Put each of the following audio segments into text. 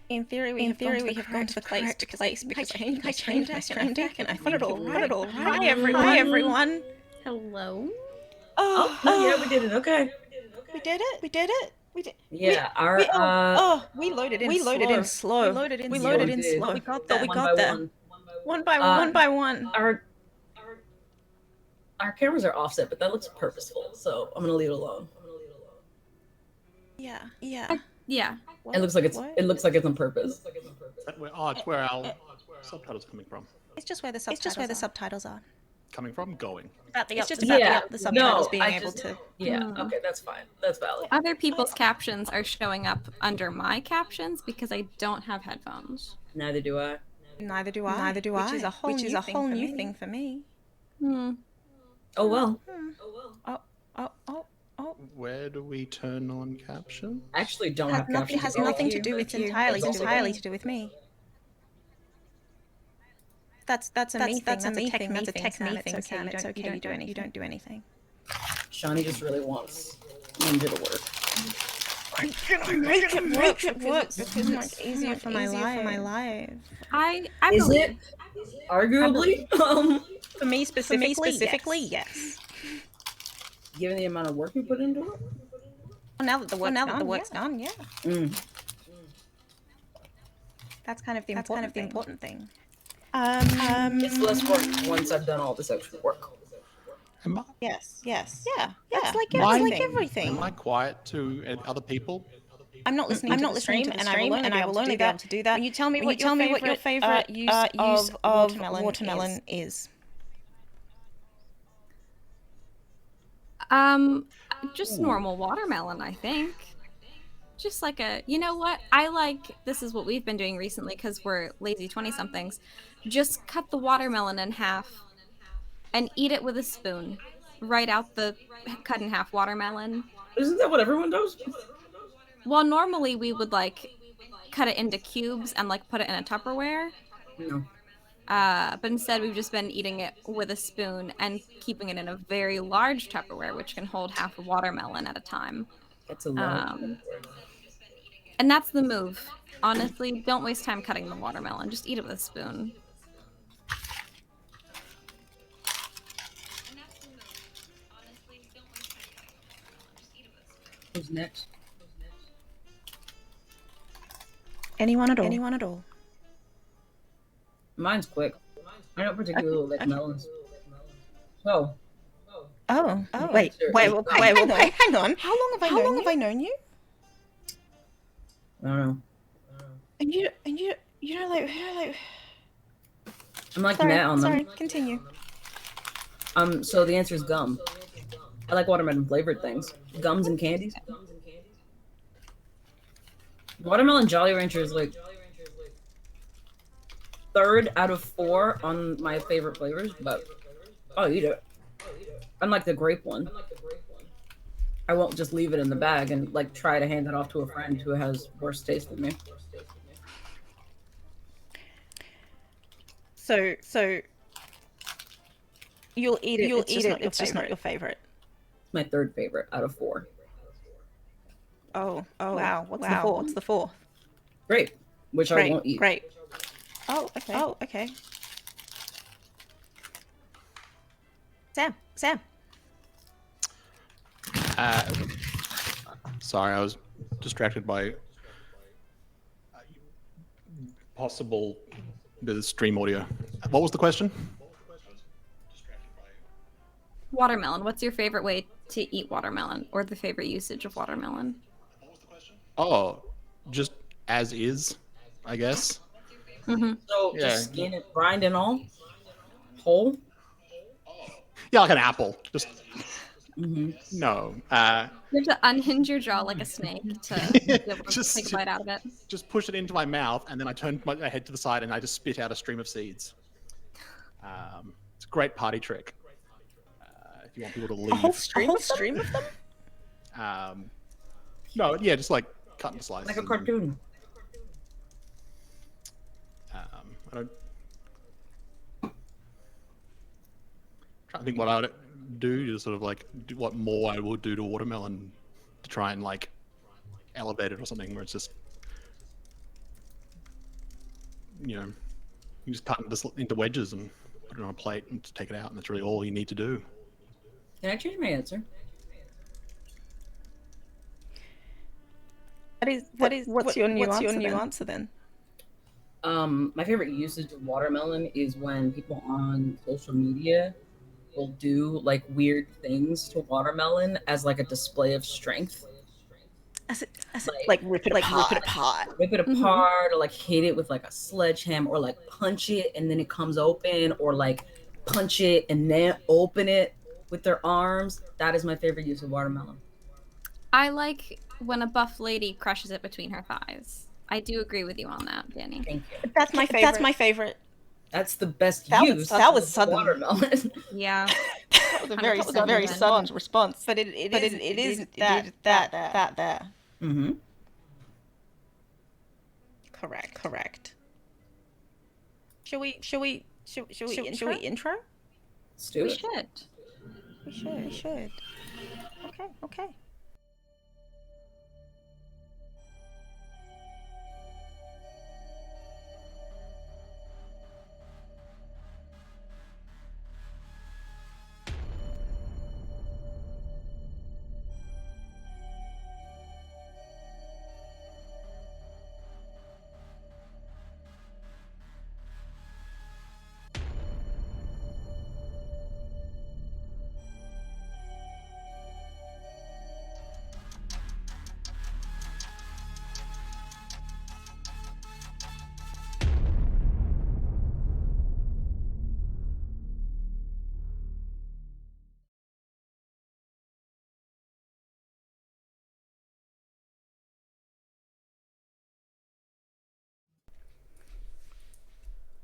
In theory, we have gone to the correct place because I changed my stream deck and I put it all right. Hi everyone. Hello. Oh, yeah, we did it. Okay. We did it. Yeah, we loaded in slow. We slow. We got But there. we got there. One by one. Our cameras are offset, but that looks purposeful, so I'm gonna leave it alone. Yeah. What? It looks like it's on purpose. It's where our subtitles are coming from. It's just where the subtitles are. Coming from, going. It's just about the subtitles being able to. Yeah. Okay, that's fine. That's valid. Other people's captions are showing up under my captions because I don't have headphones. Neither do I. Which is a whole new thing for me. Oh well. Oh. Where do we turn on captions? Actually, don't have captions. It has nothing to do with you. It's entirely to do with me. That's a me thing. That's a tech me thing. It's okay. You don't do anything. Shawnee just really wants Ninja to work. I make it work because it's easier for my life. Is it? Arguably. For me specifically, yes. Given the amount of work you put into it. Now that the work's done, yeah. That's kind of the important thing. It's less work once I've done all this extra work. Yes. That's like everything. Am I quiet to other people? I'm not listening to the stream, and I will only be able to do that. When you tell me what your favorite use of watermelon is. Just normal watermelon, I think. Just like you know what? This is what we've been doing recently because we're lazy 20-somethings. Just cut the watermelon in half and eat it with a spoon. Right out the cut in half watermelon. Isn't that what everyone does? Well, normally we would cut it into cubes and put it in a Tupperware. No. But instead we've just been eating it with a spoon and keeping it in a very large Tupperware, which can hold half a watermelon at a time. That's a lot. And that's the move. Honestly, don't waste time cutting the watermelon. Just eat it with a spoon. Who's next? Anyone at all. Mine's quick. I don't particularly like melons. Oh. Wait. Hang on. How long have I known you? I don't know. And you don't like. I'm like Matt on them. Sorry, continue. So the answer is gum. I like watermelon flavored things. Gums and candies. Watermelon Jolly Rancher is third out of 4 on my favorite flavors, but I'll eat it. Unlike the grape one. I won't just leave it in the bag and try to hand it off to a friend who has worse taste than me. So you'll eat it. It's just not your favorite. My third favorite out of 4. Oh wow! What's the fourth? Grape, which I won't eat. Grape. Oh okay. Sam. Sorry, I was distracted by possible bit of stream audio. What was the question? Watermelon. What's your favorite way to eat watermelon, or the favorite usage of watermelon? Oh, just as is, I guess. So just skin it, grind and all, whole. Yeah, like an apple. Just no. You have to unhinge your jaw like a snake to be able to take a bite out of it. Just push it into my mouth, and then I turn my head to the side, and I just spit out a stream of seeds. It's a great party trick. If you want people to leave. A whole stream of them? No, yeah, just cut and slice. Like a cartoon. I don't. Trying to think what I would do to sort of do what more I would do to watermelon to try and elevate it or something where it's just you just cut it into wedges and put it on a plate and take it out, and that's really all you need to do. Can I change my answer? What's your new answer then? My favorite usage of watermelon is when people on social media will do like weird things to watermelon as like a display of strength. Like rip it apart. Rip it apart, or like hit it with like a sledgehammer, or like punch it and then it comes open, or like punch it and then open it with their arms. That is my favorite use of watermelon. I like when a buff lady crushes it between her thighs. I do agree with you on that, Danny. Thank you. That's my favorite. That's the best That use. That was of sudden. Watermelon. Yeah. That was a very sudden response. But it is that there. Mm-hmm. Correct. Shall we intro? Let's do We it. should. Okay.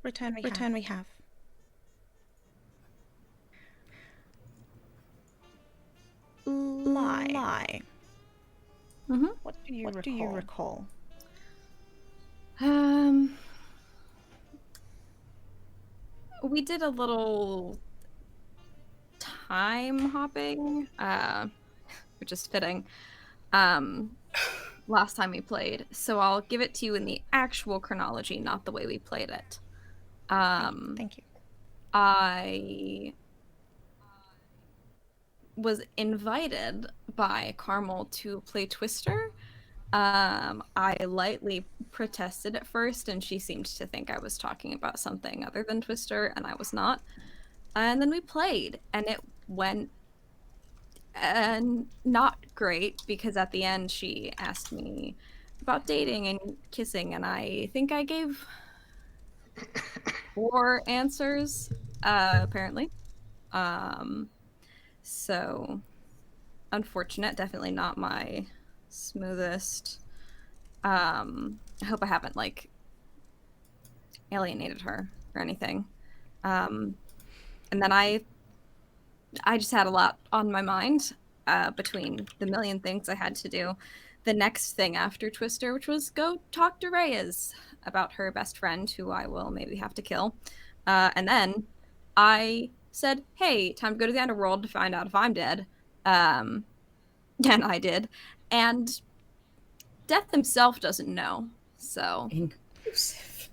Return we have. Lie. Mm-hmm. What do you recall? We did a little time hopping, which is fitting, last time we played. So I'll give it to you in the actual chronology, not the way we played it. Thank you. I was invited by Carmel to play Twister. I lightly protested at first, and she seemed to think I was talking about something other than Twister, and I was not. And then we played, and it went not great, because at the end she asked me about dating and kissing, and I think I gave 4 answers, apparently. So unfortunate, definitely not my smoothest. I hope I haven't like alienated her or anything. And then I just had a lot on my mind, between the million things I had to do. The next thing after Twister, which was go talk to Reyes about her best friend, who I will maybe have to kill. And then I said, hey, time to go to the underworld to find out if I'm dead. And I did. And Death himself doesn't know. So Inclusive.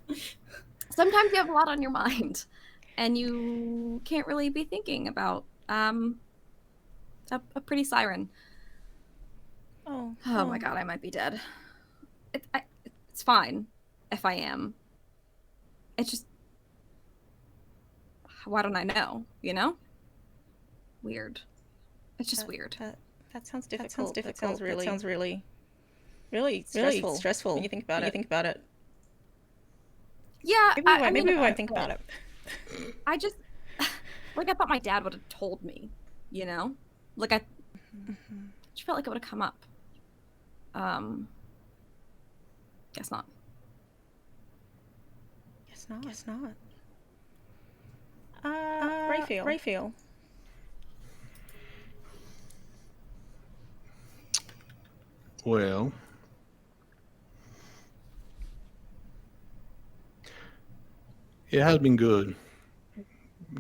sometimes you have a lot on your mind, and you can't really be thinking about a pretty siren. Oh my god, I might be dead. It's fine if I am. It's just, why don't I know? You know? Weird. It's just weird. That sounds difficult. That sounds really stressful when you think about it. Yeah, Maybe we won't think about it. I just, like, I thought my dad would have told me, you know? Like, I just felt like it would have come up. Guess not. Raphael. Well, it has been good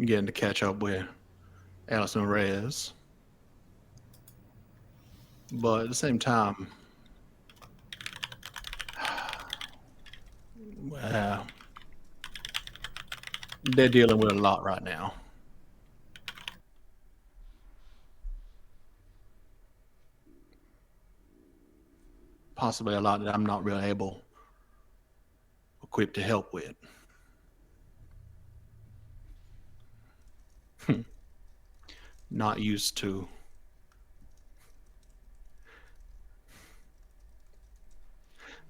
getting to catch up with Alison and Reyes. But at the same time, They're dealing with a lot right now. Possibly a lot that I'm not really equipped to help with. Not used to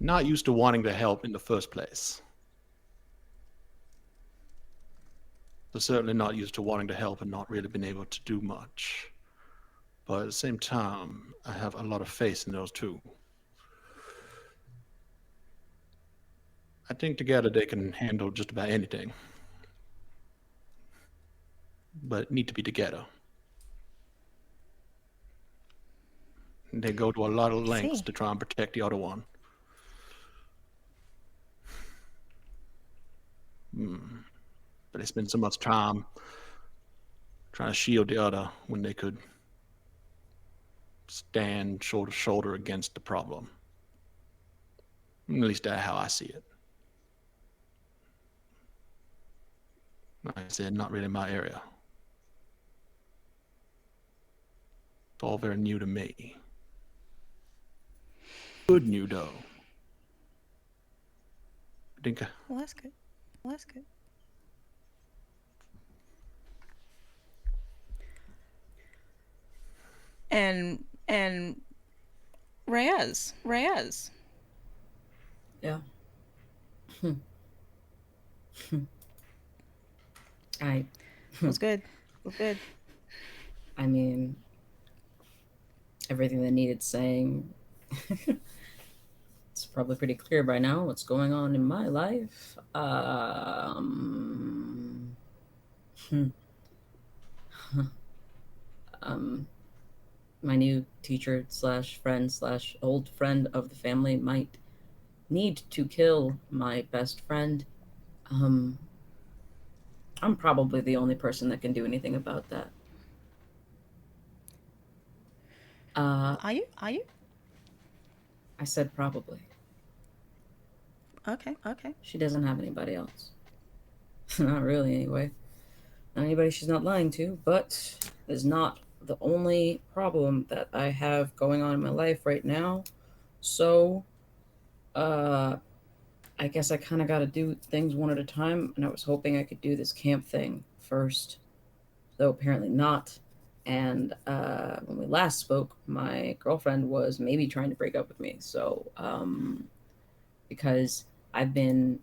wanting to help in the first place. So certainly not used to wanting to help and not really been able to do much. But at the same time, I have a lot of faith in those two. I think together they can handle just about anything. But need to be together. They go to a lot of lengths to try and protect the other one. But they spend so much time trying to shield the other when they could stand shoulder to shoulder against the problem. At least that's how I see it. Like I said, not really my area. It's all very new to me. Good new though. I think. Well, that's good. And Reyes. Yeah. Was good. I mean, everything that needed saying. It's probably pretty clear by now what's going on in my life. My new teacher / friend / old friend of the family might need to kill my best friend. I'm probably the only person that can do anything about that. Are you? I said probably. Okay. She doesn't have anybody else. Not really, anyway. Not anybody she's not lying to, but is not the only problem that I have going on in my life right now. So, I guess I kind of got to do things one at a time, and I was hoping I could do this camp thing first, though apparently not. And when we last spoke, my girlfriend was maybe trying to break up with me. So, because I've been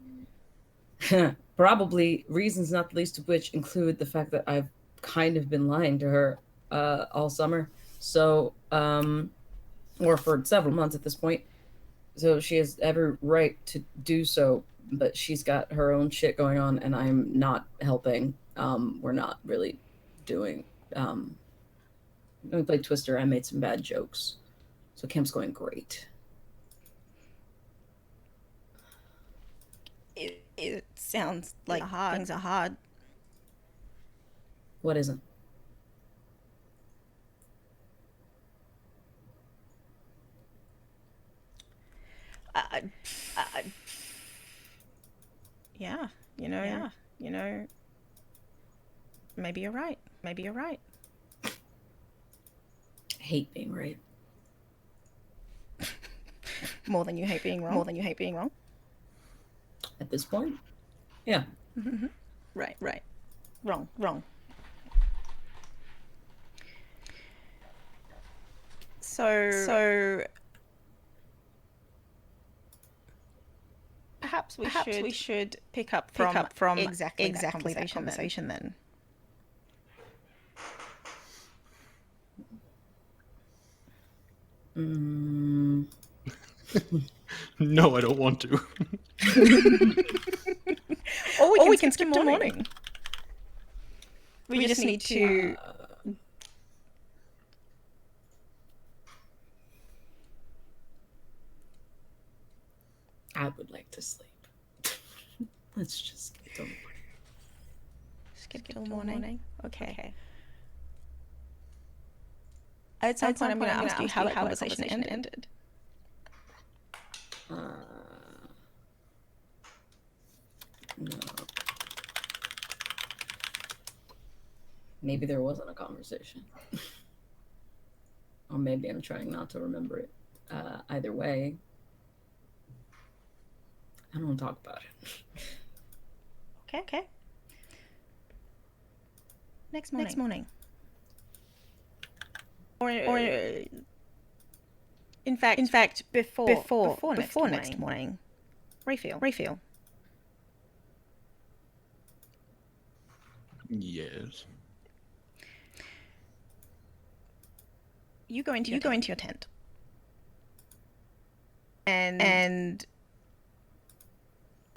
probably reasons not the least of which include the fact that I've kind of been lying to her all summer. So, or for several months at this point. So she has every right to do so, but she's got her own shit going on, and I'm not helping. We're not really doing. When we played Twister, I made some bad jokes, so camp's going great. It sounds like things are hard. What isn't? Yeah, you know, maybe you're right. I hate being right. More than you hate being wrong. At this point? Yeah. Mm-hmm. Right. Wrong. So perhaps we should pick up from exactly that conversation then. No, I don't want to. Or we can skip to morning. We just need to... I would like to sleep. Let's just skip till morning. Skip till morning? Okay. At some point, I'm going to ask you how the conversation ended. No. Maybe there wasn't a conversation. Or maybe I'm trying not to remember it. Either way, I don't want to talk about it. Okay. Next morning. Or in fact, before next morning. Raphael. Yes. You go into your tent. And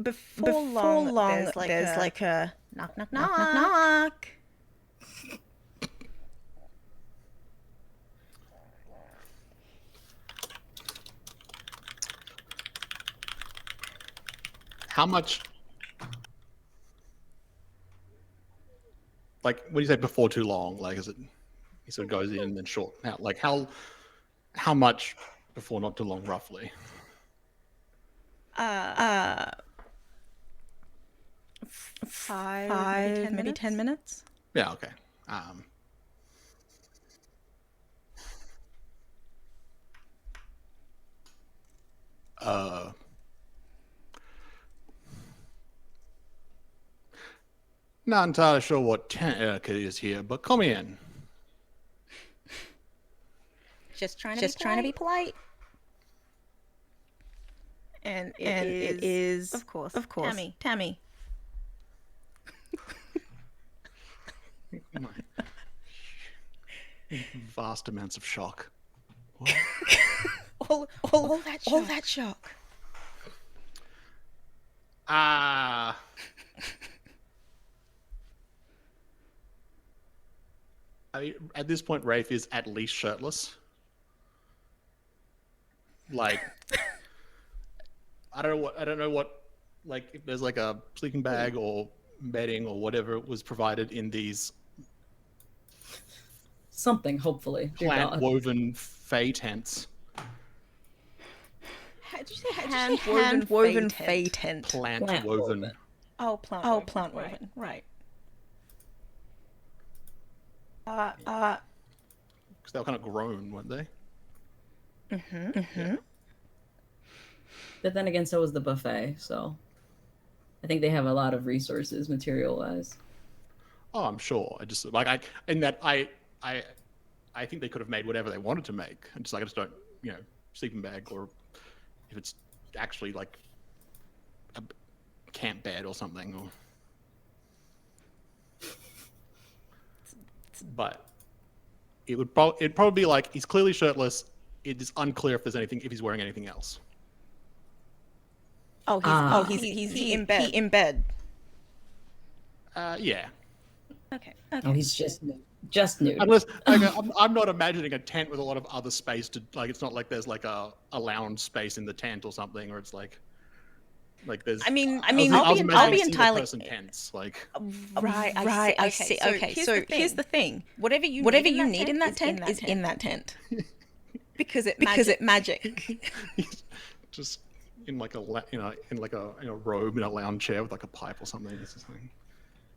before long there's like a knock. How much? Like, what do you say before too long? Like, is it? He sort of goes in and then short. Like how much before not too long, roughly? 5, maybe 10 minutes. Yeah. Okay. Not entirely sure what tent etiquette is here, but come in. Just trying to be polite. And it is of course, Tammy. Vast amounts of shock. What? all that shock. I mean, at this point, Rafe is at least shirtless. Like, I don't know what, like, if there's like a sleeping bag or bedding or whatever was provided in these Something, hopefully. plant-woven fey tents. Did you say hand-woven fey tent? Plant-woven. Oh, plant-woven. Right. Because they were kind of grown, weren't they? Mm-hmm. But then again, so was the buffet, so I think they have a lot of resources material-wise. Oh, I'm sure. I just like I think they could have made whatever they wanted to make. I just don't, sleeping bag, or if it's actually like a camp bed or something, or. But it'd probably be like he's clearly shirtless. It is unclear if he's wearing anything else. He's in bed. Yeah. Okay. Oh, he's just nude. Unless I'm not imagining a tent with a lot of other space to like. It's not like there's like a lounge space in the tent or something, or it's like there's. I mean, I'll be entirely tents, like. Right. I see. Okay. So here's the thing. Whatever you need in that tent is in that tent. because it magic. Just in like a robe in a lounge chair with like a pipe or something. It's just like.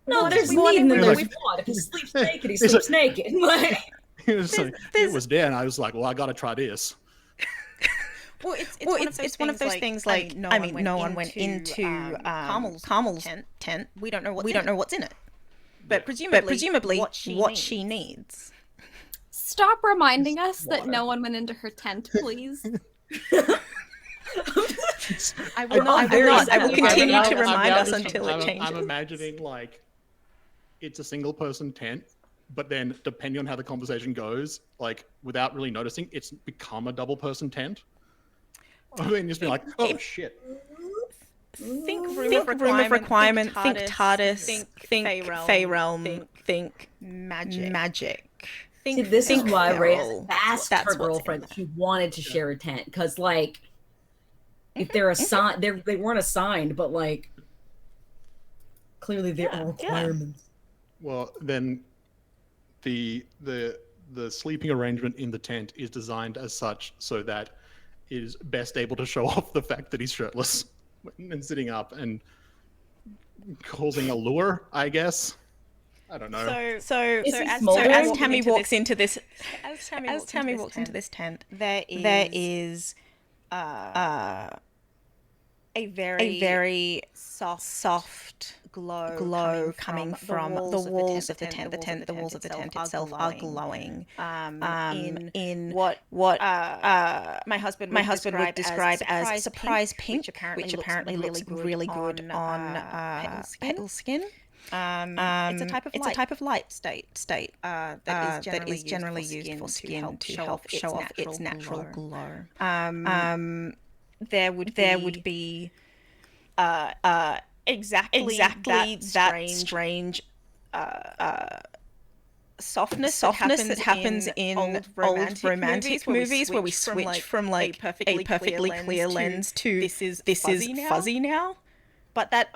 No, there's need in the movie. If he sleeps naked, he sleeps naked. It was there, and I was like, well, I got to try this. Well, it's one of those things. Like, no one went into Carmel's tent. We don't know what's in it. But presumably, what she needs. Stop reminding us that no one went into her tent, please. I will not. I will continue to remind us until it changes. I'm imagining like it's a single person tent, but then depending on how the conversation goes, like without really noticing, it's become a double person tent. I mean, just be like, oh shit. Think room of requirement. Think TARDIS. Think Fey realm. Think magic. See, this is why Ray asked her girlfriend if she wanted to share a tent, because like if they're assigned, they weren't assigned, but like clearly there are requirements. Well, then the sleeping arrangement in the tent is designed as such so that it is best able to show off the fact that he's shirtless and sitting up and causing a lure, I guess. I don't know. So as Tammy walks into this tent, there is a very soft glow coming from the walls of the tent. The walls of the tent itself are glowing. In what my husband would describe as surprise pink, which apparently looks really good on petal skin. It's a type of light state that is generally used for skin to help show off its natural glow. There would be exactly that strange softness that happens in old romantic movies where we switch from like a perfectly clear lens to this is fuzzy now. But that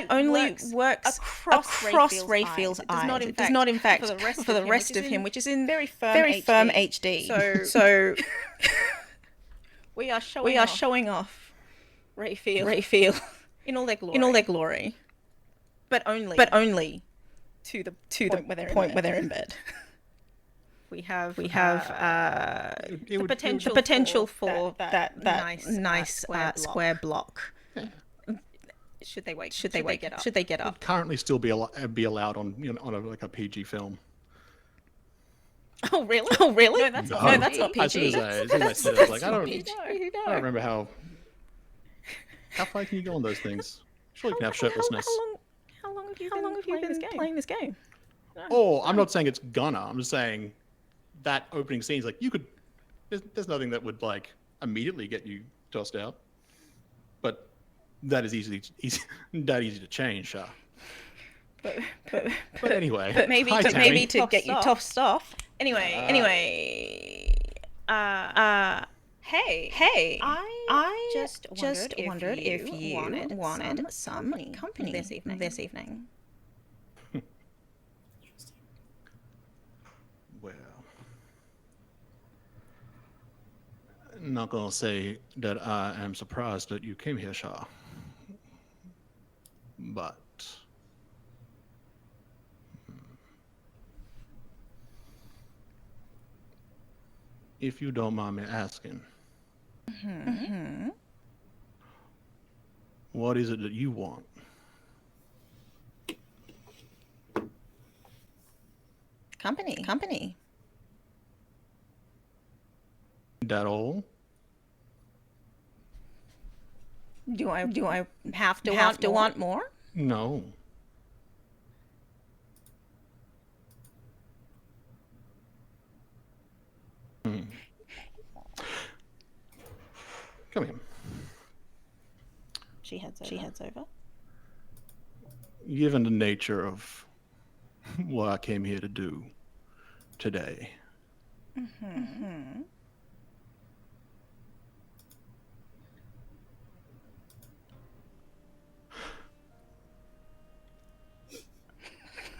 only works across Raphael's eyes. It does not, in fact, for the rest of him, which is in very firm HD. So we are showing off Raphael in all their glory, but only to the point where they're in bed. We have the potential for that nice square block. Yeah. Should they get up? Would currently still be allowed on a PG film. Oh really? No, that's not PG. As soon as I said it, I was like, I don't remember how far can you go on those things? Surely you can have shirtlessness. How long have you been playing this game? Oh, I'm not saying it's gonna. I'm just saying that opening scene's like you could. There's nothing that would like immediately get you tossed out, but that is easy to change, Shah. But anyway. But maybe to get you tossed off. Anyway. Hey. I just wondered if you wanted some company this evening. Well, I'm not gonna say that I am surprised that you came here, Shah. But if you don't mind me asking, what is it that you want? Company. That all? Do I have to want more? No. Come here. She heads over. Given the nature of what I came here to do today,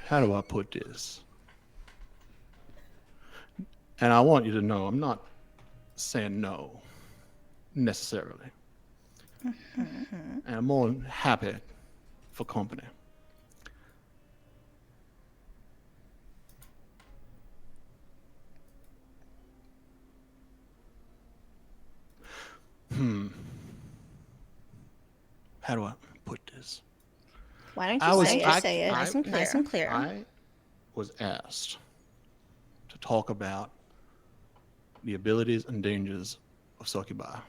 how do I put this? And I want you to know I'm not saying no necessarily. And I'm more than happy for company. How do I put this? Why don't you say it nice and clear? I was asked to talk about the abilities and dangers of succubi.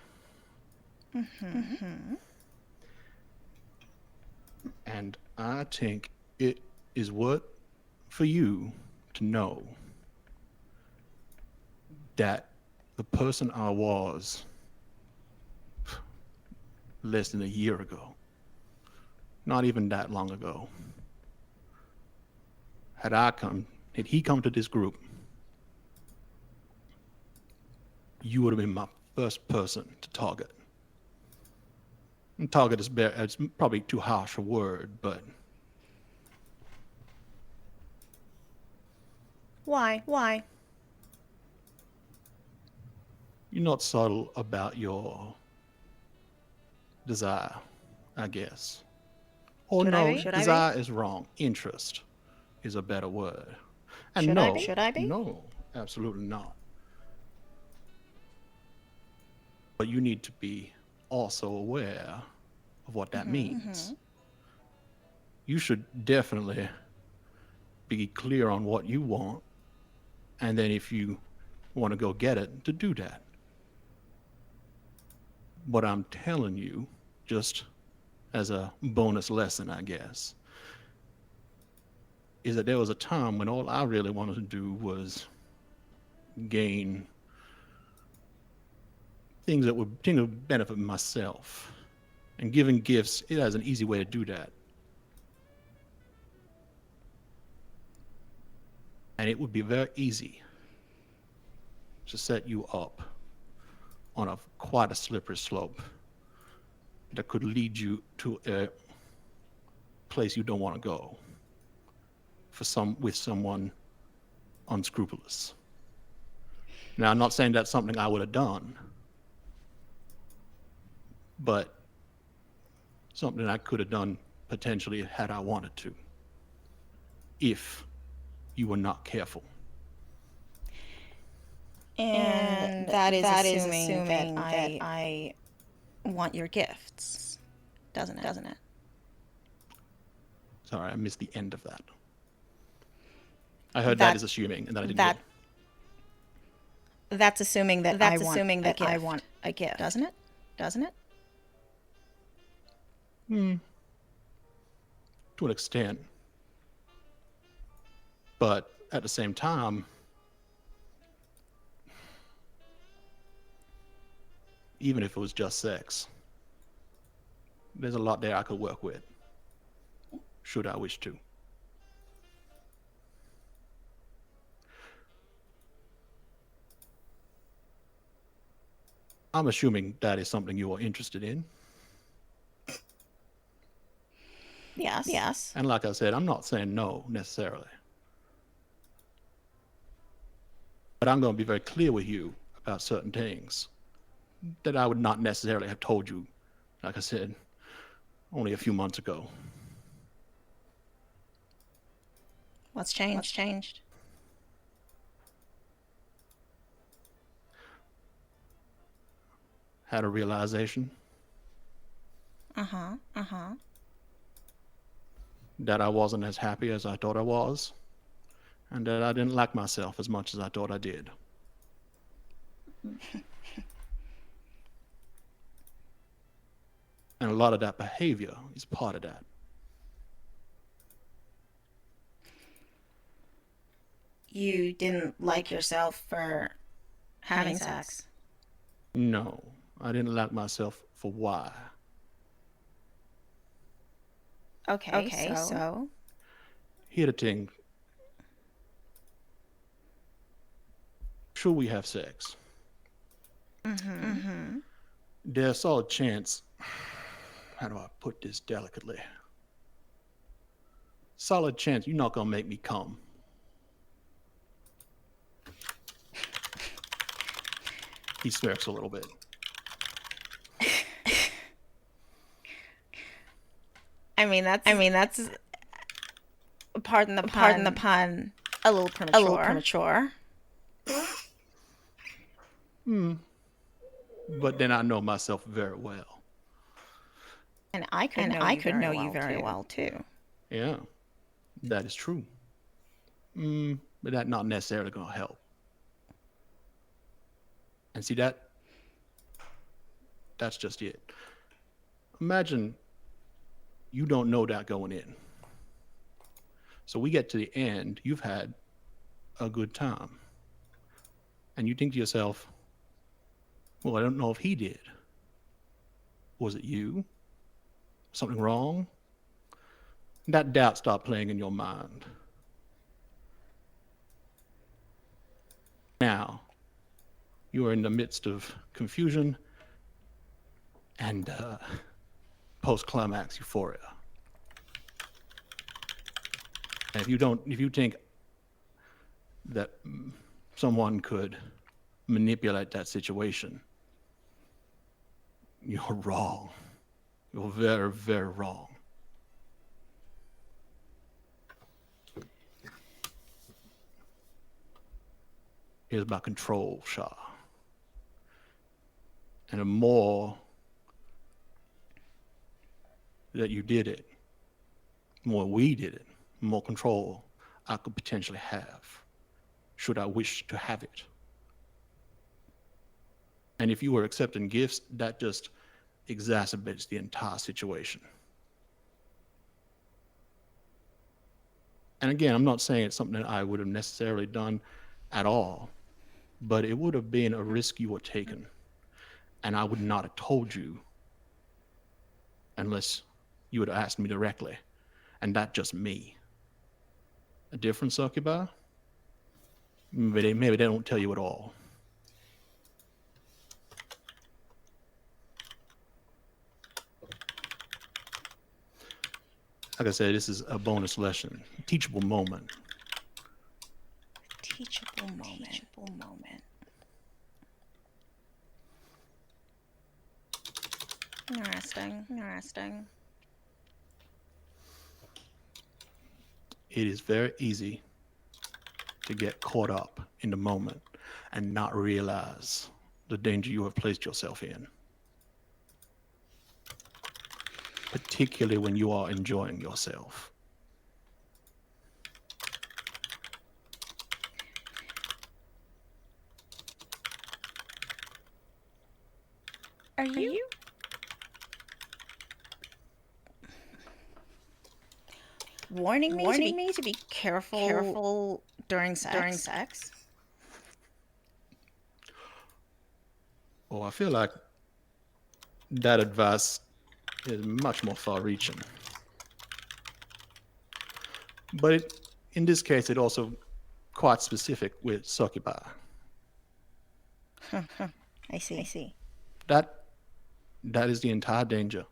And I think it is worth for you to know that the person I was less than a year ago, not even that long ago, had he come to this group, you would have been my first person to target. And target is it's probably too harsh a word, but why? You're not subtle about your desire, I guess. Or desire is wrong. Interest is a better word. And Should I be? No, absolutely not. But you need to be also aware of what that means. You should definitely be clear on what you want, and then if you want to go get it, to do that. But I'm telling you, just as a bonus lesson, I guess, is that there was a time when all I really wanted to do was gain things that would benefit myself. And giving gifts, it has an easy way to do that. And it would be very easy to set you up on quite a slippery slope that could lead you to a place you don't want to go with someone unscrupulous. Now, I'm not saying that's something I would have done, but something I could have done potentially had I wanted to, if you were not careful. And that is assuming that I want your gifts, doesn't it? Sorry, I missed the end of that. I heard that is assuming, and that I didn't get. That's assuming that I want a gift, doesn't it? To an extent. But at the same time, even if it was just sex, there's a lot there I could work with, should I wish to. I'm assuming that is something you are interested in. Yes. And like I said, I'm not saying no necessarily. But I'm going to be very clear with you about certain things that I would not necessarily have told you, like I said, only a few months ago. What's changed? Had a realization. That I wasn't as happy as I thought I was, and that I didn't like myself as much as I thought I did. And a lot of that behavior is part of that. You didn't like yourself for having sex? No, I didn't like myself for why. Okay, so? Here the thing. Should we have sex? There's a solid chance, how do I put this delicately? Solid chance you're not gonna make me come. He smirks a little bit. I mean that's pardon the pun, a little premature. But then I know myself very well. And I could know you very well too. Yeah, that is true. But that's not necessarily gonna help. And see that's just it. Imagine you don't know that going in. So we get to the end, you've had a good time. And you think to yourself, well, I don't know if he did. Was it you? Something wrong? That doubt starts playing in your mind. Now, you are in the midst of confusion and post-climax euphoria. And if you think that someone could manipulate that situation, you're wrong. You're very, very wrong. is about control, Shah. And the more that you did it, the more we did it, the more control I could potentially have, should I wish to have it. And if you were accepting gifts, that just exacerbates the entire situation. And again, I'm not saying it's something that I would have necessarily done at all, but it would have been a risk you were taking. And I would not have told you unless you would have asked me directly. And that's just me. A different succubi? Maybe they don't tell you at all. Like I said, this is a bonus lesson, teachable moment. Teachable moment. Interesting. It is very easy to get caught up in the moment and not realize the danger you have placed yourself in, particularly when you are enjoying yourself. Are you warning me to be careful during sex? Oh, I feel like that advice is much more far-reaching. But in this case, it also quite specific with succubi. I see. That is the entire danger.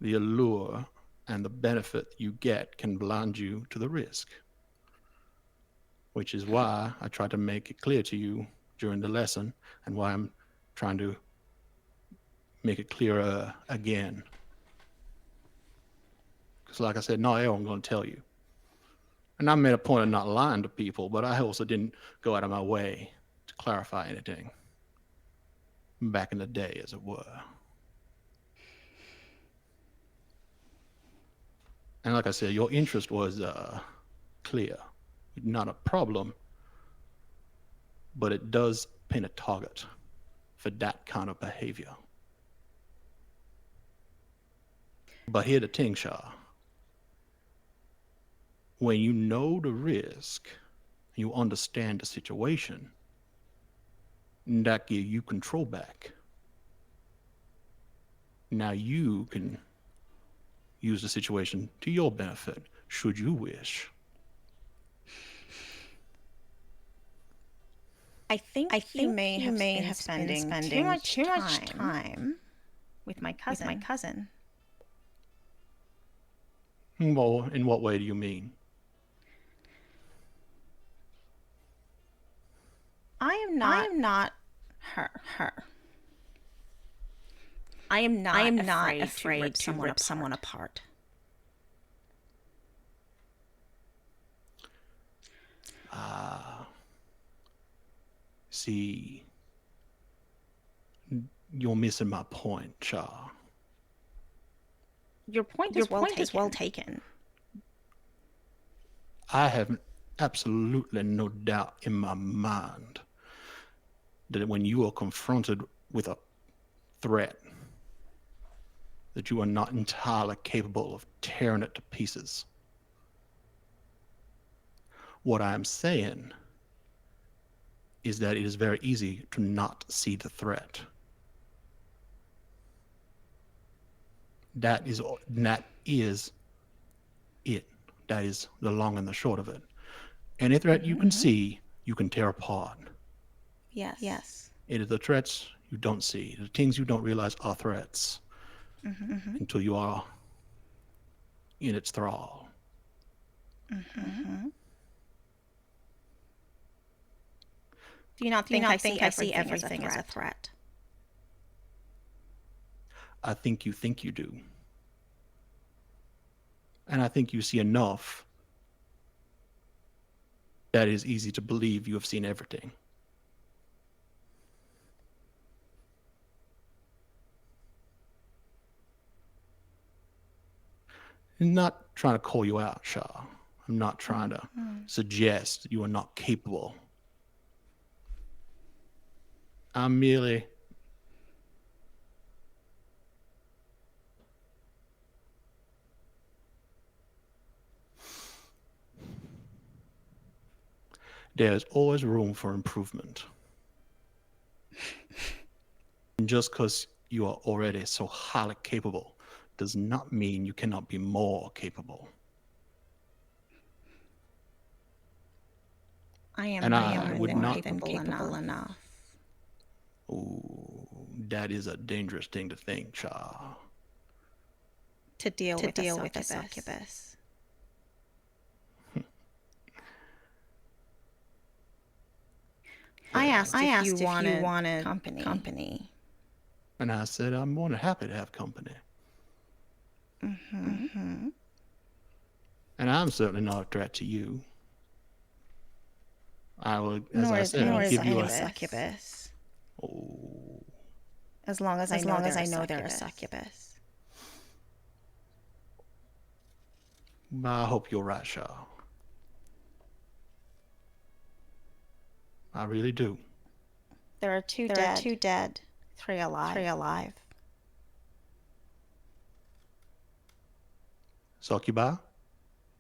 The allure and the benefit you get can blind you to the risk, which is why I try to make it clear to you during the lesson, and why I'm trying to make it clearer again. Because like I said, not everyone's going to tell you. And I made a point of not lying to people, but I also didn't go out of my way to clarify anything. Back in the day, as it were. And like I said, your interest was clear. Not a problem, but it does paint a target for that kind of behavior. But here the thing, Shah. When you know the risk, you understand the situation, that gives you control back. Now you can use the situation to your benefit, should you wish. I think you may have been spending too much time with my cousin. Well, in what way do you mean? I am not her. I am not afraid to rip someone apart. See, you're missing my point, Shah. Your point is well taken. I have absolutely no doubt in my mind that when you are confronted with a threat, that you are not entirely capable of tearing it to pieces. What I'm saying is that it is very easy to not see the threat. That is it. That is the long and the short of it. Any threat you can see, you can tear apart. Yes. It is the threats you don't see, the things you don't realize are threats until you are in its thrall. Do you not think I see everything as a threat? I think you do. And I think you see enough that it is easy to believe you have seen everything. I'm not trying to call you out, Shah. I'm not trying to suggest you are not capable. I'm merely there's always room for improvement. And just because you are already so highly capable does not mean you cannot be more capable. I would not be capable enough. Ooh, that is a dangerous thing to think, Shah. To deal with a succubus. I asked if you wanted company. And I said, I'm more than happy to have company. Mm-hmm. And I'm certainly not a threat to you. I will, as I said, give you a succubus. Oh. As long as I know they're a succubus. I hope you're right, Shah. I really do. There are two dead, 3 alive. Succubi?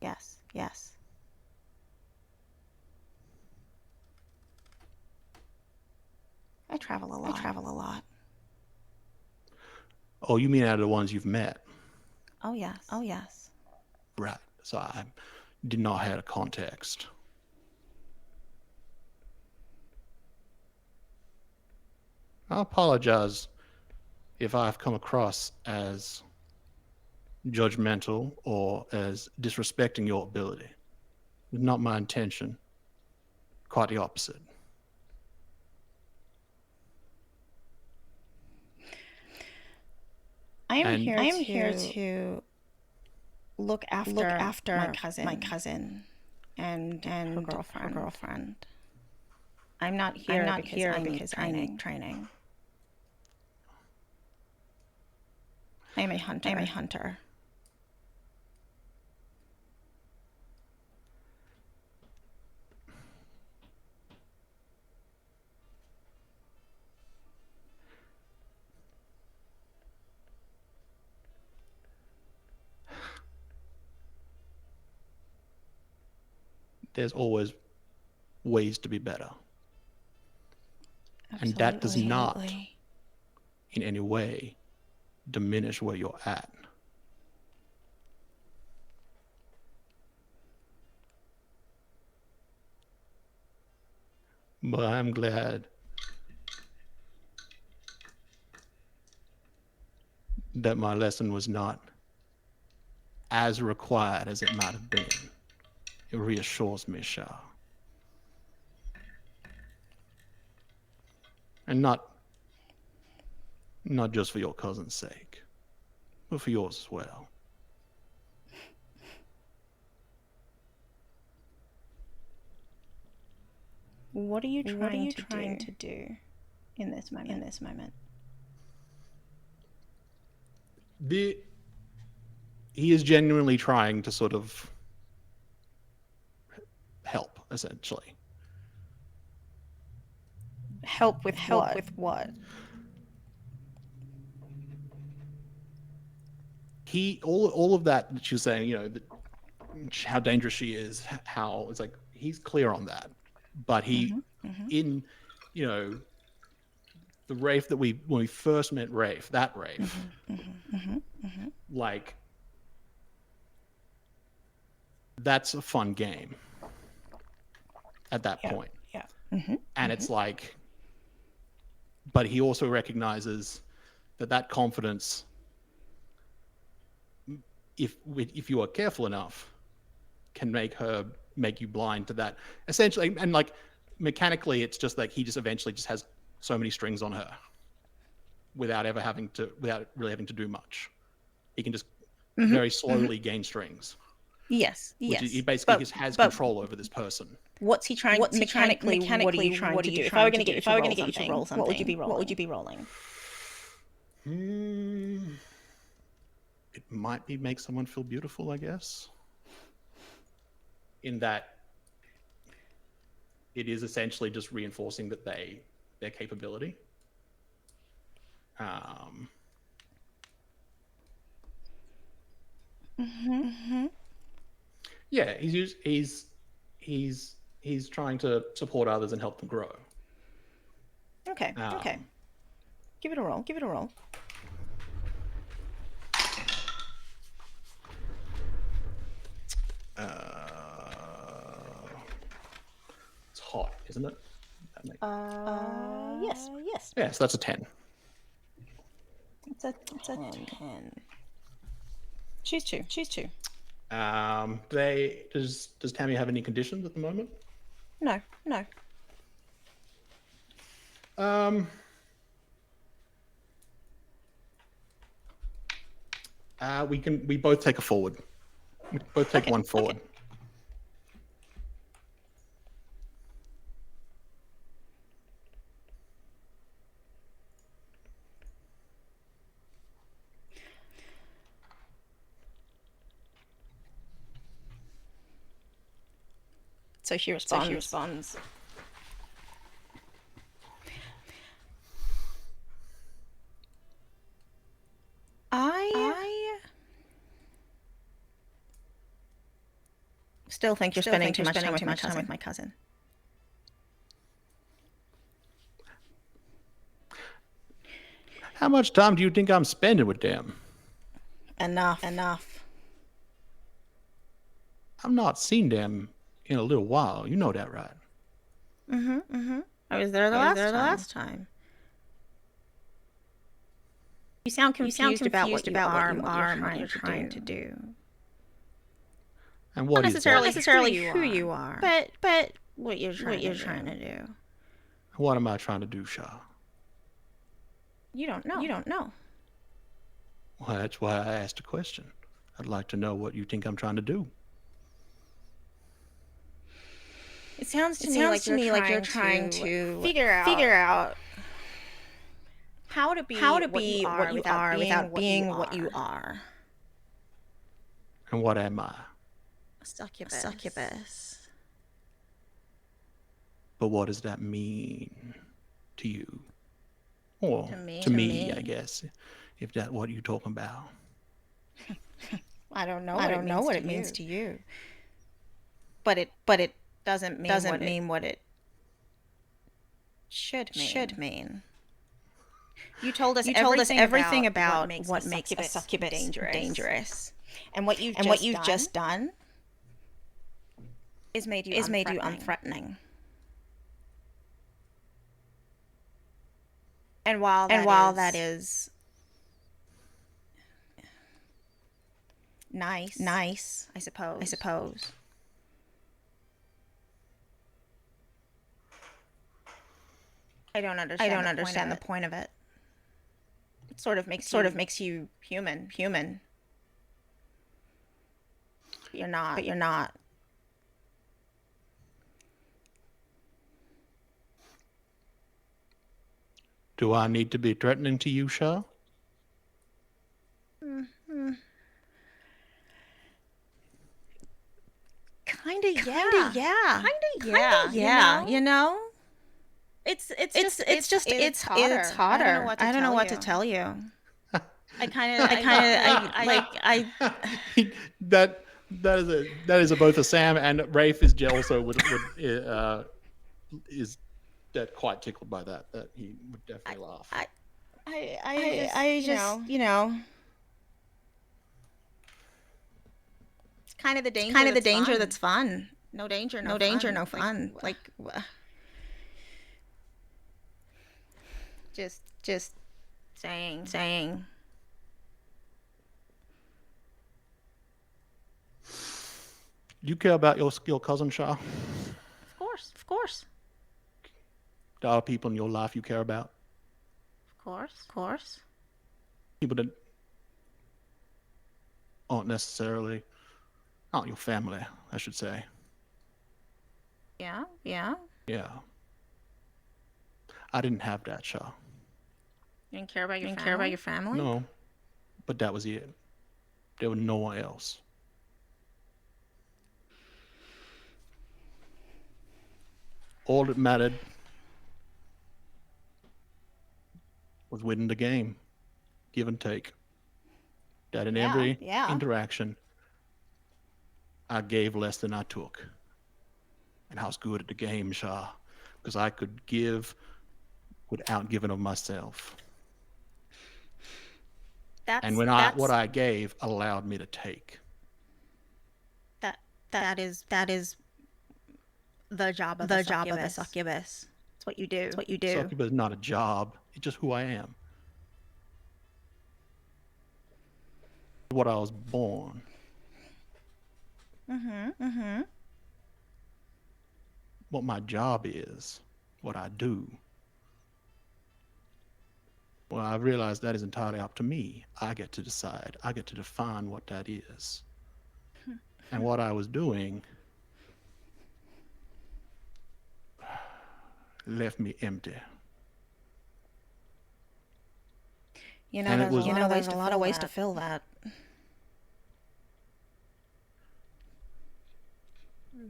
Yes. I travel a lot. Oh, you mean out of the ones you've met? Oh, yes. Right. So I did not have a context. I apologize if I've come across as judgmental or as disrespecting your ability. It's not my intention. Quite the opposite. I am here to look after my cousin and her girlfriend. I'm not here because I need training. I am a hunter. There's always ways to be better. Absolutely. And that does not in any way diminish where you're at. But I'm glad that my lesson was not as required as it might have been. It reassures me, Shah. And not just for your cousin's sake, but for yours as well. What are you trying to do in this moment? He is genuinely trying to sort of help, essentially. Help with what? All of that she was saying, how dangerous she is, how it's like he's clear on that. But he in the Rafe that when we first met Rafe, like that's a fun game at that point. Yeah. And it's like, but he also recognizes that confidence, if you are careful enough, can make you blind to that. Essentially, and like mechanically, it's just like he just eventually just has so many strings on her without really having to do much. He can just very slowly gain strings. Yes. He basically just has control over this person. What's he trying? Mechanically, what are you trying to do? If I were going to get you to roll something, what would you be rolling? What would you be rolling? It might be make someone feel beautiful, I guess. In that, it is essentially just reinforcing that their capability. Yeah, he's trying to support others and help them grow. Okay. Give it a roll. It's hot, isn't it? Yes. Yeah, so that's a 10. It's a 10. Choose two. Does Tammy have any conditions at the moment? No. We both take a forward. We both take one forward. Okay. So she responds. I still think you're spending too much time with my cousin. How much time do you think I'm spending with them? Enough. I've not seen them in a little while. You know that, right? I was there the last time. You sound confused about what you are and what you're trying to do. And what not necessarily who you are, but what you're trying to do. What am I trying to do, Shaw? You don't know. Well, that's why I asked a question. I'd like to know what you think I'm trying to do. It sounds to me like you're trying to figure out how to be what you are without being what you are. And what am I? A succubus. But what does that mean to you? Or to me, I guess, if that's what you're talking about. I don't know what it means to you. But it doesn't mean what it should mean. You told us everything about what makes a succubus dangerous. And what you've just done is made you unthreatening. And while that is nice, I suppose. I don't understand the point of it. It sort of makes you human. But you're not. Do I need to be threatening to you, Shaw? Kinda, yeah. You know? It's hotter. I don't know what to tell you. That is both a Sam and Rafe is also is that quite tickled by that he would definitely laugh. I just you know. It's kind of the danger that's fun. No danger, no fun. Like just saying. You care about your cousin, Shaw? Of course. There are people in your life you care about? Of course. People that aren't necessarily... Oh, your family, I should say. Yeah. Yeah. I didn't have that, Shaw. You didn't care about your family? No, but that was it. There was no one else. All that mattered was winning the game, give and take. That in every interaction, I gave less than I took. And I was good at the game, Shaw, because I could give without giving of myself. And what I gave allowed me to take. That is the job of a succubus. It's what you do. Succubus is not a job. It's just who I am. What I was born. What my job is, what I do. Well, I realized that is entirely up to me. I get to decide. I get to define what that is. And what I was doing left me empty. There's a lot of ways to fill that.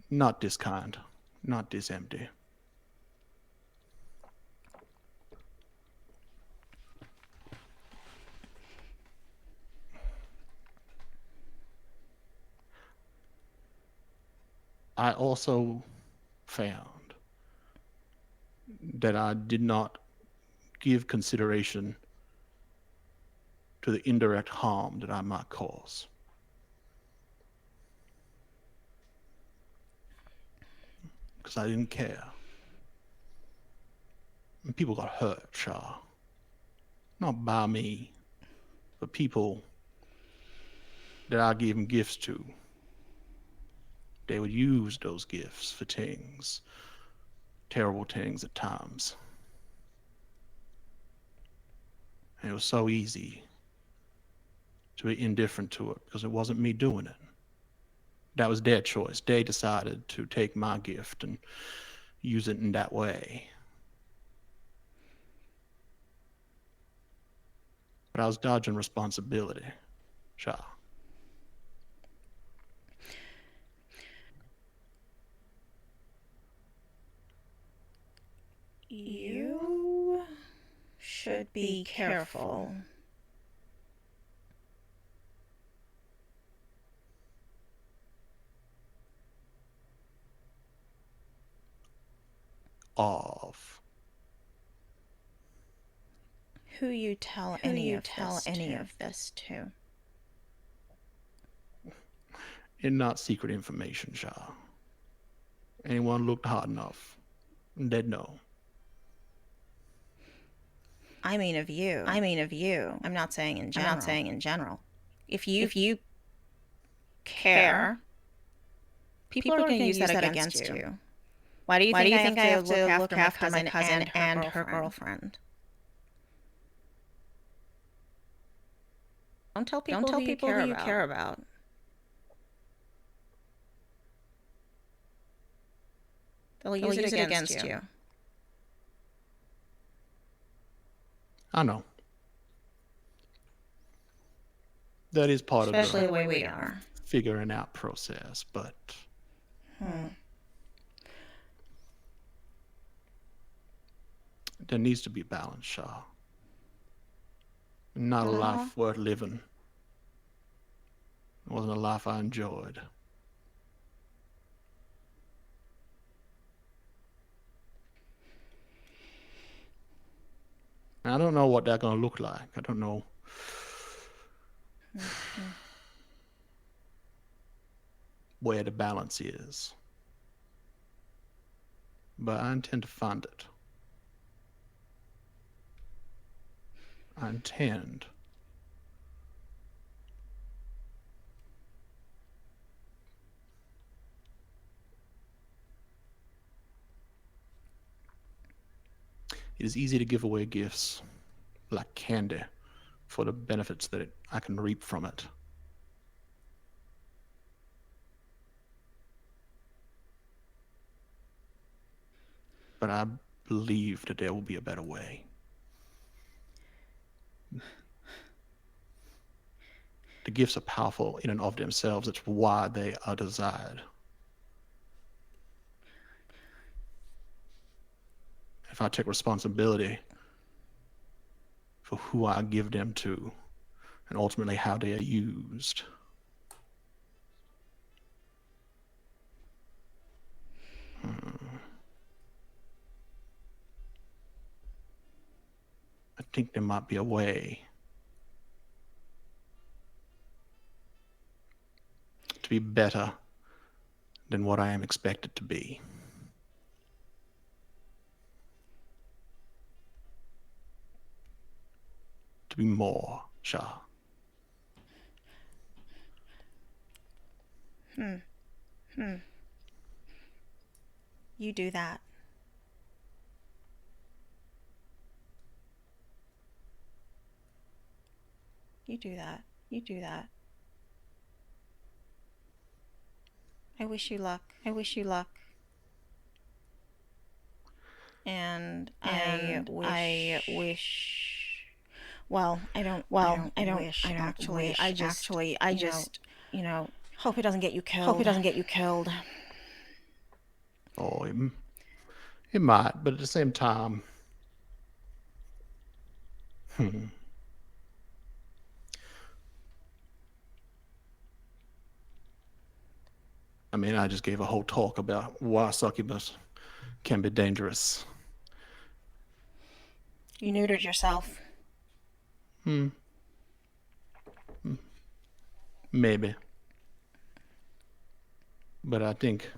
Not this kind. Not this empty. I also found that I did not give consideration to the indirect harm that I might cause. Because I didn't care. And people got hurt, Shaw. Not by me, but people that I gave them gifts to. They would use those gifts for things, terrible things at times. And it was so easy to be indifferent to it because it wasn't me doing it. That was their choice. They decided to take my gift and use it in that way. But I was dodging responsibility, Shaw. You should be careful. Of who you tell any of this to. It's not secret information, Shaw. Anyone looked hard enough, they'd know. I mean of you. I'm not saying in general. If you care, people are going to use that against you. Why do you think I have to look after my cousin and her girlfriend? Don't tell people who you care about. They'll use it against you. I know. That is part Especially of the way we are. Figuring out process, but there needs to be balance, Shaw. Not a life worth living. It wasn't a life I enjoyed. I don't know what that's going to look like. I don't know. Where the balance is. But I intend to find it. I intend it is easy to give away gifts like candy for the benefits that I can reap from it. But I believe that there will be a better way. The gifts are powerful in and of themselves. It's why they are desired. If I take responsibility for who I give them to and ultimately how they are used, I think there might be a way to be better than what I am expected to be. To be more, Shah. You do that. You do that. You do that. I wish you luck. I wish you luck. And I wish. Well, I don't actually. I just hope it doesn't get you killed. Hope it doesn't get you killed. Oh, it might, but at the same time, I mean, I just gave a whole talk about why succubus can be dangerous. You neutered yourself. Maybe. But I think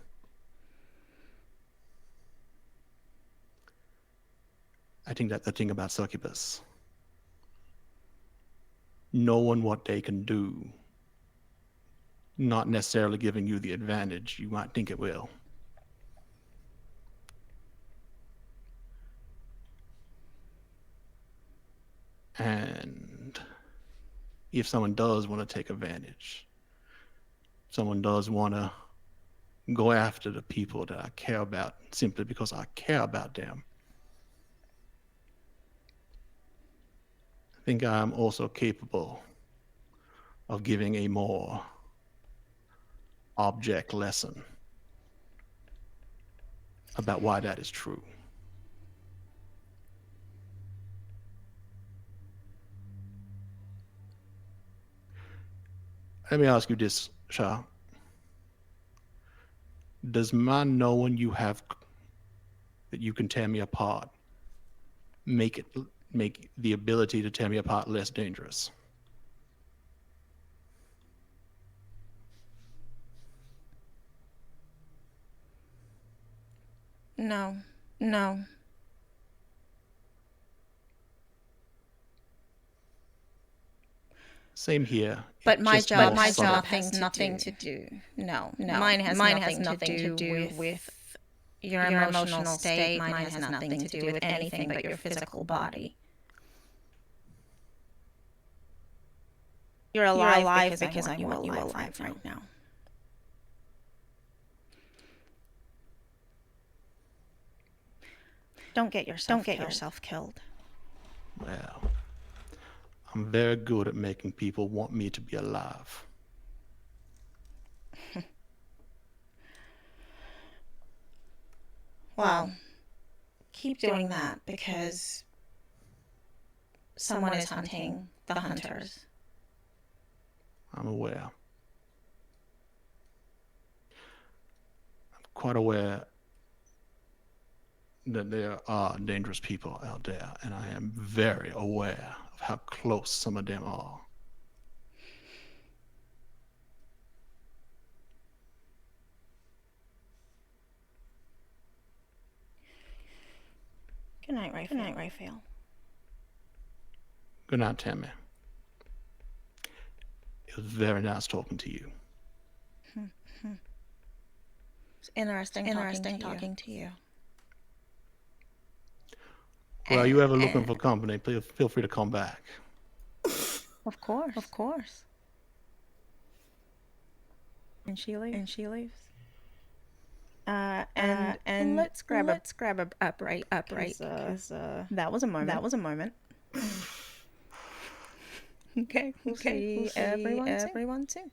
that's the thing about succubus. Knowing what they can do, not necessarily giving you the advantage you might think it will. And if someone does want to take advantage, someone does want to go after the people that I care about simply because I care about them, I think I'm also capable of giving a more object lesson about why that is true. Let me ask you this, Shah. Does my knowing you have that you can tear me apart make the ability to tear me apart less dangerous? No. Same here. But my job has nothing to do. No. Mine has nothing to do with your emotional state. Mine has nothing to do with anything but your physical body. You're alive because I want you alive right now. Don't get yourself killed. Well, I'm very good at making people want me to be alive. Well, keep doing that because someone is hunting the hunters. I'm aware. I'm quite aware that there are dangerous people out there, and I am very aware of how close some of them are. Good night, Raphael. Good night, Tammy. It was very nice talking to you. It's interesting talking to you. Well, you ever looking for company, please feel free to come back. Of course. And she leaves. And let's grab a break because that was a moment. Okay, we'll see everyone soon.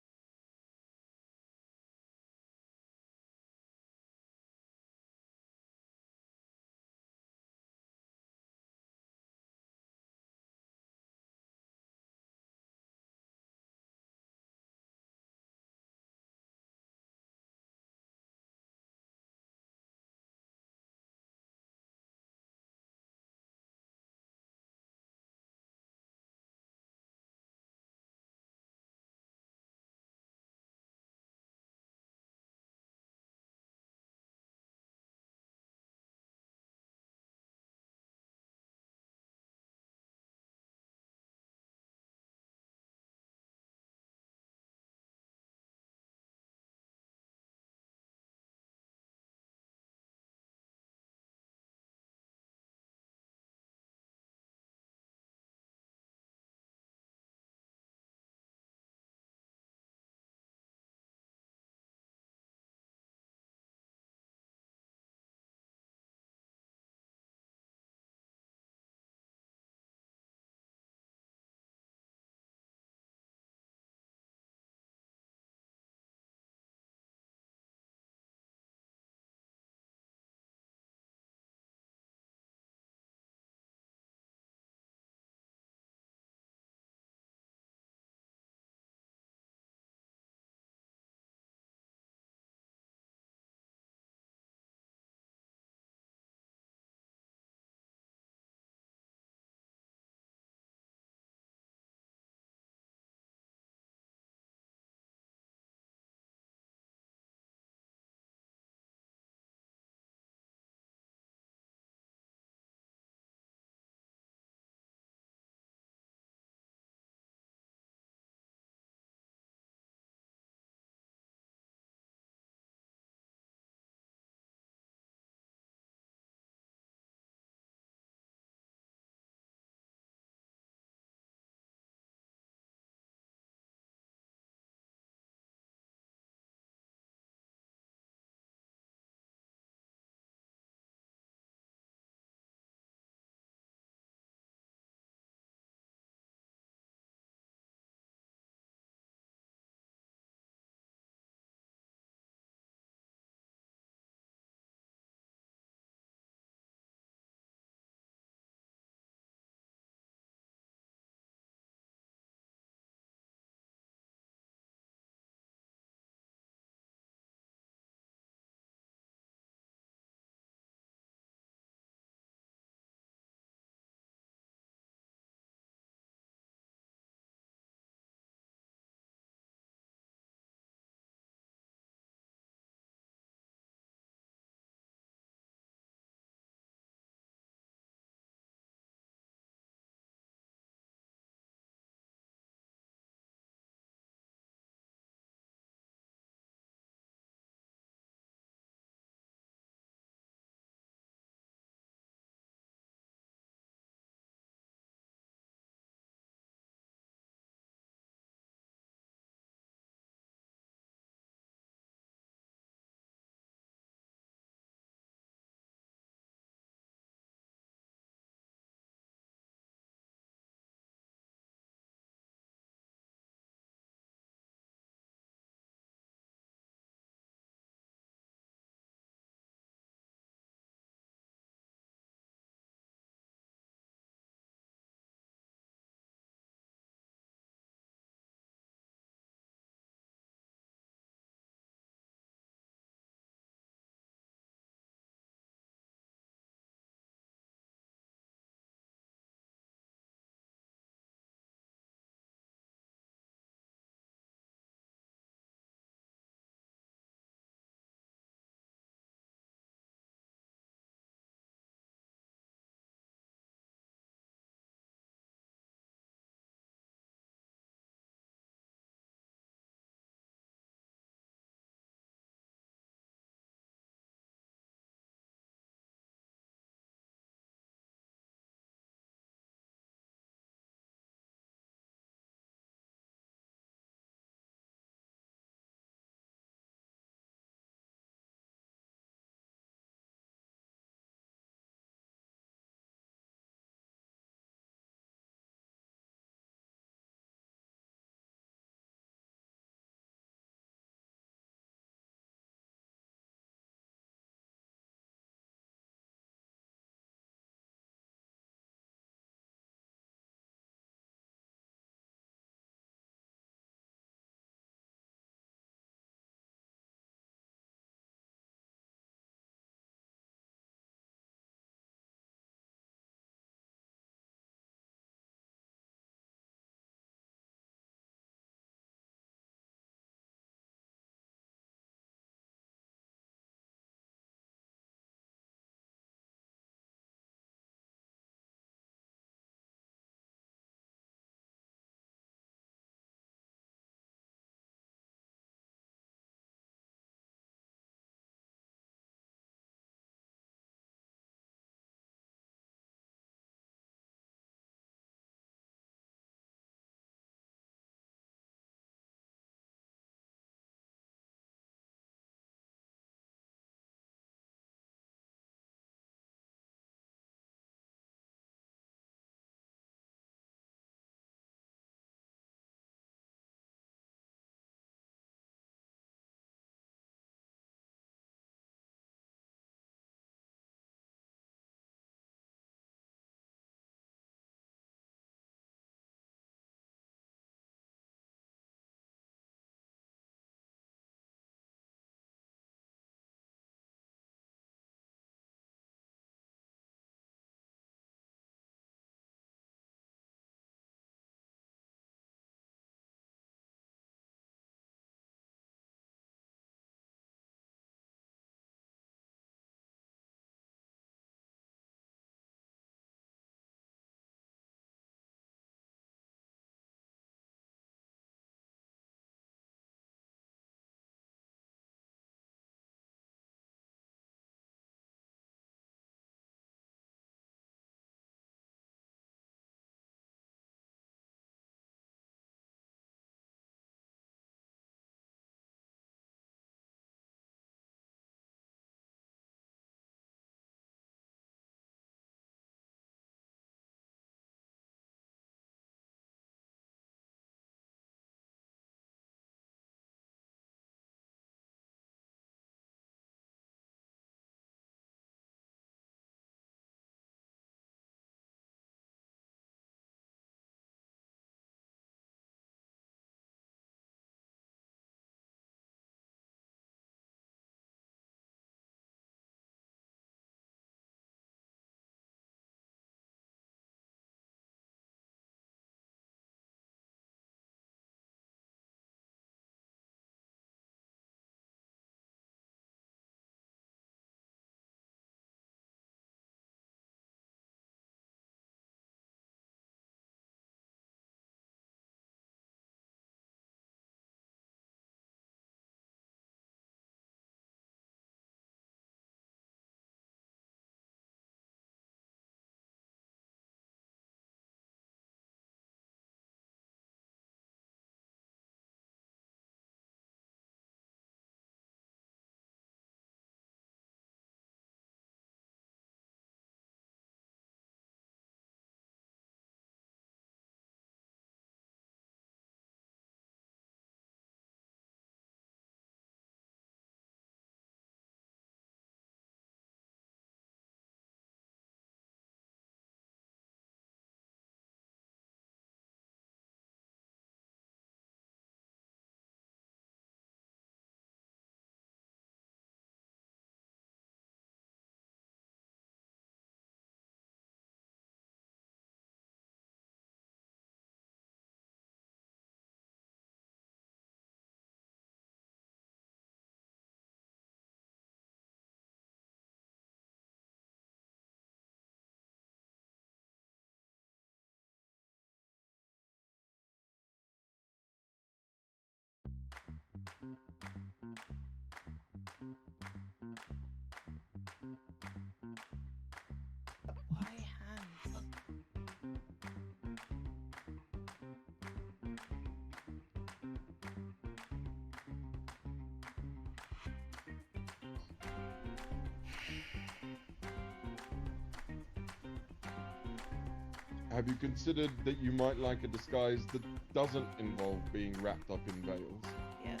have you considered that you might like a disguise that doesn't involve being wrapped up in veils? Yes.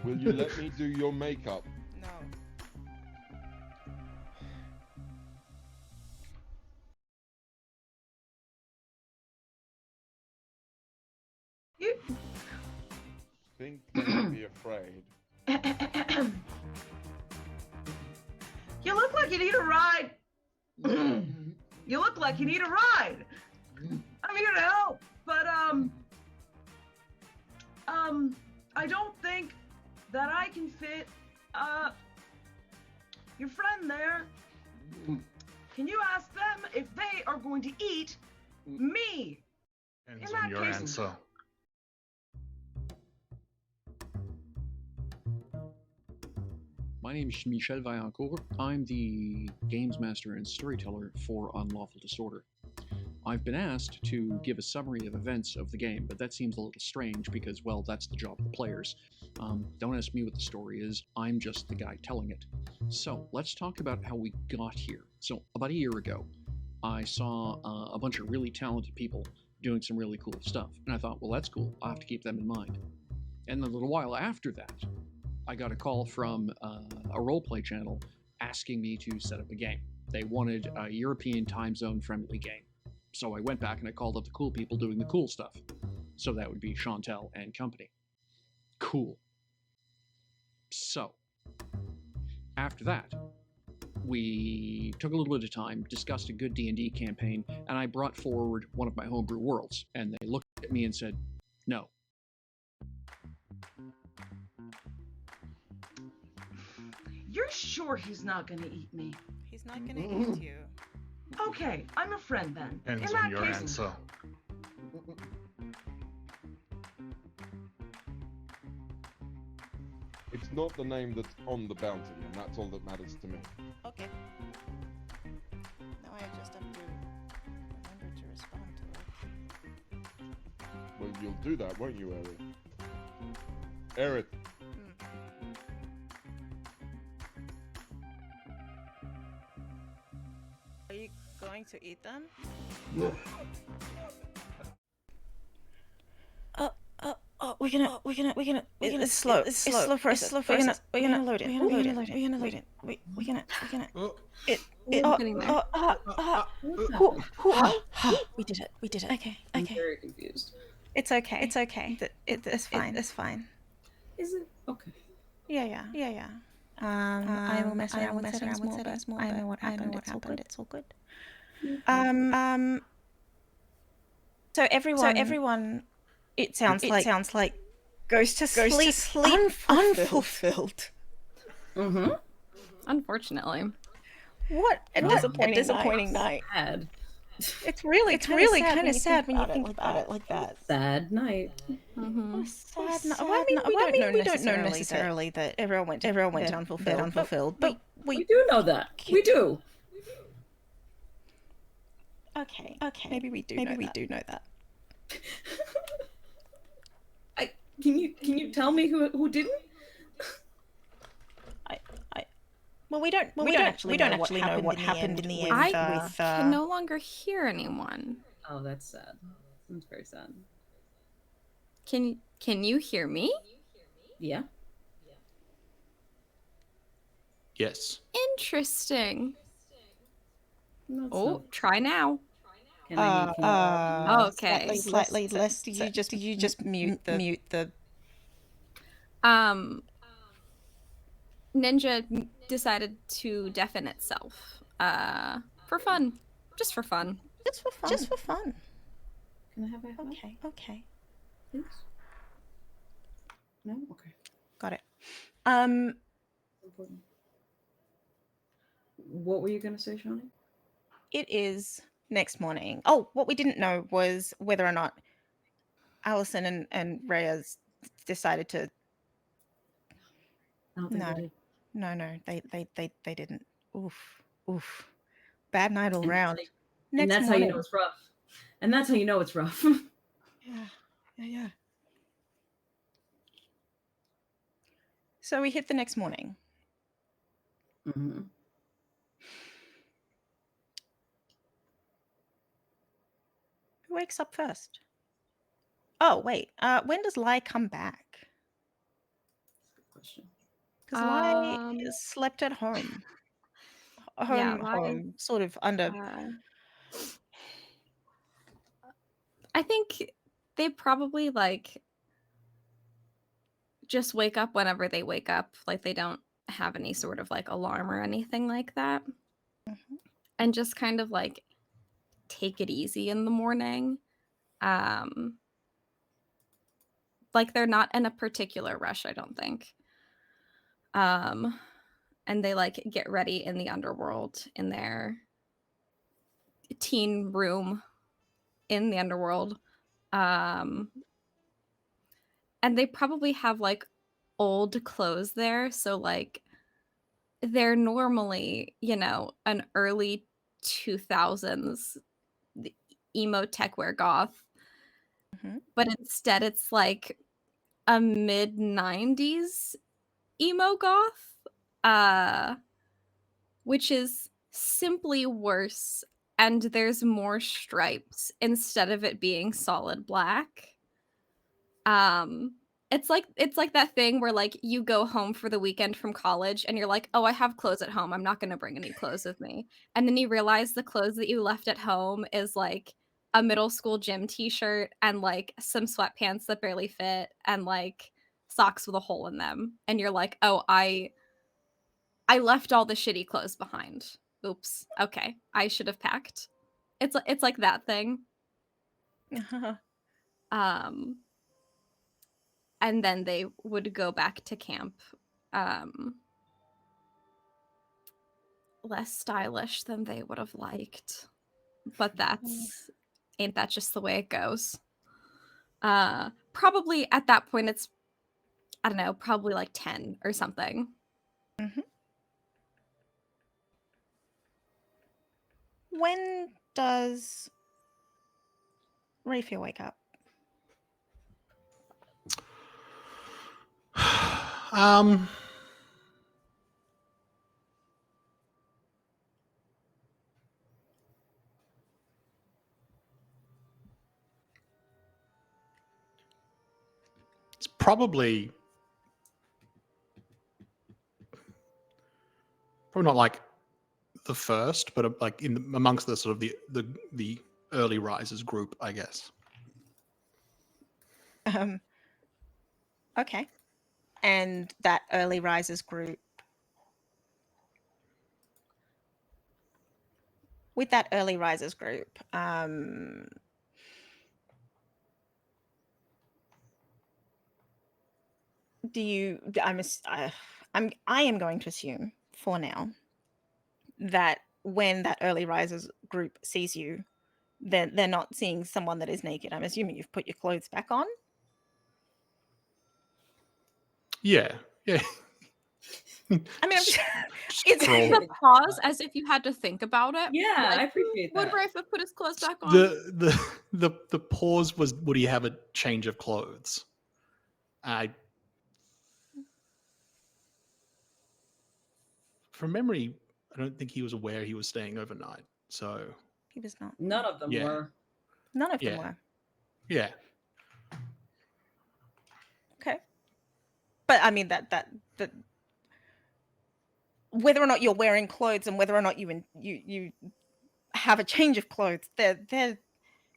Will you let me do your makeup? No. You Think don't be afraid. You look like you need a ride. You look like you need a ride. I'm here to help, but I don't think that I can fit your friend there. Can you ask them if they are going to eat me? Depends In on that your case- answer. My name is Michel Vaillancourt. I'm the games master and storyteller for Unlawful Disorder. I've been asked to give a summary of events of the game, but that seems a little strange because, well, that's the job of the players. Don't ask me what the story is, I'm just the guy telling it. So, let's talk about how we got here. So, about a year ago, I saw a bunch of really talented people doing some really cool stuff, and I thought, well, that's cool, I'll have to keep them in mind. And a little while after that, I got a call from a roleplay channel asking me to set up a game. They wanted a European time zone friendly game. So I went back and I called up the cool people doing the cool stuff. So that would be Chantel and company. Cool. So, after that, we took a little bit of time, discussed a good D&D campaign, and I brought forward one of my homebrew worlds. And they looked at me and said, no. You're sure he's not gonna eat me? He's not gonna eat you. Okay, I'm a friend then. Depends In on that your case, answer. It's not the name that's on the bounty, and that's all that matters to me. Okay. Now I just have to remember to respond to it. Well, you'll do that, won't you, Aerith? Aerith, Are you going to eat them? We're gonna. It's slow. It's slow process. We're gonna load it. We're gonna load it. We're gonna. Getting there. We did it. Okay. I'm very confused. It's okay. It's fine. It's fine. Is it? Okay. Yeah. I will mess around with settings more. I know what happened. It's all good. So everyone. It sounds like goes to sleep unfulfilled. Mm-hmm. Unfortunately. What a disappointing night. Sad. It's really kind of sad when you think about it like that. Sad night. Mm-hmm. Sad night. We don't know necessarily that everyone went to unfulfilled, but We do know that. We do. Okay. Maybe we do know that. Can you tell me who didn't? Well, we don't actually know what happened in the end. I can no longer hear anyone. Oh, that's sad. That's very sad. Can you hear me? Yeah. Yes. Interesting. That's Oh, not- try now. Can I Okay. Slightly less. You just mute the. Ninja decided to deafen itself. For fun. Just for fun. Just for fun. Can I have a high five? Okay. Please? No? Okay. Got it. Important. What were you going to say, Shawnee? It is next morning. Oh, what we didn't know was whether or not Alison and Reyes decided to. I don't think they did. No, they didn't. Oof. Bad night all And round. And that's morning. how you know it's rough. And that's how you know it's rough. Yeah. So we hit the next morning. Mm-hmm. wakes up first? Oh, wait. When does Lai come back? Question. Because Lai slept at home. Home, sort of under. I think they probably like just wake up whenever they wake up. Like they don't have any sort of like alarm or anything like that. Mhm. And just kind of like take it easy in the morning. Like they're not in a particular rush, I don't think. And they like get ready in the underworld in their teen room in the underworld. And they probably have like old clothes there, so like they're normally, you know, an early 2000s emo tech wear goth. Mhm. But instead it's like a mid 90s emo goth, which is simply worse, and there's more stripes instead of it being solid black. It's like that thing where like you go home for the weekend from college and you're like, oh, I have clothes at home, I'm not going to bring any clothes with me, and then you realize the clothes that you left at home is like a middle school gym t-shirt and like some sweatpants that barely fit and like socks with a hole in them, and you're like, oh, I left all the shitty clothes behind. Oops. Okay, I should have packed. It's like that thing. And then they would go back to camp, less stylish than they would have liked, but ain't that just the way it goes? Probably at that point it's, I don't know, probably like 10 or something. Mhm. When does Raphael wake up? It's probably not like the first, but like amongst the sort of the early risers group, I guess. Okay. And that early risers group, with that early risers group, do you? I am going to assume for now that when that early risers group sees you, they're not seeing someone that is naked. I'm assuming you've put your clothes back on. Yeah. I mean, it's the pause as if you had to think about it. Yeah, like, I appreciate that. Would Rafe have put his clothes back on? The pause was, would he have a change of clothes? From memory, I don't think he was aware he was staying overnight. So he was not. None of them were. None of them were. Yeah. Okay. But I mean that whether or not you're wearing clothes and whether or not you have a change of clothes, they're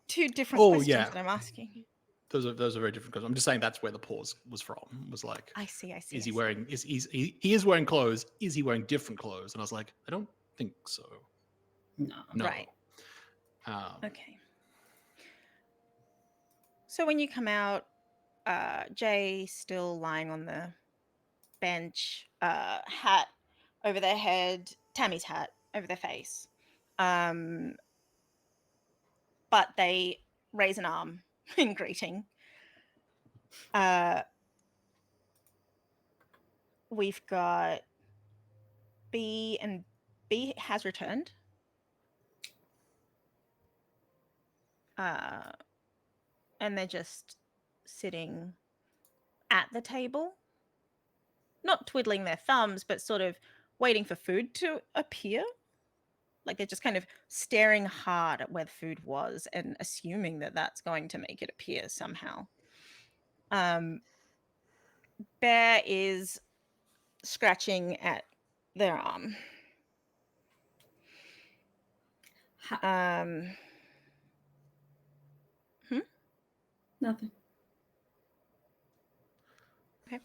two different questions that I'm asking. Those are very different questions. I'm just saying that's where the pause was from. Was like, I see. Is he wearing? He is wearing clothes? Is he wearing different clothes? And I was like, I don't think so. No. Right. Okay. So when you come out, Jay still lying on the bench, hat over their head, Tammy's hat over their face. But they raise an arm in greeting. We've got B, and B has returned. And they're just sitting at the table, not twiddling their thumbs, but sort of waiting for food to appear. Like they're just kind of staring hard at where the food was and assuming that that's going to make it appear somehow. Bear is scratching at their arm. Nothing. Okay.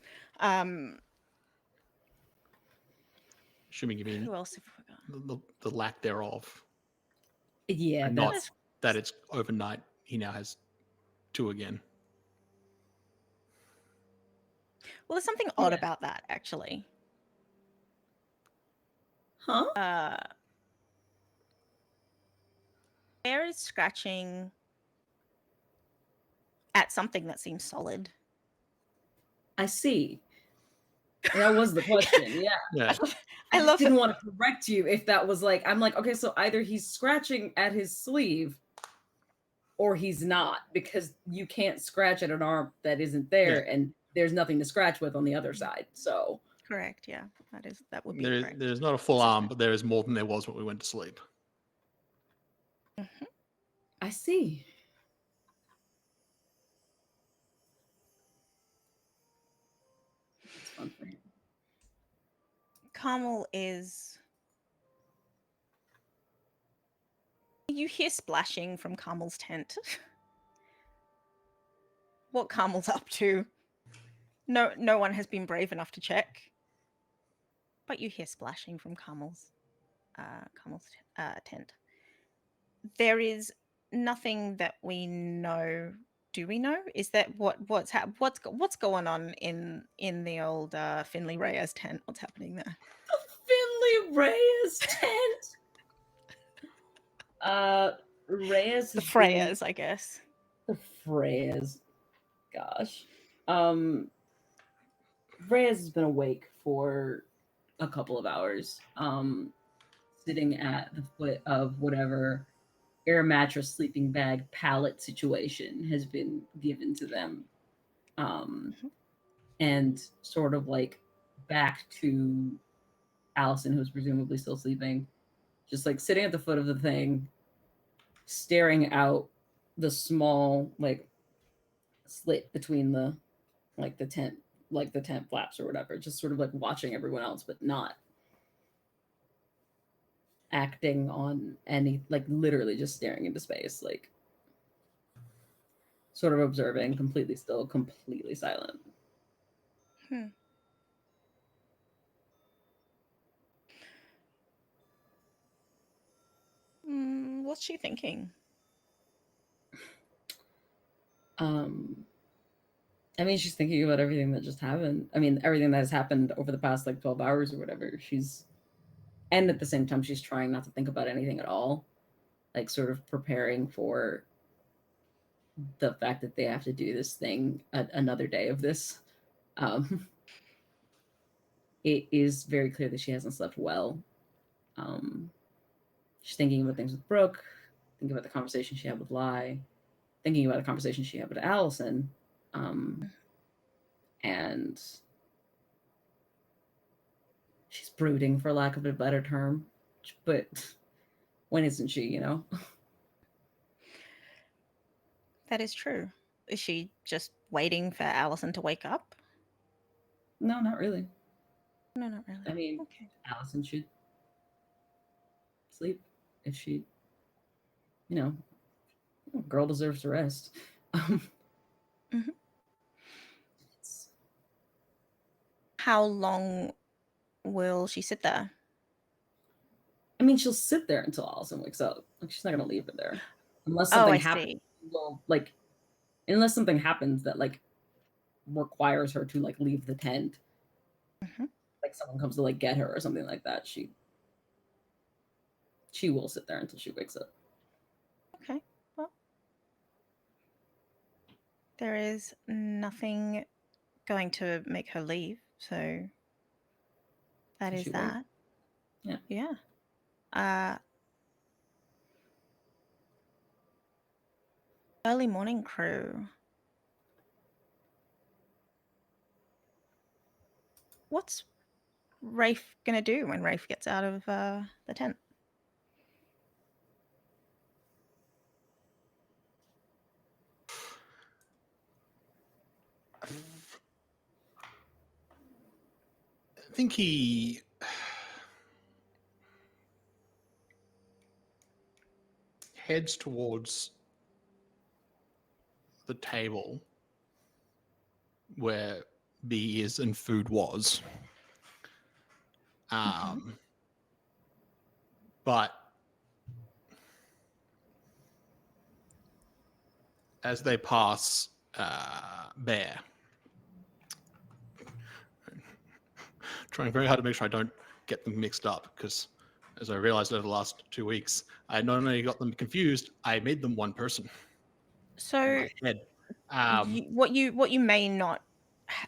Assuming you mean who else have we got? the lack thereof. Yeah, And not that it's overnight. He now has 2 again. Well, there's something odd about that, actually. Huh? Bear is scratching at something that seems solid. I see. That was the question. Yeah. I didn't want to correct you if that was like, I'm like, okay, so either he's scratching at his sleeve or he's not, because you can't scratch at an arm that isn't there, and there's nothing to scratch with on the other side. So correct, yeah, that would be correct. There's not a full arm, but there is more than there was when we went to sleep. Mm-hmm. I see. It's fun for him. Carmel is. You hear splashing from Carmel's tent. What Carmel's up to? No one has been brave enough to check. But you hear splashing from Carmel's tent. There is nothing that we know. Do we know? Is that what's going on in the old Finley Reyes tent? What's happening there? Finley Reyes tent. Reyes. The Freyas, I guess. The Freyas. Gosh. Reyes has been awake for a couple of hours. Sitting at the foot of whatever air mattress sleeping bag pallet situation has been given to them. And sort of like back to Alison, who's presumably still sleeping, just like sitting at the foot of the thing, staring out the small like slit between the tent flaps or whatever, just sort of like watching everyone else, but not acting on any, like literally just staring into space, like sort of observing, completely still, completely silent. What's she thinking? I mean, she's thinking about everything that just happened. I mean, everything that has happened over the past like 12 hours or whatever. And at the same time, she's trying not to think about anything at all. Like sort of preparing for the fact that they have to do this thing another day of this. It is very clear that she hasn't slept well. She's thinking about things with Brooke, thinking about the conversation she had with Lai, thinking about the conversation she had with Alison. And she's brooding, for lack of a better term. But when isn't she, you know? That is true. Is she just waiting for Alison to wake up? No, not really. No, not really. I mean, okay. Alison should sleep if she, girl deserves to rest. How long will she sit there? I mean, she'll sit there until Alison wakes up. Like, she's not going to leave her there. Unless something happens. Well, like, unless something happens that, like, requires her to, like, leave the tent. Like, someone comes to, like, get her or something like that. She will sit there until she wakes up. Okay. Well, there is nothing going to make her leave, so that is that. Yeah. Early morning crew. What's Rafe gonna do when Rafe gets out of the tent? think he heads towards the table where B is and food was. But as they pass Bear, trying very hard to make sure I don't get them mixed up, because as I realized over the last 2 weeks, I not only got them confused, I made them one person. So what you may not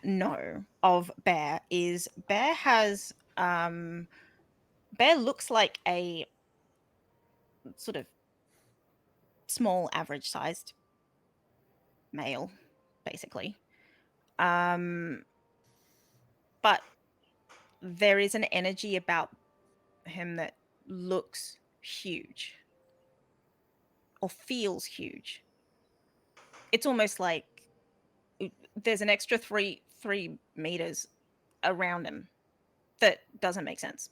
know of Bear is Bear has Bear looks like a sort of small, average-sized male, basically. But there is an energy about him that looks huge or feels huge. It's almost like there's an extra three meters around him that doesn't make sense.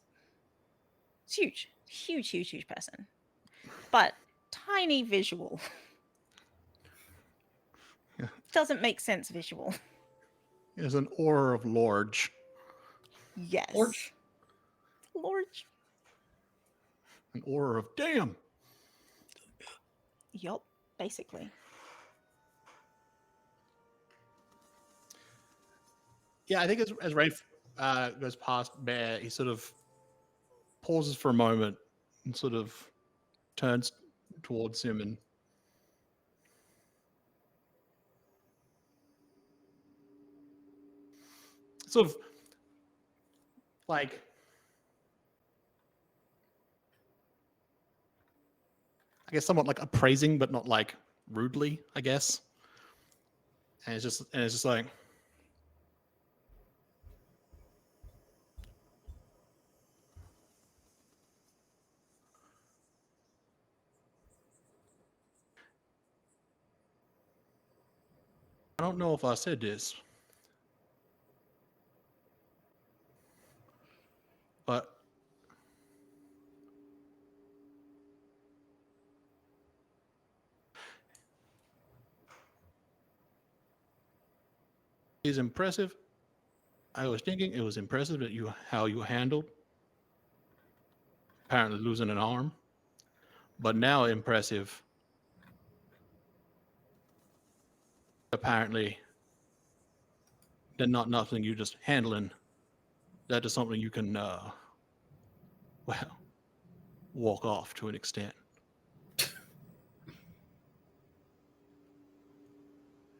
It's huge person, but tiny visual. Yeah. Doesn't make sense visual. There's an aura of large. Yes. Large. An aura of damn. Yup, basically. Yeah, I think as Rafe goes past Bear, he sort of pauses for a moment and sort of turns towards him and sort of like I guess somewhat like appraising, but not like rudely, I guess. And it's just like, I don't know if I said this, but it's impressive. I was thinking it was impressive that how you handled apparently losing an arm, but now impressive apparently that not nothing you just handling. That is something you can walk off to an extent.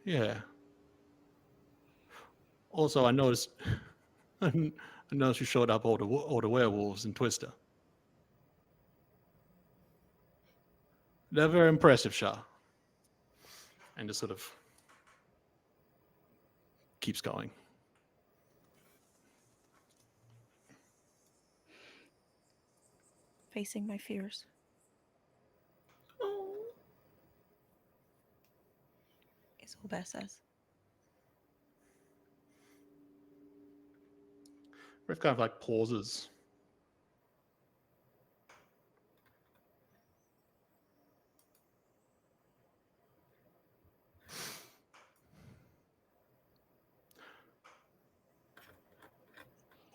Yeah. Also, I noticed you showed up all the werewolves in Twister. They're very impressive, Shah. And just sort of keeps going. Facing my fears. Is all Bear says. Riff kind of like pauses.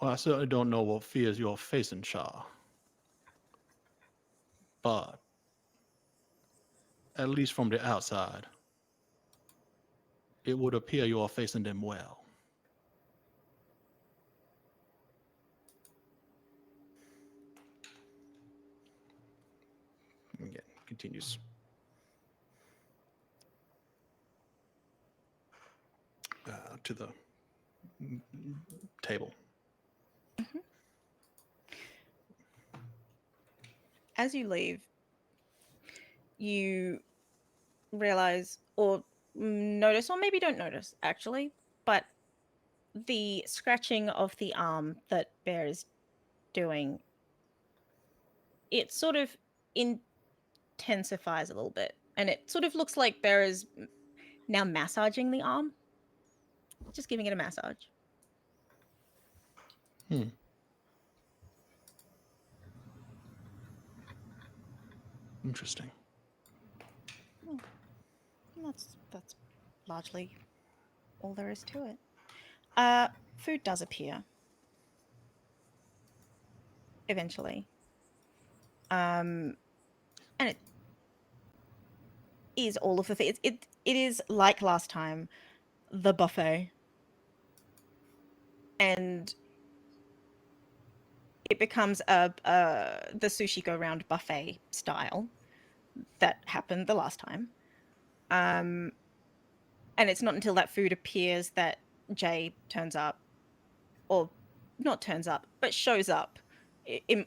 Well, I certainly don't know what fears you're facing, Shah. But at least from the outside, it would appear you are facing them well. Again, continues. To the table. Mm-hmm. As you leave, you realize or notice, or maybe don't notice actually, but the scratching of the arm that Bear is doing, it sort of intensifies a little bit, and it sort of looks like Bear is now massaging the arm, just giving it a massage. Interesting. That's largely all there is to it. Food does appear eventually, and it is all of the things. It is like last time, the buffet, and it becomes the sushi go round buffet style that happened the last time. And it's not until that food appears that Jay turns up, or not turns up, but shows up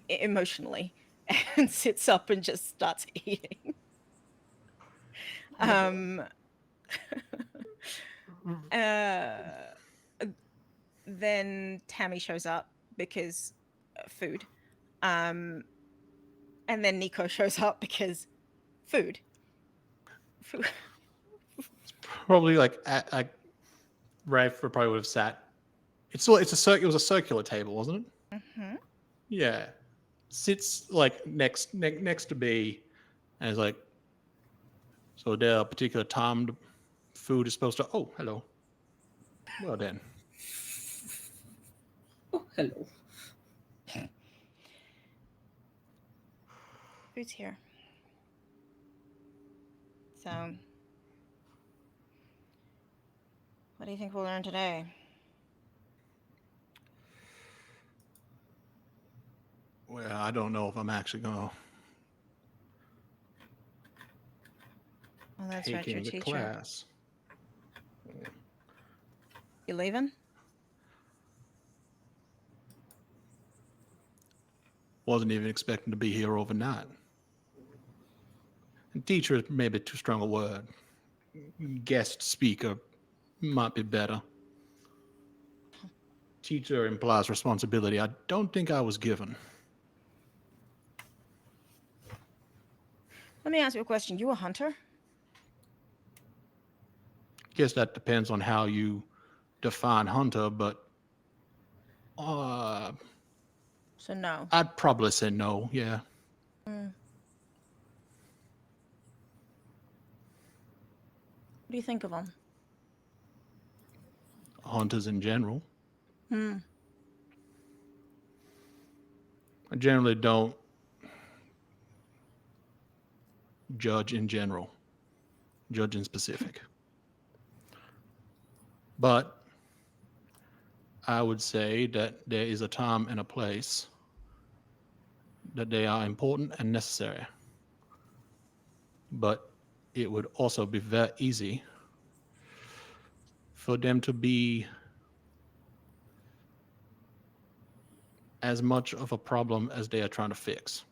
emotionally and sits up and just starts eating. Then Tammy shows up because food. And then Nico shows up because food. Probably like Rafe probably would have sat. It was a circular table, wasn't it? Mm-hmm. Yeah, sits like next to B, and is like, so there a particular time the food is supposed to. Oh, hello. Well then. Oh, hello. Food's here. So, what do you think we'll learn today? Well, I don't know if I'm actually gonna Well, that's take right, your in the teacher. class. You leaving? Wasn't even expecting to be here overnight. And teacher is maybe too strong a word. Guest speaker might be better. Teacher implies responsibility I don't think I was given. Let me ask you a question. You a hunter? Guess that depends on how you define hunter, but so no. I'd probably say no, yeah. What do you think of them? Hunters in general. Hmm. I generally don't judge in general, judge in specific. But I would say that there is a time and a place that they are important and necessary. But it would also be very easy for them to be as much of a problem as they are trying to fix.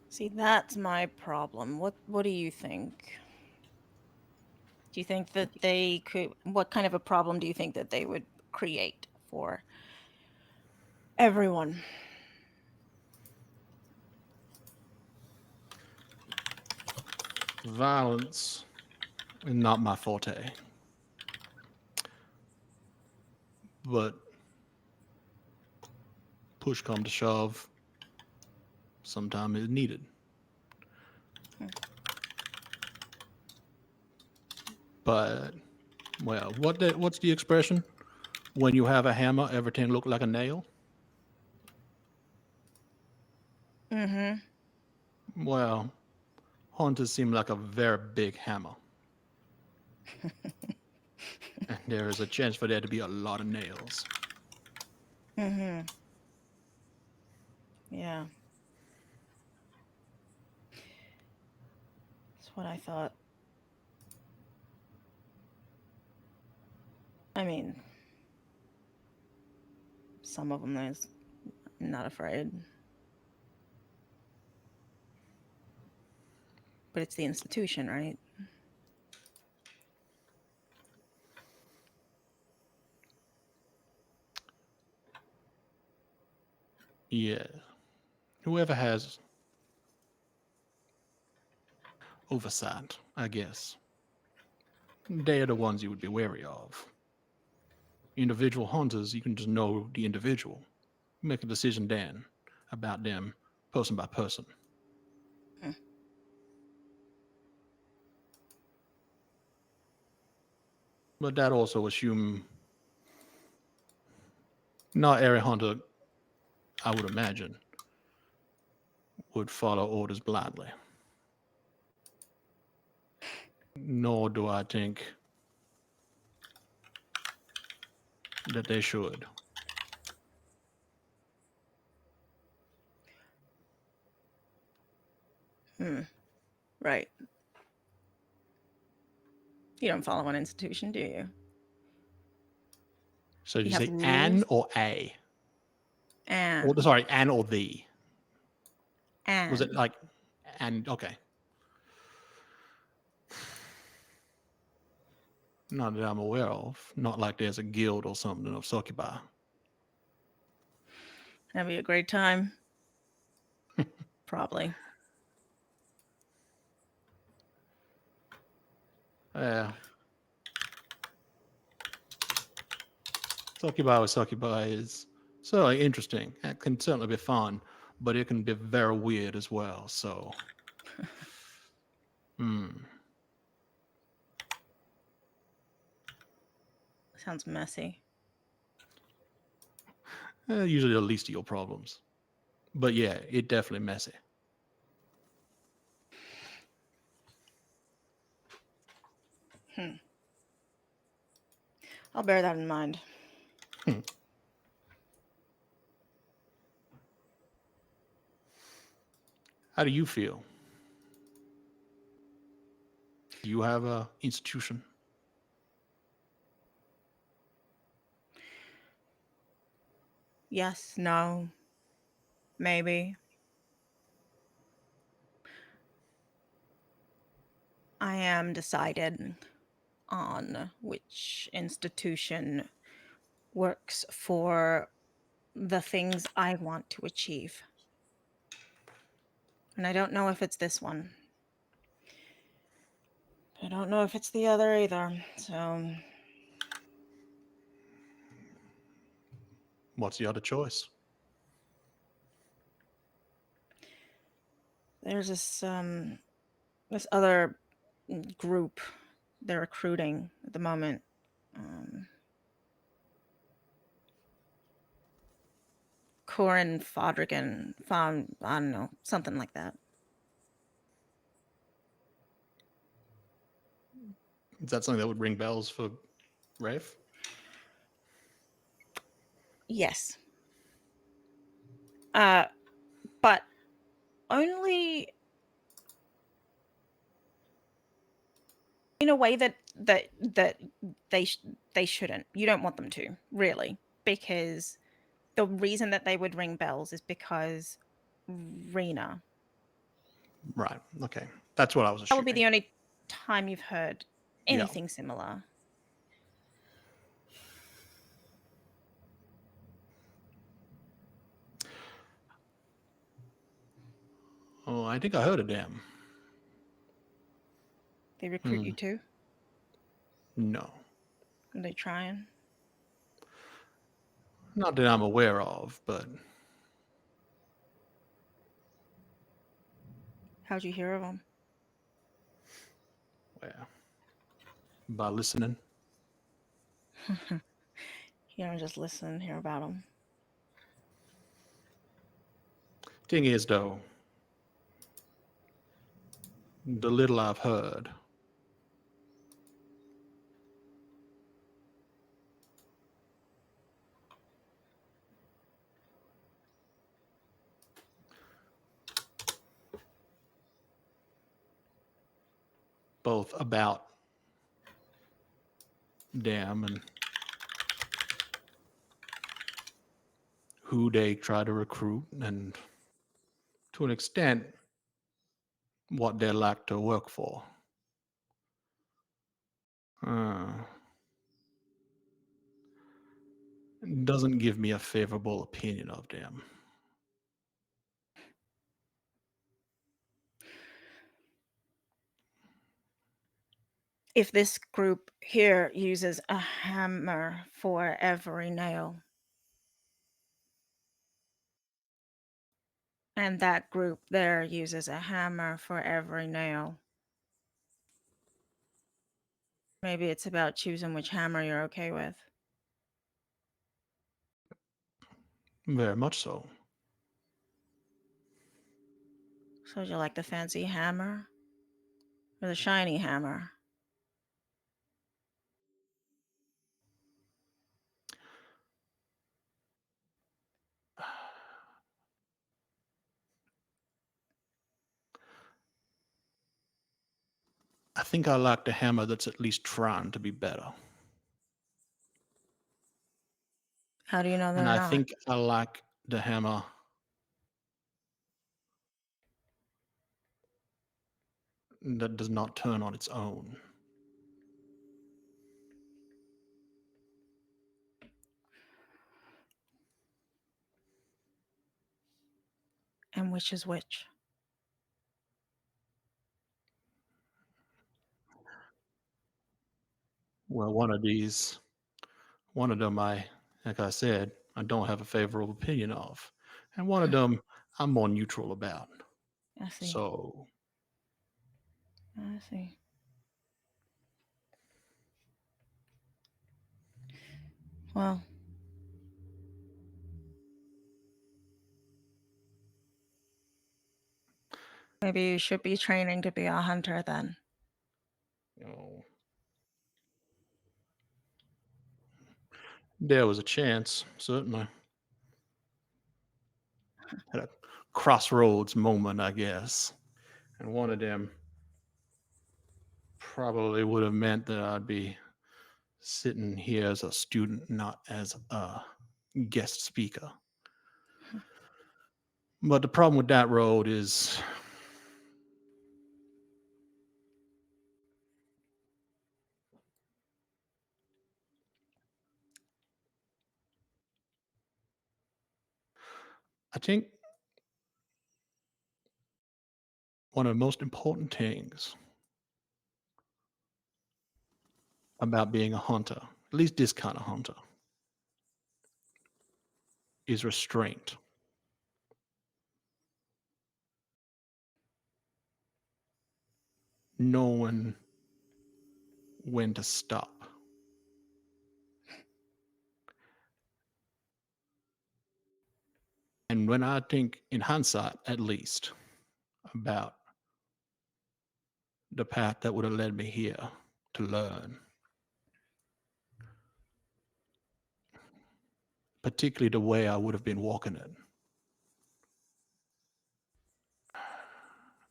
See, that's my problem. What do you think? Do you think that they could, what kind of a problem do you think that they would create for everyone? Violence is not my forte. But push come to shove, sometimes it's needed. But, well, what's the expression? When you have a hammer, everything look like a nail? Mm-hmm. Well, hunters seem like a very big hammer. And there is a chance for there to be a lot of nails. Mm-hmm. Yeah. That's what I thought. I mean, some of them I'm not afraid. But it's the institution, right? Yeah. Whoever has oversight, I guess. They are the ones you would be wary of. Individual hunters, you can just know the individual. Make a decision then about them person by person. But that also assume not every hunter, I would imagine, would follow orders blindly. Nor do I think that they should. Right. You don't follow an institution, do you? So did you say an or a? An. Or, sorry, an or the? An. Was it like and? Okay. Not that I'm aware of. Not like there's a guild or something of succubi. That'd be a great time. Probably. Yeah. Succubi with succubi is certainly interesting. It can certainly be fun, but it can be very weird as well. So, Sounds messy. Usually the least of your problems. But yeah, it definitely messy. I'll bear that in mind. How do you feel? Do you have a institution? Yes, no, maybe. I am decided on which institution works for the things I want to achieve. And I don't know if it's this one. I don't know if it's the other either, so... What's the other choice? There's this other group they're recruiting at the moment. Corin Fodrigan, I don't know, something like that. Is that something that would ring bells for Rafe? Yes. But only in a way that they shouldn't. You don't want them to, really, because the reason that they would ring bells is because Rena. Right. Okay. That's what I was assuming. That would be the only time you've heard anything similar. Oh, I think I heard of them. They recruit you too? No. Are they trying? Not that I'm aware of, but... How'd you hear of them? Well, by listening. You don't just listen and hear about them. Thing is, though, the little I've heard, both about them and who they try to recruit, and to an extent, what they like to work for. Doesn't give me a favorable opinion of them. if this group here uses a hammer for every nail, and that group there uses a hammer for every nail, maybe it's about choosing which hammer you're okay with. Very much so. So would you like the fancy hammer or the shiny hammer? I think I like the hammer that's at least trying to be better. How do you know they're And I not? think I like the hammer that does not turn on its own. And which is which? Well, one of them, like I said, I don't have a favorable opinion of. And one of them, I'm more neutral about. I see. So, I see. Well, maybe you should be training to be a hunter then. There was a chance, certainly. At a crossroads moment, I guess. And one of them probably would have meant that I'd be sitting here as a student, not as a guest speaker. But the problem with that road is I think one of the most important things about being a hunter, at least this kind of hunter, is restraint. Knowing when to stop. And when I think, in hindsight at least, about the path that would have led me here to learn, particularly the way I would have been walking it,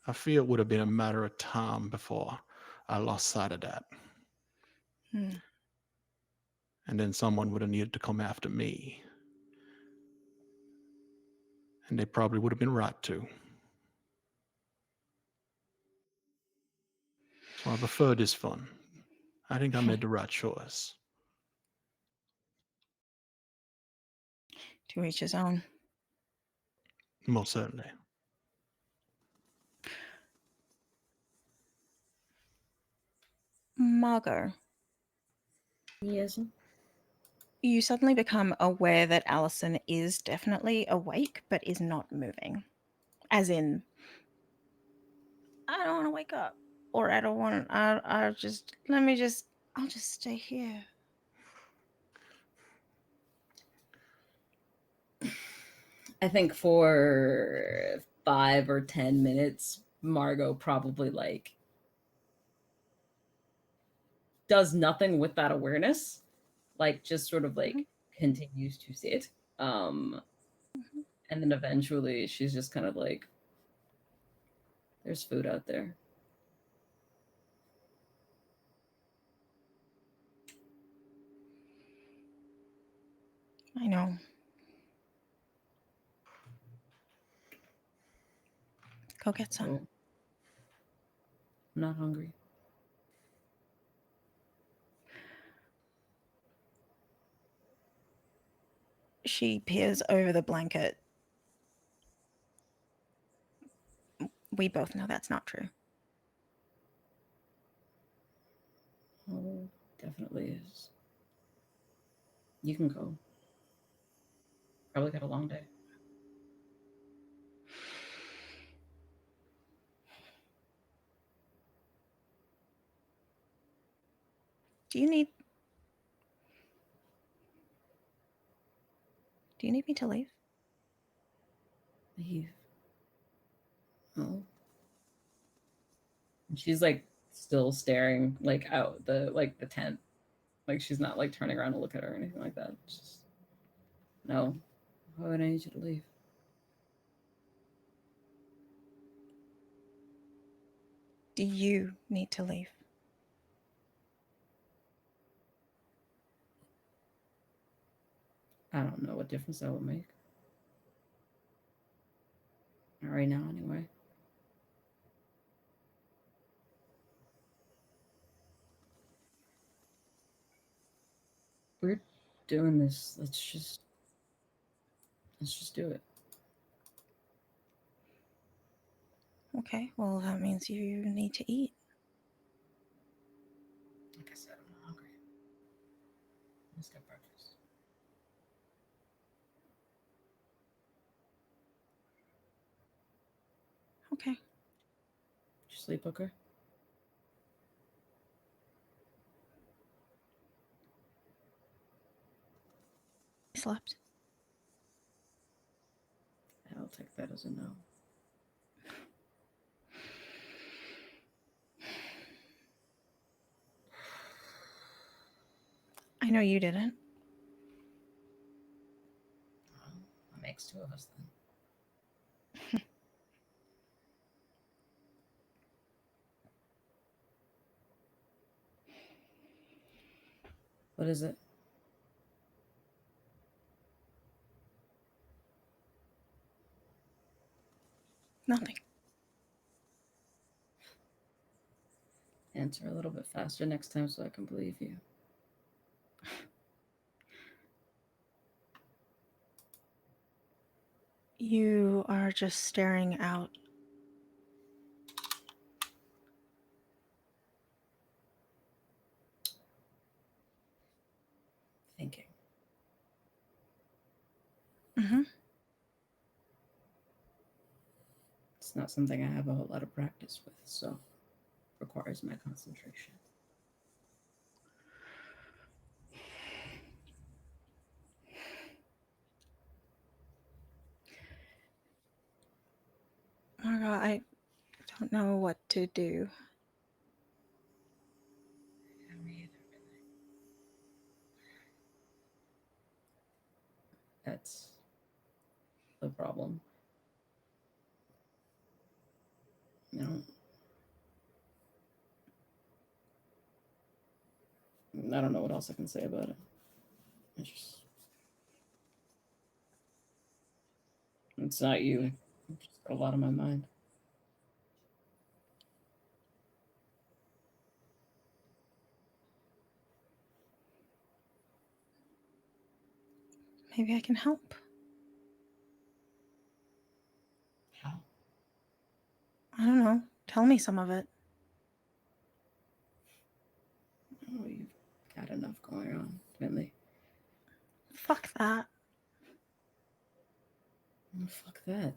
I feel it would have been a matter of time before I lost sight of that. And then someone would have needed to come after me. And they probably would have been right to. So I prefer this fun. I think I made the right choice. To each his own. Most certainly. Margot. Yes. You suddenly become aware that Alison is definitely awake, but is not moving. As in, I don't want to wake up. Or I don't want to, I'll just stay here. I think for 5 or 10 minutes, Margot probably like does nothing with that awareness, like just sort of like continues to sit. And then eventually she's just kind of like, there's food out there. I know. Go get some. Oh. I'm not hungry. She peers over the blanket. We both know that's not true. Oh, definitely is. You can go. Probably got a long day. Do you need me to leave? Leave. Oh. And she's like still staring like out the tent. Like she's not like turning around to look at her or anything like that. It's just no. Why would I need you to leave? Do you need to leave? I don't know what difference that would make. Not right now, anyway. We're doing this. Let's just do it. Okay, well, that means you need to eat. Like I said, I'm not hungry. Let's get breakfast. Okay. Did you sleep okay? I slept. I'll take that as a no. I know you didn't. Well, that makes two of us then. What is it? Nothing. Answer a little bit faster next time so I can believe you. You are just staring out. Thinking. Mm-hmm. It's not something I have a whole lot of practice with, so requires my concentration. Margot, I don't know what to do. Yeah, me either, really. That's the problem. I don't know what else I can say about it. It's not you. It's just got a lot on my mind. Maybe I can help. How? I don't know. Tell me some of it. Oh, you've got enough going on, Finley. Fuck that. Oh, fuck that.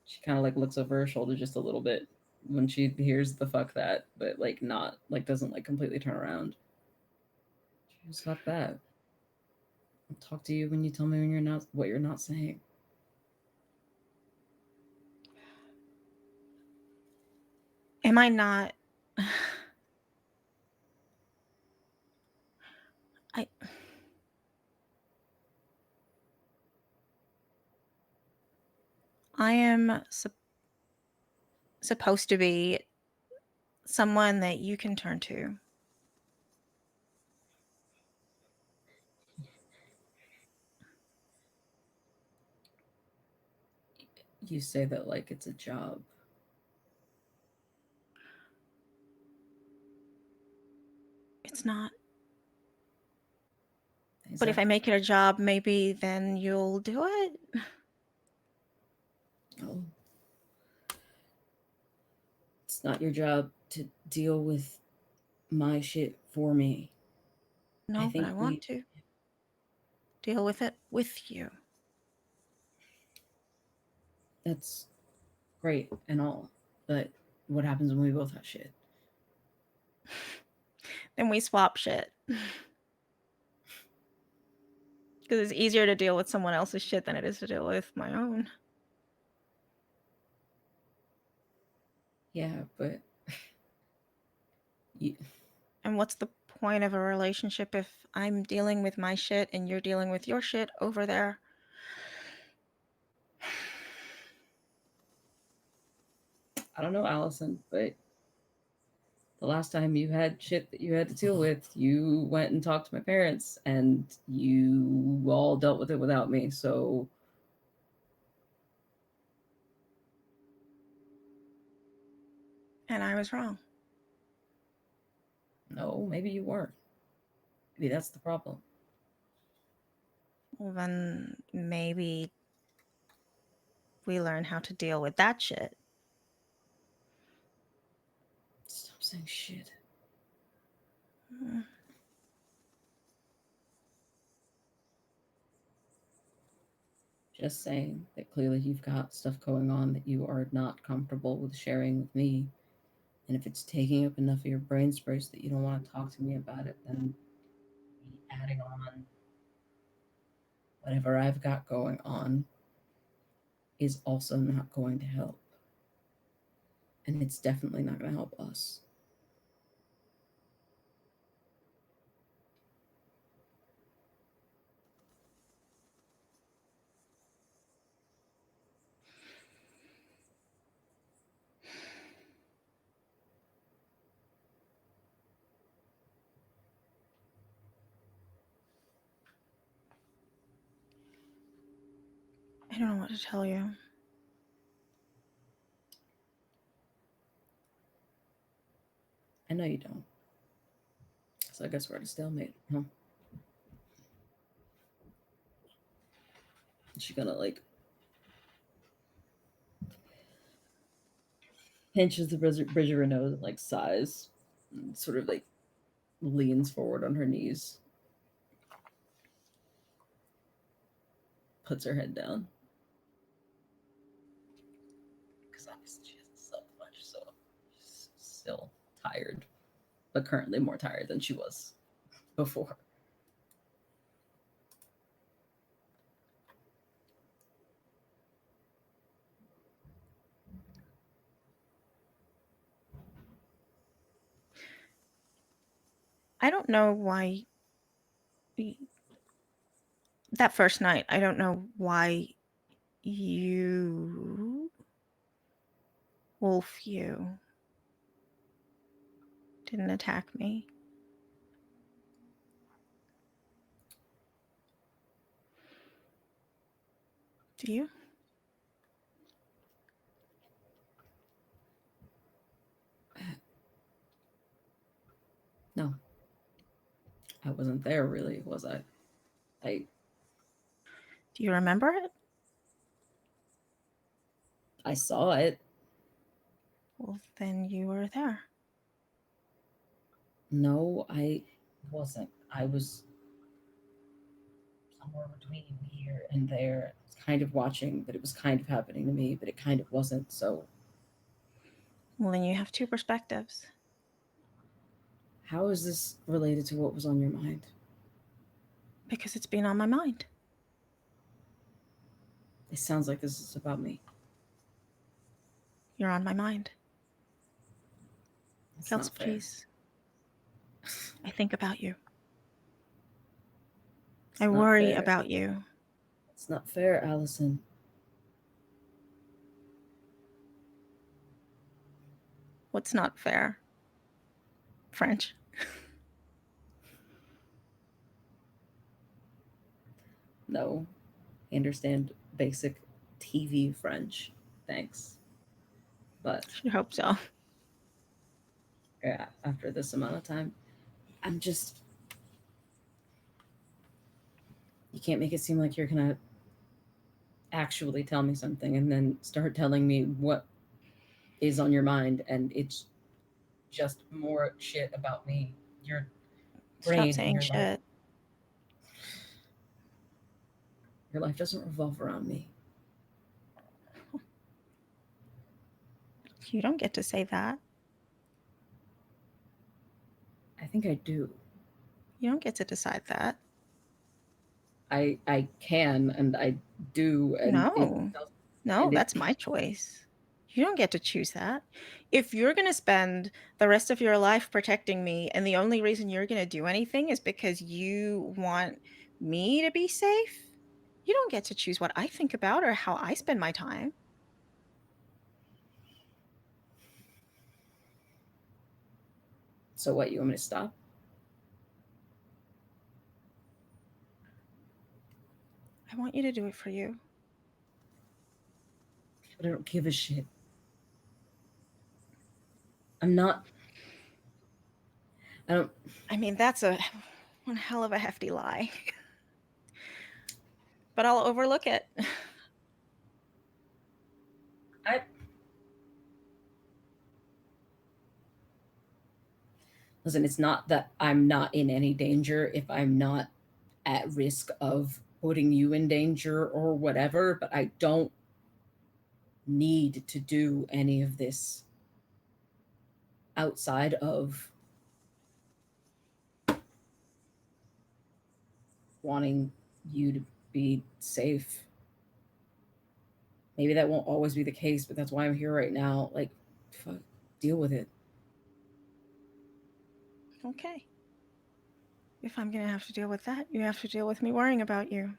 She kind of like looks over her shoulder just a little bit when she hears the fuck that, but like not, like doesn't like completely turn around. She goes, fuck that. I'll talk to you when you tell me when you're not, what you're not saying. Am I not... I am supposed to be someone that you can turn to. You say that like it's a job. It's not. Is But that... if I make it a job, maybe then you'll do it? Oh. It's not your job to deal with my shit for me. No, but I want to deal with it with you. That's great and all, but what happens when we both have shit? Then we swap shit. Because it's easier to deal with someone else's shit than it is to deal with my own. Yeah, but And what's the point of a relationship if I'm dealing with my shit and you're dealing with your shit over there? I don't know, Alison, but the last time you had shit that you had to deal with, you went and talked to my parents and you all dealt with it without me, so. And I was wrong. No, maybe you weren't. Maybe that's the problem. Well, then maybe we learn how to deal with that shit. Stop saying shit. Just saying that clearly you've got stuff going on that you are not comfortable with sharing with me. And if it's taking up enough of your brain space that you don't want to talk to me about it, then adding on whatever I've got going on is also not going to help. And it's definitely not going to help us. I don't know what to tell you. I know you don't. So I guess we're at a stalemate, huh? She's gonna pinches the bridge of her nose and sighs, and sort of leans forward on her knees, puts her head down. Because obviously she hasn't slept much, so she's still tired, but currently more tired than she was before. I don't know why that first night, I don't know why you, Wolf, you didn't attack me. Do you? No. I wasn't there, really, was I? Do you remember it? I saw it. Well, then you were there. No, I wasn't. I was somewhere between here and there, kind of watching, but it was kind of happening to me, but it kind of wasn't, so. Well, then you have two perspectives. How is this related to what was on your mind? Because it's been on my mind. It sounds like this is about me. You're on my mind. It's Kelsey, not fair. please. I think about you. I worry about you. It's not fair, Alison. What's not fair? French. No. I understand basic TV French. Thanks. But I hope so. yeah, after this amount of time, I'm just. You can't make it seem like you're gonna actually tell me something and then start telling me what is on your mind, and it's just more shit about me. Your Stop brain saying your shit. Life, your life doesn't revolve around me. You don't get to say that. I think I do. You don't get to decide that. I can and I do. And no, that's my choice. You don't get to choose that. If you're going to spend the rest of your life protecting me and the only reason you're going to do anything is because you want me to be safe, you don't get to choose what I think about or how I spend my time. So what, you want me to stop? I want you to do it for you. But I don't give a shit. I'm not. I mean, that's one hell of a hefty lie. But I'll overlook it. Listen, it's not that I'm not in any danger if I'm not at risk of putting you in danger or whatever, but I don't need to do any of this outside of wanting you to be safe. Maybe that won't always be the case, but that's why I'm here right now. Like, fuck, deal with it. Okay. If I'm going to have to deal with that, you have to deal with me worrying about you.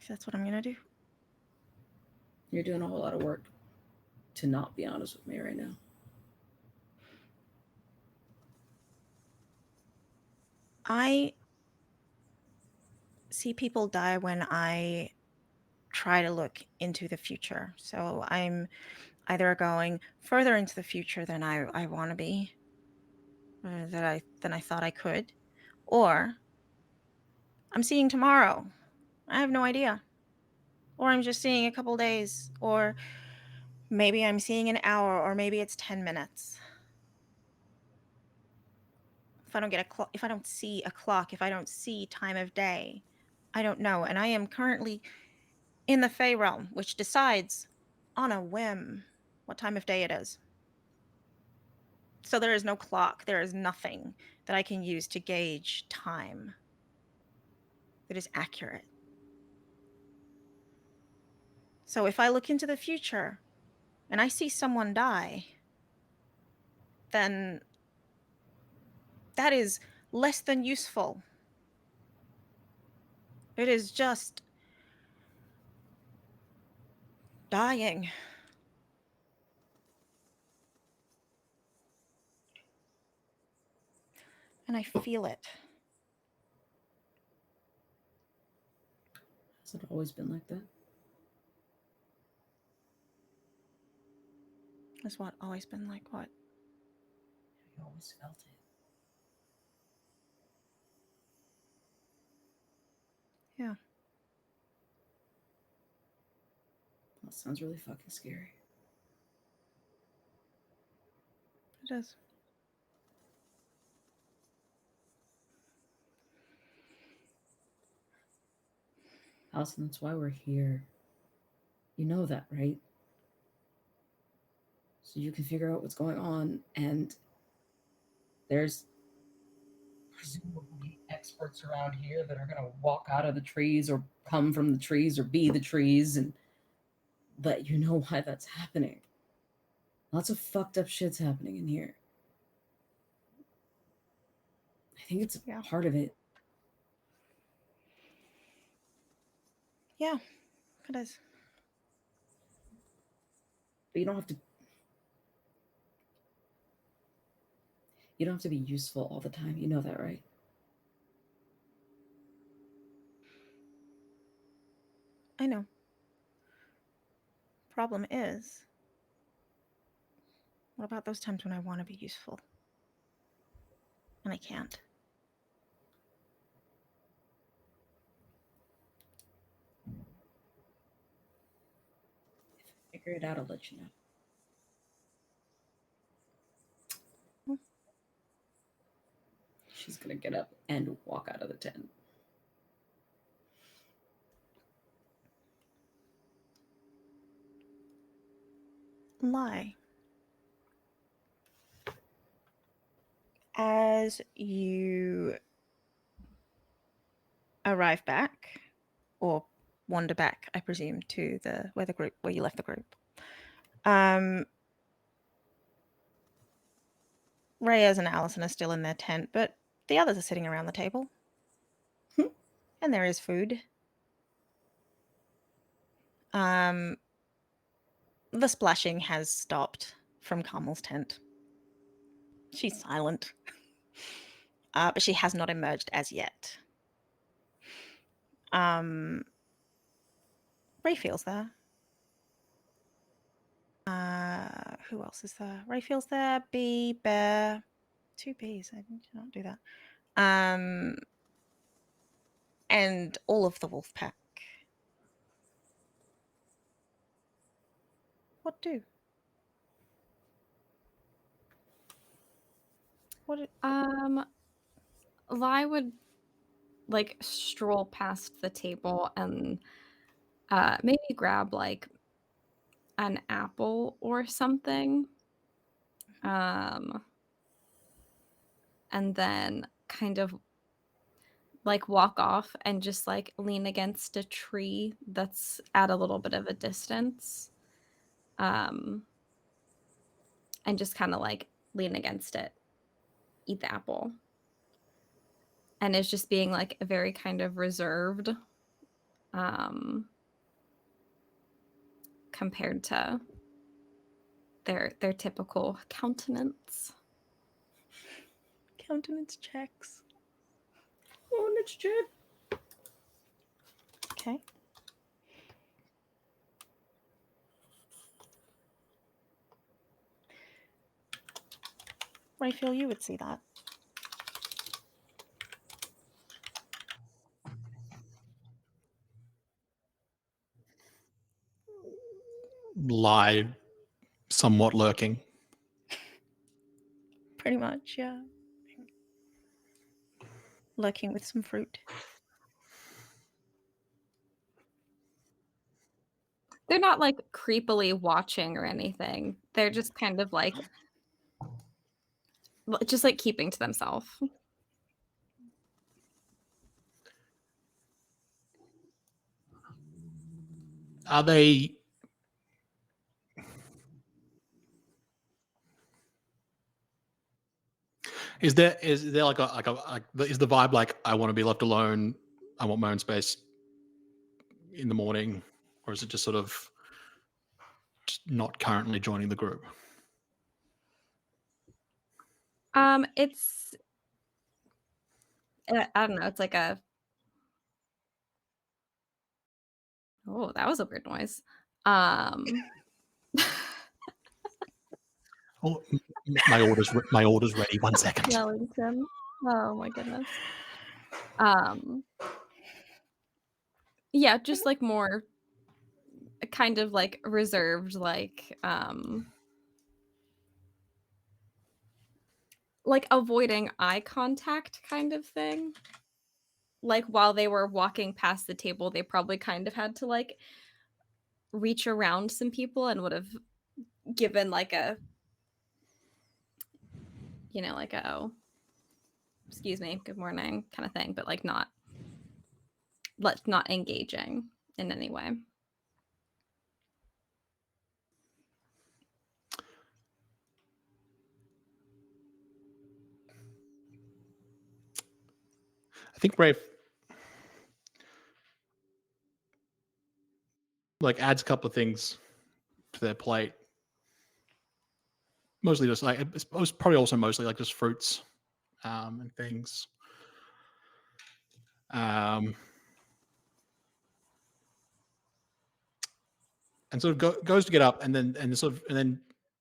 That's what I'm going to do. You're doing a whole lot of work to not be honest with me right now. I see people die when I try to look into the future. So I'm either going further into the future than I want to be, than I thought I could, or I'm seeing tomorrow. I have no idea. Or I'm just seeing a couple days, or maybe I'm seeing an hour, or maybe it's 10 minutes. If I don't get a clock, if I don't see a clock, if I don't see time of day, I don't know. And I am currently in the Fey realm, which decides on a whim what time of day it is. So there is no clock. There is nothing that I can use to gauge time that is accurate. So if I look into the future and I see someone die, then that is less than useful. It is just dying. And I feel it. Has it always been like that? Has what always been like what? You always felt it. Yeah. That sounds really fucking scary. It is. Alison, that's why we're here. You know that, right? So you can figure out what's going on, and there's presumably experts around here that are going to walk out of the trees or come from the trees or be the trees and let you know why that's happening. Lots of fucked up shit's happening in here. I think it's a part of it. Yeah, it is. But you don't have to be useful all the time. You know that, right? I know. Problem is, what about those times when I want to be useful? And I can't. figure it out, I'll let you know. She's gonna get up and walk out of the tent. Lie. As you arrive back, or wander back, I presume, to where you left the group. Reyes and Alison are still in their tent, but the others are sitting around the table. And there is food. The splashing has stopped from Carmel's tent. She's silent. But she has not emerged as yet. Raphael's there. Who else is there? Raphael's there. Bee, Bear. 2 bees. I did not do that. And all of the wolf pack. What do? Lai would stroll past the table and maybe grab an apple or something. And then kind of walk off and just lean against a tree that's at a little bit of a distance. And just kind of lean against it, eat the apple. And it's just being a very kind of reserved compared to their typical countenance. Countenance checks. Oh, let's check. Okay. Raphael, you would see that. Lie, somewhat lurking. Pretty much, yeah. Lurking with some fruit. They're not creepily watching or anything. They're just kind of just keeping to themselves. Are they? Is there is the vibe I want to be left alone, I want my own space in the morning, or is it just sort of just not currently joining the group? It's I don't know, it's oh, that was a weird noise. Oh, my order's ready. 1 second. Wellington. Oh my goodness. Yeah, just more kind of reserved, avoiding eye contact kind of thing. While they were walking past the table, they probably kind of had to reach around some people and would have given a oh, excuse me, good morning kind of thing, but not engaging in any way. I think Rafe adds a couple of things to their plate. Mostly just probably also mostly just fruits and things. And sort of goes to get up and then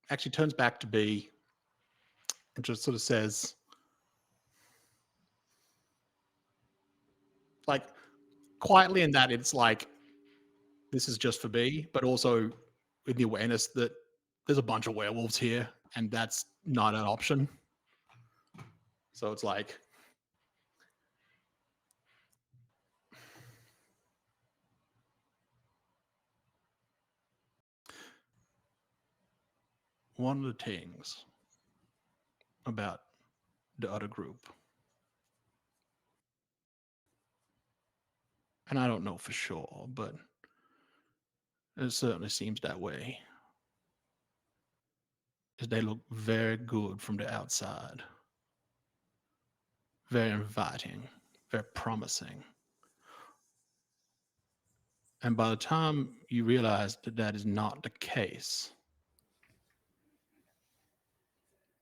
actually turns back to B and just sort of says, quietly in that it's this is just for B, but also with the awareness that there's a bunch of werewolves here, and that's not an option. So it's like, one of the things about the other group, and I don't know for sure, but it certainly seems that way, is they look very good from the outside. Very inviting, very promising. And by the time you realize that that is not the case,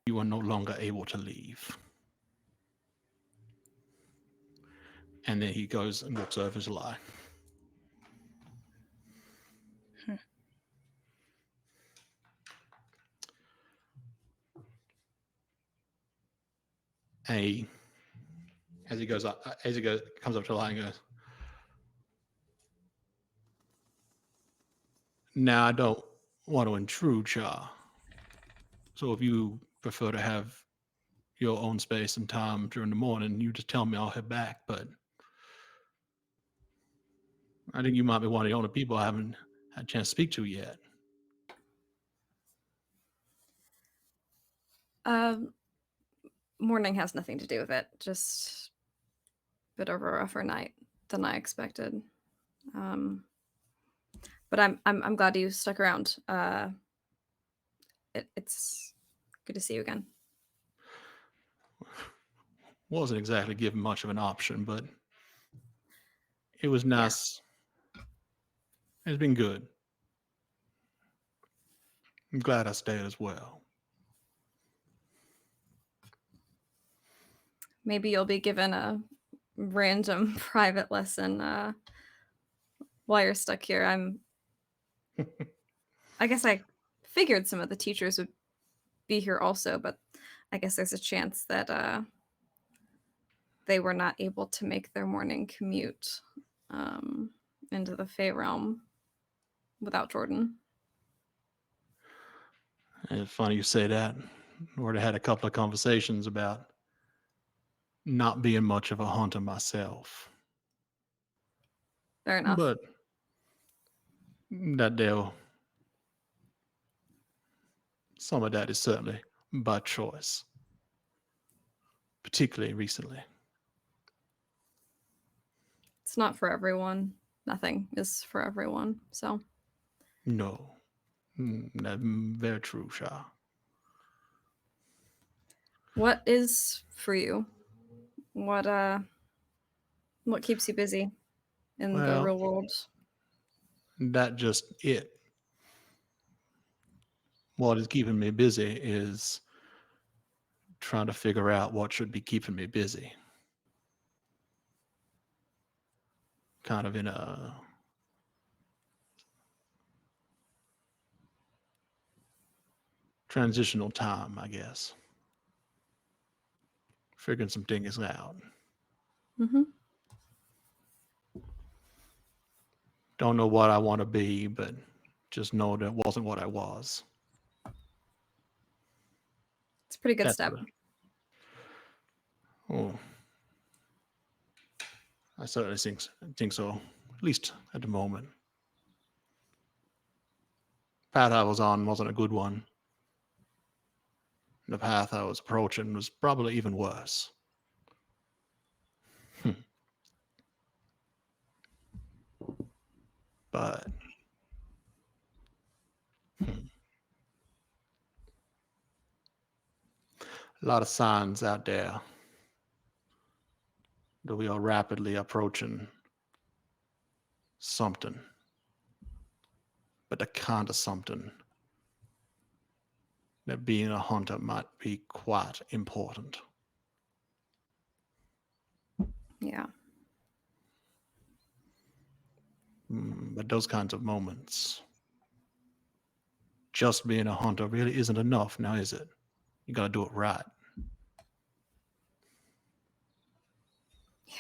you are no longer able to leave. And then he goes and walks over his lie. And as he comes up to the lie and goes, now I don't want to intrude, Shah. So if you prefer to have your own space and time during the morning, you just tell me, I'll head back. But I think you might be one of the only people I haven't had a chance to speak to yet. Morning has nothing to do with it. Just a bit of a rougher night than I expected. But I'm glad you stuck around. It's good to see you again. Wasn't exactly given much of an option, but it was nice. Yeah. It's been good. I'm glad I stayed as well. Maybe you'll be given a random private lesson while you're stuck here. I guess I figured some of the teachers would be here also, but I guess there's a chance that they were not able to make their morning commute into the Fey realm without Jordan. It's funny you say that. I already had a couple of conversations about not being much of a hunter myself. Fair enough. But that deal, some of that is certainly by choice, particularly recently. It's not for everyone. Nothing is for everyone, so. No, that's very true, Shah. What is for you? What keeps you busy in the real world? That just it. What is keeping me busy is trying to figure out what should be keeping me busy. Kind of in a transitional time, I guess. Figuring some things out. Mm-hmm. Don't know what I want to be, but just know that wasn't what I was. It's a pretty good step. I certainly think so, at least at the moment. The path I was on wasn't a good one. The path I was approaching was probably even worse. But a lot of signs out there that we are rapidly approaching something, but the kind of something that being a hunter might be quite important. Yeah. But those kinds of moments, just being a hunter really isn't enough now, is it? You gotta do it right. Yeah.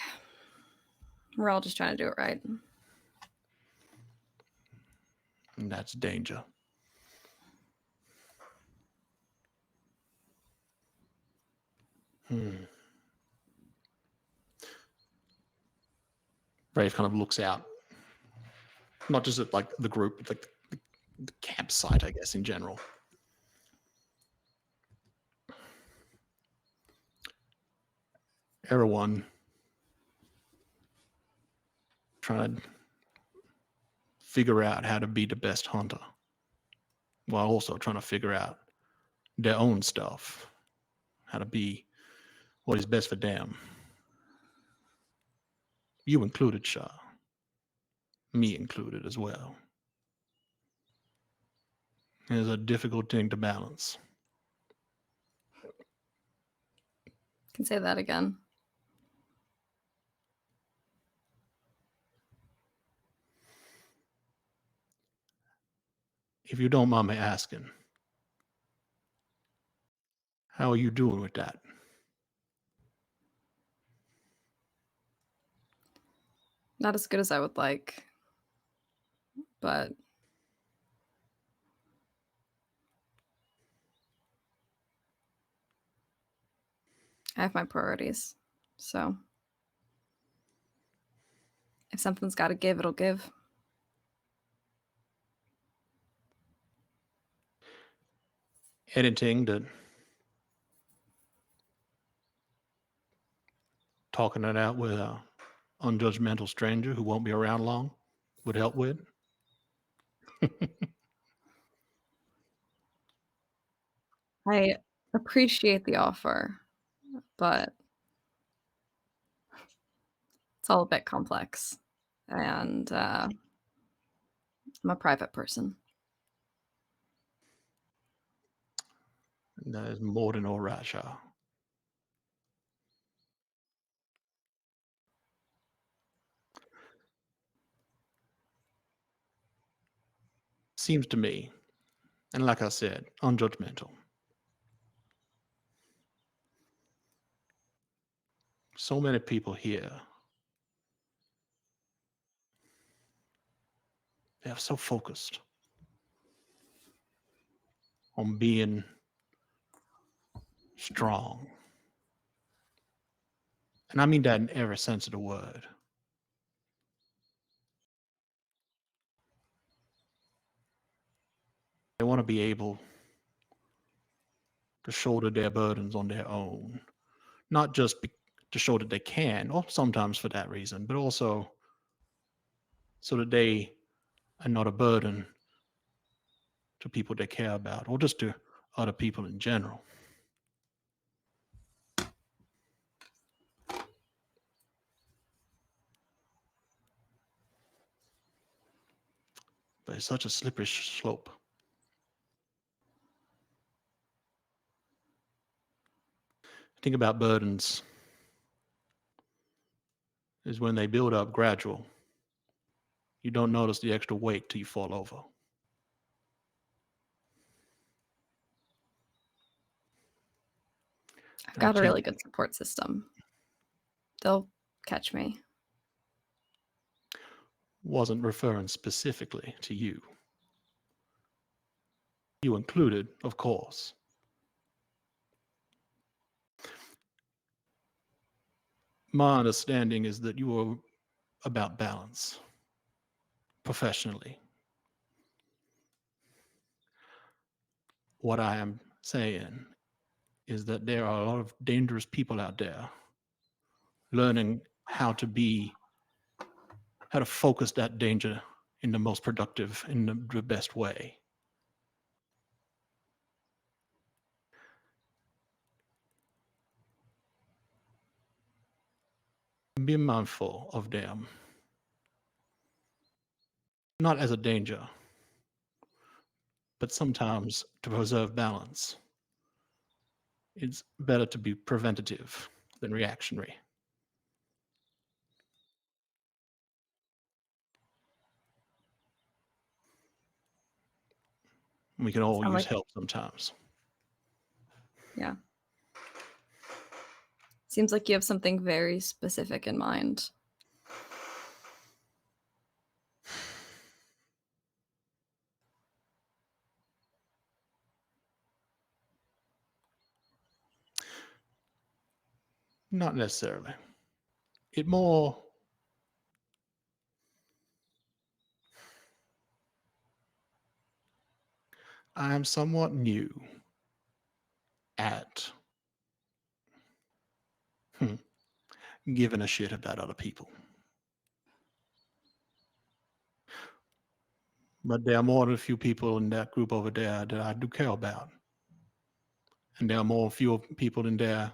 We're all just trying to do it right. And that's danger. Brave kind of looks out, not just at like the group, but like the campsite, I guess, in general. Erewhon trying to figure out how to be the best hunter while also trying to figure out their own stuff, how to be what is best for them. You included, Shah. Me included as well. It's a difficult thing to balance. Can say that again. If you don't mind me asking, how are you doing with that? Not as good as I would like, but I have my priorities. So if something's got to give, it'll give. Anything that talking it out with an unjudgmental stranger who won't be around long would help with? I appreciate the offer, but it's all a bit complex. And I'm a private person. That is more than all right, Shah. Seems to me, and like I said, unjudgmental. So many people here, they are so focused on being strong. And I mean that in every sense of the word. They want to be able to shoulder their burdens on their own, not just to show that they can, or sometimes for that reason, but also so that they are not a burden to people they care about, or just to other people in general. But it's such a slippery slope. Think about burdens is when they build up gradual. You don't notice the extra weight till you fall over. I've got a really good support system. They'll catch me. Wasn't referring specifically to you. You included, of course. My understanding is that you are about balance professionally. What I am saying is that there are a lot of dangerous people out there learning how to focus that danger in the most productive, in the best way. Be mindful of them, not as a danger, but sometimes to preserve balance. It's better to be preventative than reactionary. We can all use help sometimes. Yeah. Seems like you have something very specific in mind. Not necessarily. It more... I am somewhat new at giving a shit about other people. But there are more than a few people in that group over there that I do care about. And there are more few people in there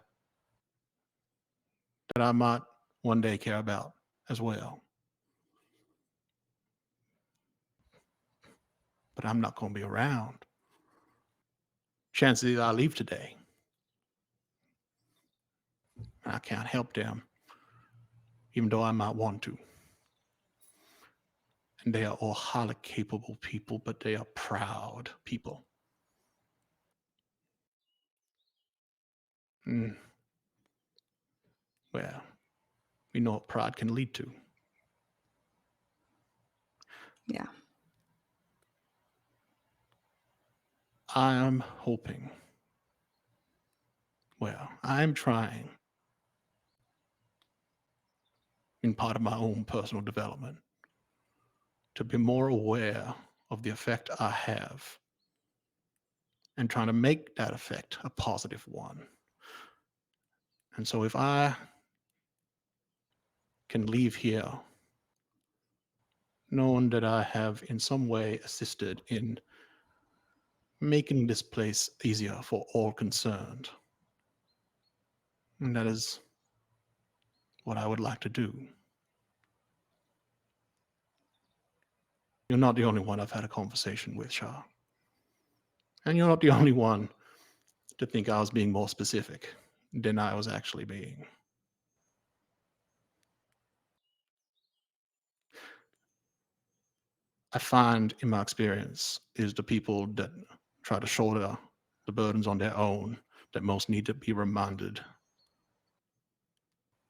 that I might one day care about as well. But I'm not going to be around. Chances I leave today. I can't help them, even though I might want to. And they are all highly capable people, but they are proud people. Well, we know what pride can lead to. Yeah. I am hoping, I'm trying in part of my own personal development to be more aware of the effect I have and trying to make that effect a positive one. And so if I can leave here knowing that I have in some way assisted in making this place easier for all concerned, and that is what I would like to do. You're not the only one I've had a conversation with, Shah. And you're not the only one to think I was being more specific than I was actually being. I find in my experience is the people that try to shoulder the burdens on their own that most need to be reminded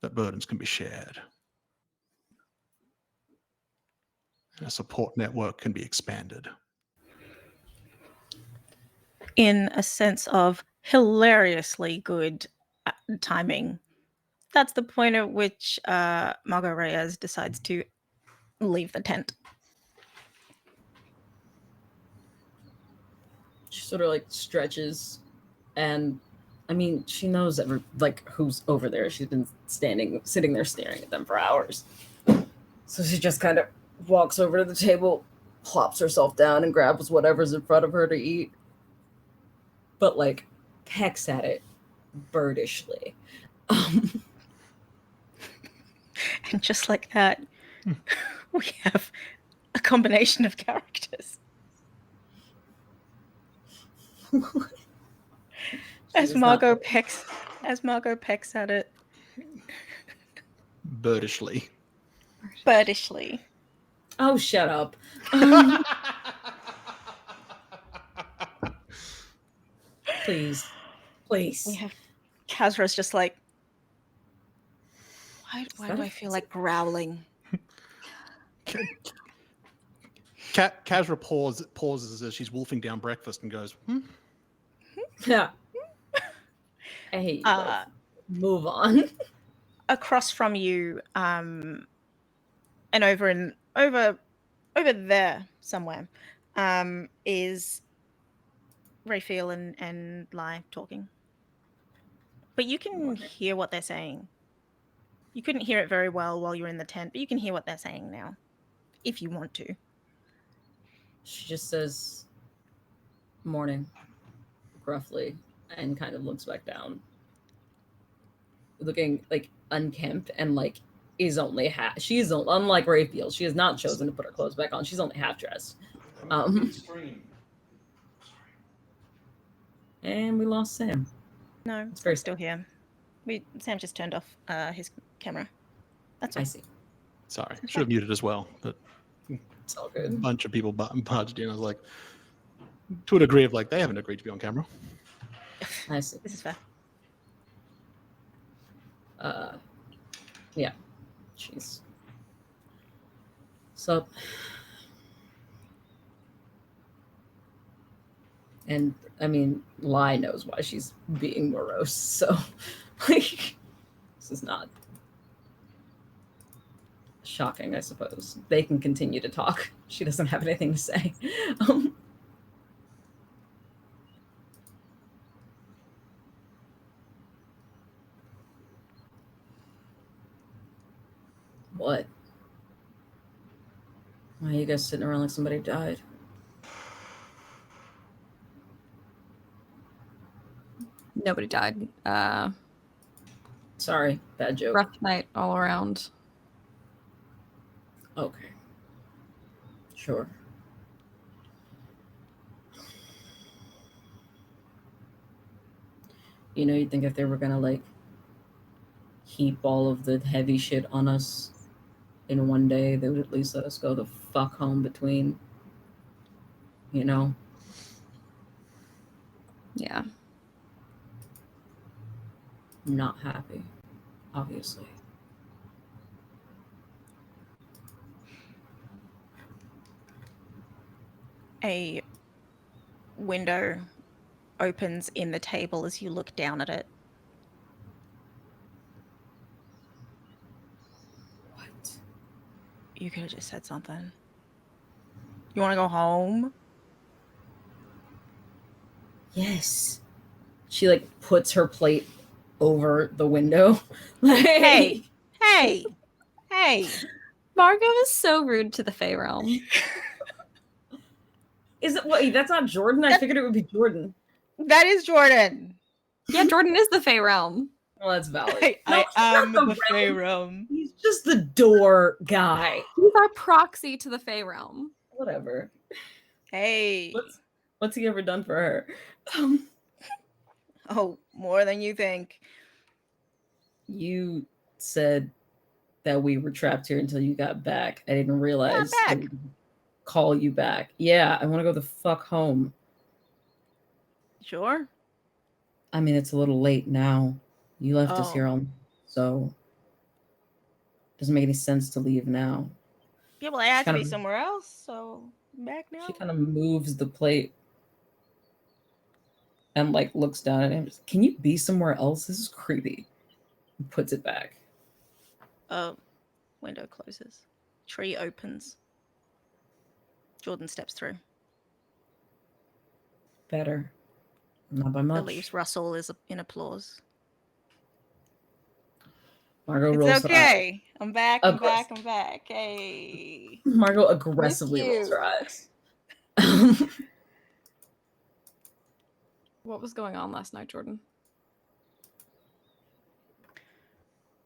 that burdens can be shared. And a support network can be expanded. In a sense of hilariously good timing, that's the point at which Margot Reyes decides to leave the tent. She sort of like stretches, and I mean, she knows who's over there. She's been sitting there staring at them for hours. So she just kind of walks over to the table, plops herself down, and grabs whatever's in front of her to eat. But like pecks at it birdishly. And just like that, we have a combination of characters. As Margot pecks at it. Birdishly. Oh, shut up. Please. We have Kazra's just like, why do I feel like growling? Kazra pauses as she's wolfing down breakfast and goes, Yeah. I hate you. Move on. Across from you, and over there somewhere, is Raphael and Lai talking. But you can hear what they're saying. You couldn't hear it very well while you were in the tent, but you can hear what they're saying now, if you want to. She just says, morning, gruffly, and kind of looks back down. Looking like unkempt and like is only half. She's unlike Raphael. She has not chosen to put her clothes back on. She's only half dressed. And we lost Sam. No, it's still here. Sam just turned off his camera. That's all. I see. Sorry, should have muted as well. But it's all good. A bunch of people barged in. I was like, to a degree of like, they haven't agreed to be on camera. I see. This is fair. Yeah. Jeez. So, and I mean, Lai knows why she's being morose. So, like, This is not shocking, I suppose. They can continue to talk. She doesn't have anything to say. What? Why are you guys sitting around like somebody died? Nobody died. Sorry, bad joke. Rough night all around. Okay. Sure. You know, you'd think if they were gonna like heap all of the heavy shit on us in one day, they would at least let us go the fuck home between, you know? Yeah. I'm not happy, obviously. A window opens in the table as you look down at it. What? You could have just said something. You want to go home? Yes. She like puts her plate over the window. Hey. Margot is so rude to the Fae realm. Is it? Wait, that's not Jordan? I figured it would be Jordan. That is Jordan. Yeah, Jordan is the Fae realm. Well, that's valid. I am the Fae realm. He's just the door guy. He's our proxy to the Fae realm. Whatever. Hey. What's he ever done for her? Oh, more than you think. You said that we were trapped here until you got back. I didn't realize that we could call you back. Yeah, I want to go the fuck home. Sure. I mean, it's a little late now. You left us here on, so it doesn't make any sense to leave now. Yeah, well, I had to be somewhere else, so I'm back now. She kind of moves the plate and like looks down at him. Can you be somewhere else? This is creepy. And puts it back. Window closes. Tree opens. Jordan steps through. Better. Not by much. The leaves rustle is in applause. Margot rolls it's okay. I'm back. I'm back. Hey. Margot aggressively rolls her eyes. What was going on last night, Jordan?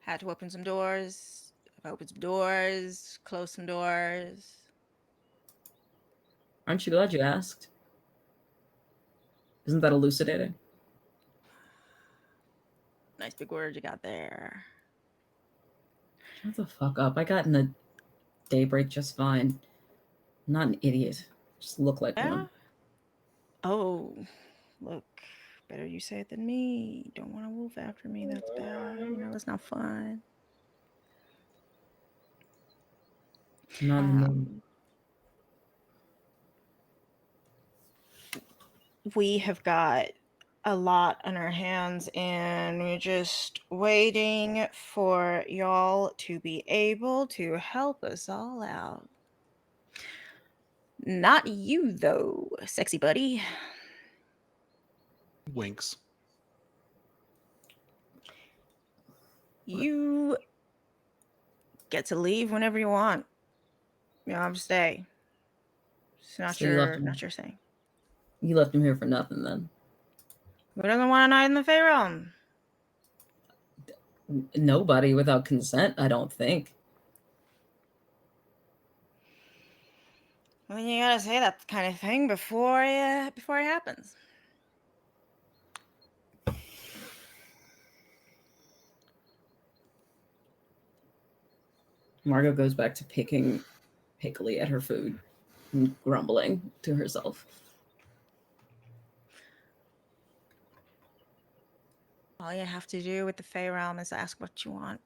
Had to open some doors. I've opened some doors. Closed some doors. Aren't you glad you asked? Isn't that elucidating? Nice big word you got there. Shut the fuck up. I got in a Daybreak just fine. I'm not an idiot. Just look like one. Oh, look. Better you say it than me. Don't want a wolf after me. That's bad. You know, that's not fun. Not in the mood. We have got a lot on our hands, and we're just waiting for y'all to be able to help us all out. Not you, though, sexy buddy. Winks. You get to leave whenever you want. You don't have to stay. It's not your thing. You left him here for nothing, then. Who doesn't want a night in the Fae realm? Nobody without consent, I don't think. Well, you gotta say that kind of thing before it happens. Margot goes back to picking pickily at her food and grumbling to herself. All you have to do with the Fae realm is ask what you want.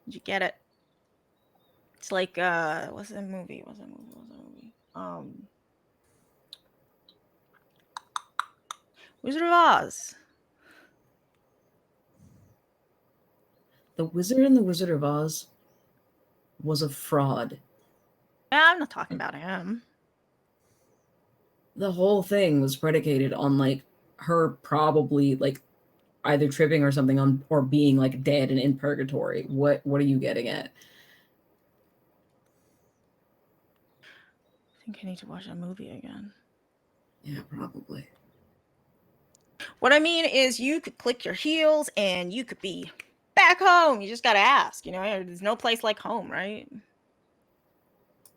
You get it. It's like what's the movie? Wizard of Oz. The Wizard and the Wizard of Oz was a fraud. I'm not talking about him. The whole thing was predicated on like her probably like either tripping or something on or being like dead and in purgatory. What are you getting at? I think I need to watch that movie again. Yeah, probably. What I mean is you could click your heels and you could be back home. You just got to ask, there's no place like home, right?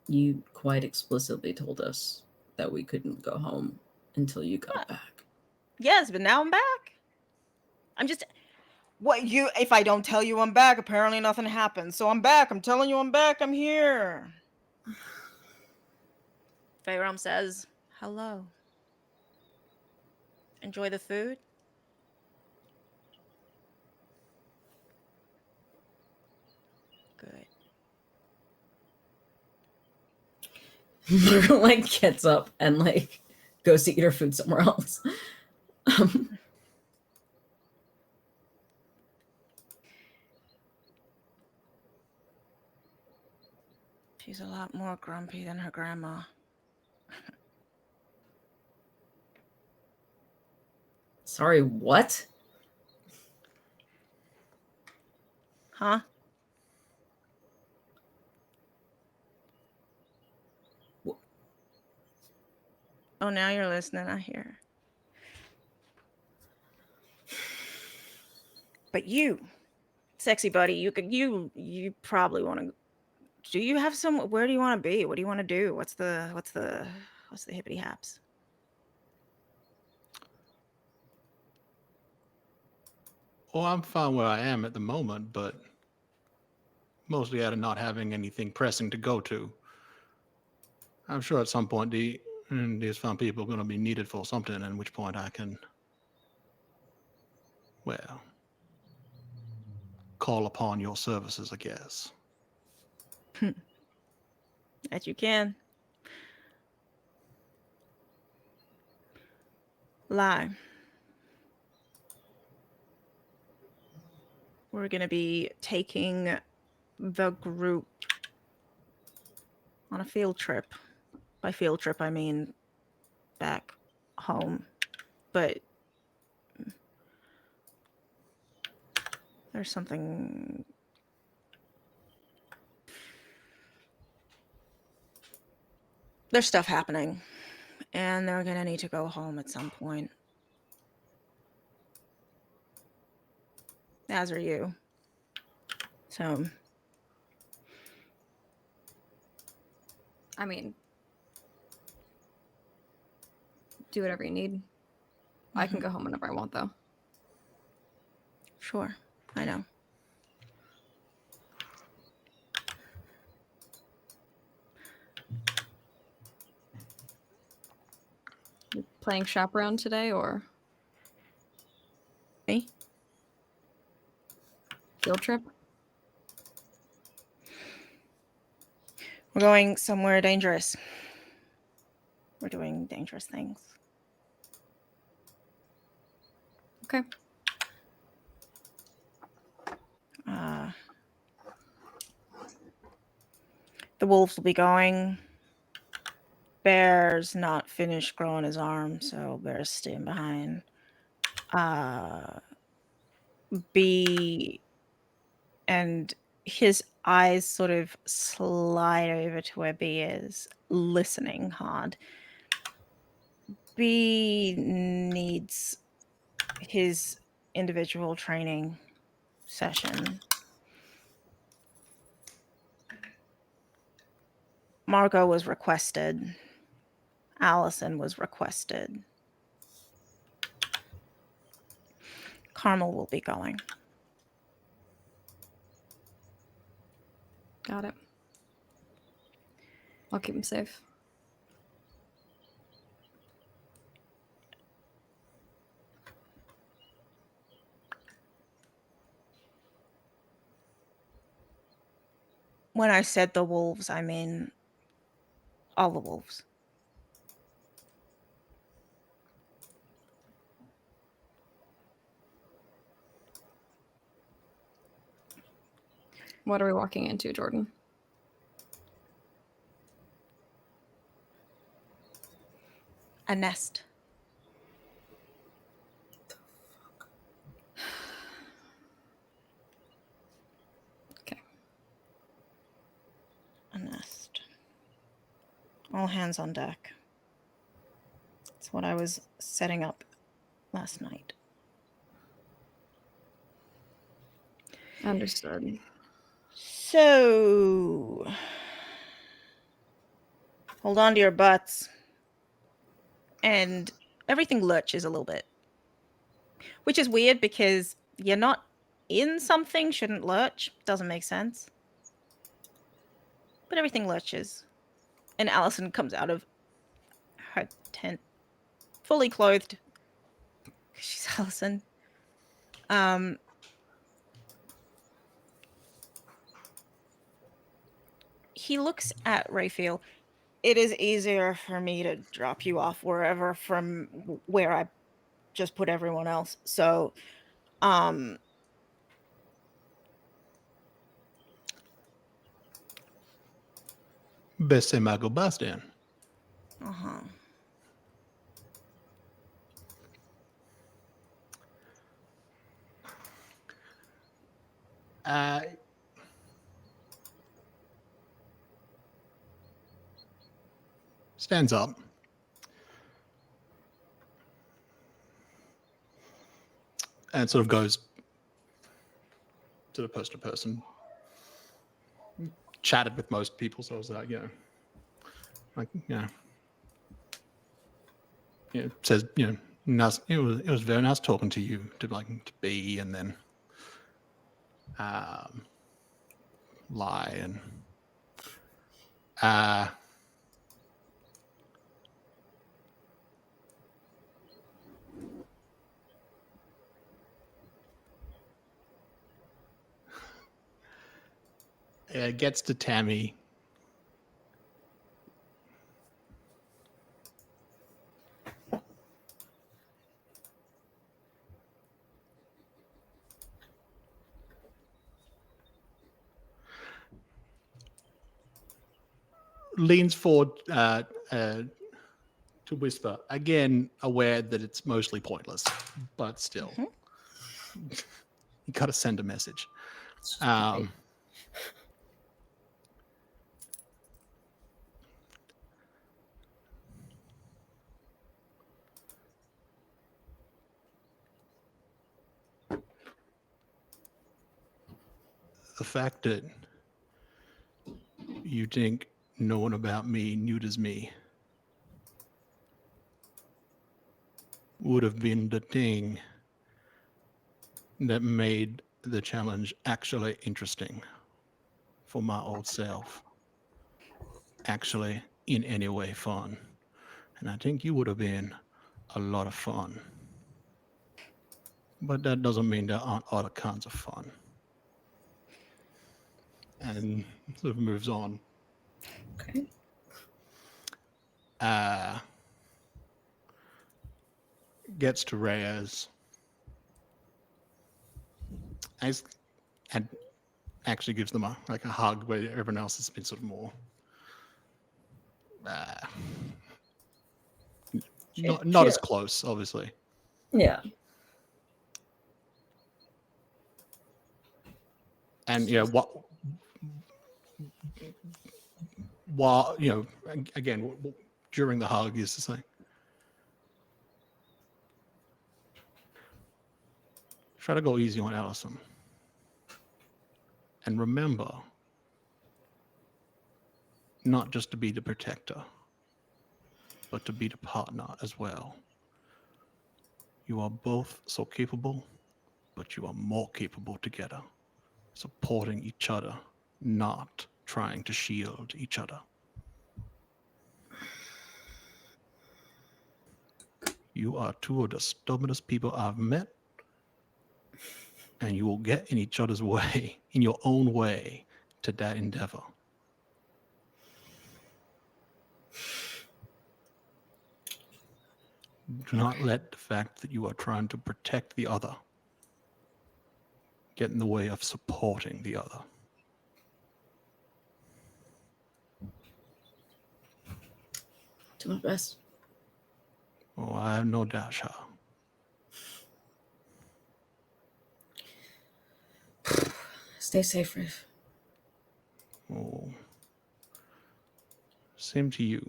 You quite explicitly told us that we couldn't go home until you got back. Yes, but now I'm back. If I don't tell you I'm back, apparently nothing happens. So I'm back. I'm telling you I'm back. I'm here. Feyram says, hello. Enjoy the food? Good. Margot like gets up and like goes to eat her food somewhere else. She's a lot more grumpy than her grandma. Sorry, what? Huh? Oh, now you're listening. I hear. But you, sexy buddy, you probably want to. Do you have where do you want to be? What do you want to do? What's the hippity haps? Well, I'm fine where I am at the moment, but mostly out of not having anything pressing to go to. I'm sure at some point these fun people are going to be needed for something, at which point I can, well, call upon your services, I guess. That you can. Lie. We're going to be taking the group on a field trip. By field trip, I mean back home. But there's something... There's stuff happening. And they're going to need to go home at some point. As are you. So... I mean, do whatever you need. I can go home whenever I want, though. Sure, I know. You playing chaperone today, or me? Field trip? We're going somewhere dangerous. We're doing dangerous things. Okay. The wolves will be going. Bear's not finished growing his arm, so Bear's staying behind. B, and his eyes sort of slide over to where B is, listening hard. B needs his individual training session. Margot was requested. Alison was requested. Carmel will be going. Got it. I'll keep him safe. When I said the wolves, I mean all the wolves. What are we walking into, Jordan? A nest. Okay. A nest. All hands on deck. That's what I was setting up last night. Understood. So, hold on to your butts. And everything lurches a little bit. Which is weird because you're not in something, shouldn't lurch. Doesn't make sense. But everything lurches. And Alison comes out of her tent, fully clothed. She's Alison. He looks at Raphael. It is easier for me to drop you off wherever from where I just put everyone else. So, Best say Margot bus then. Uh-huh. Stands up. And sort of goes to the person to person. Chatted with most people, so I was like, says, nice, it was very nice talking to you, to be, and then lie and gets to Tammy. Leans forward to whisper, again aware that it's mostly pointless, but still. You gotta send a message. The fact that you think no one about me neuters me would have been the thing that made the challenge actually interesting for my old self. Actually, in any way fun. And I think you would have been a lot of fun. But that doesn't mean there aren't other kinds of fun. And sort of moves on. Okay. Gets to Reyes. And actually gives them a hug where everyone else has been sort of more not as close, obviously. Yeah. And while again during the hug is to say, try to go easy on Alison. And remember, not just to be the protector, but to be the partner as well. You are both so capable, but you are more capable together, supporting each other, not trying to shield each other. You are two of the stubbornest people I've met, and you will get in each other's way, in your own way, to that endeavor. Do not let the fact that you are trying to protect the other get in the way of supporting the other. do my best. Oh, I have no doubt, Shaw. Stay safe, Riff. Oh, same to you.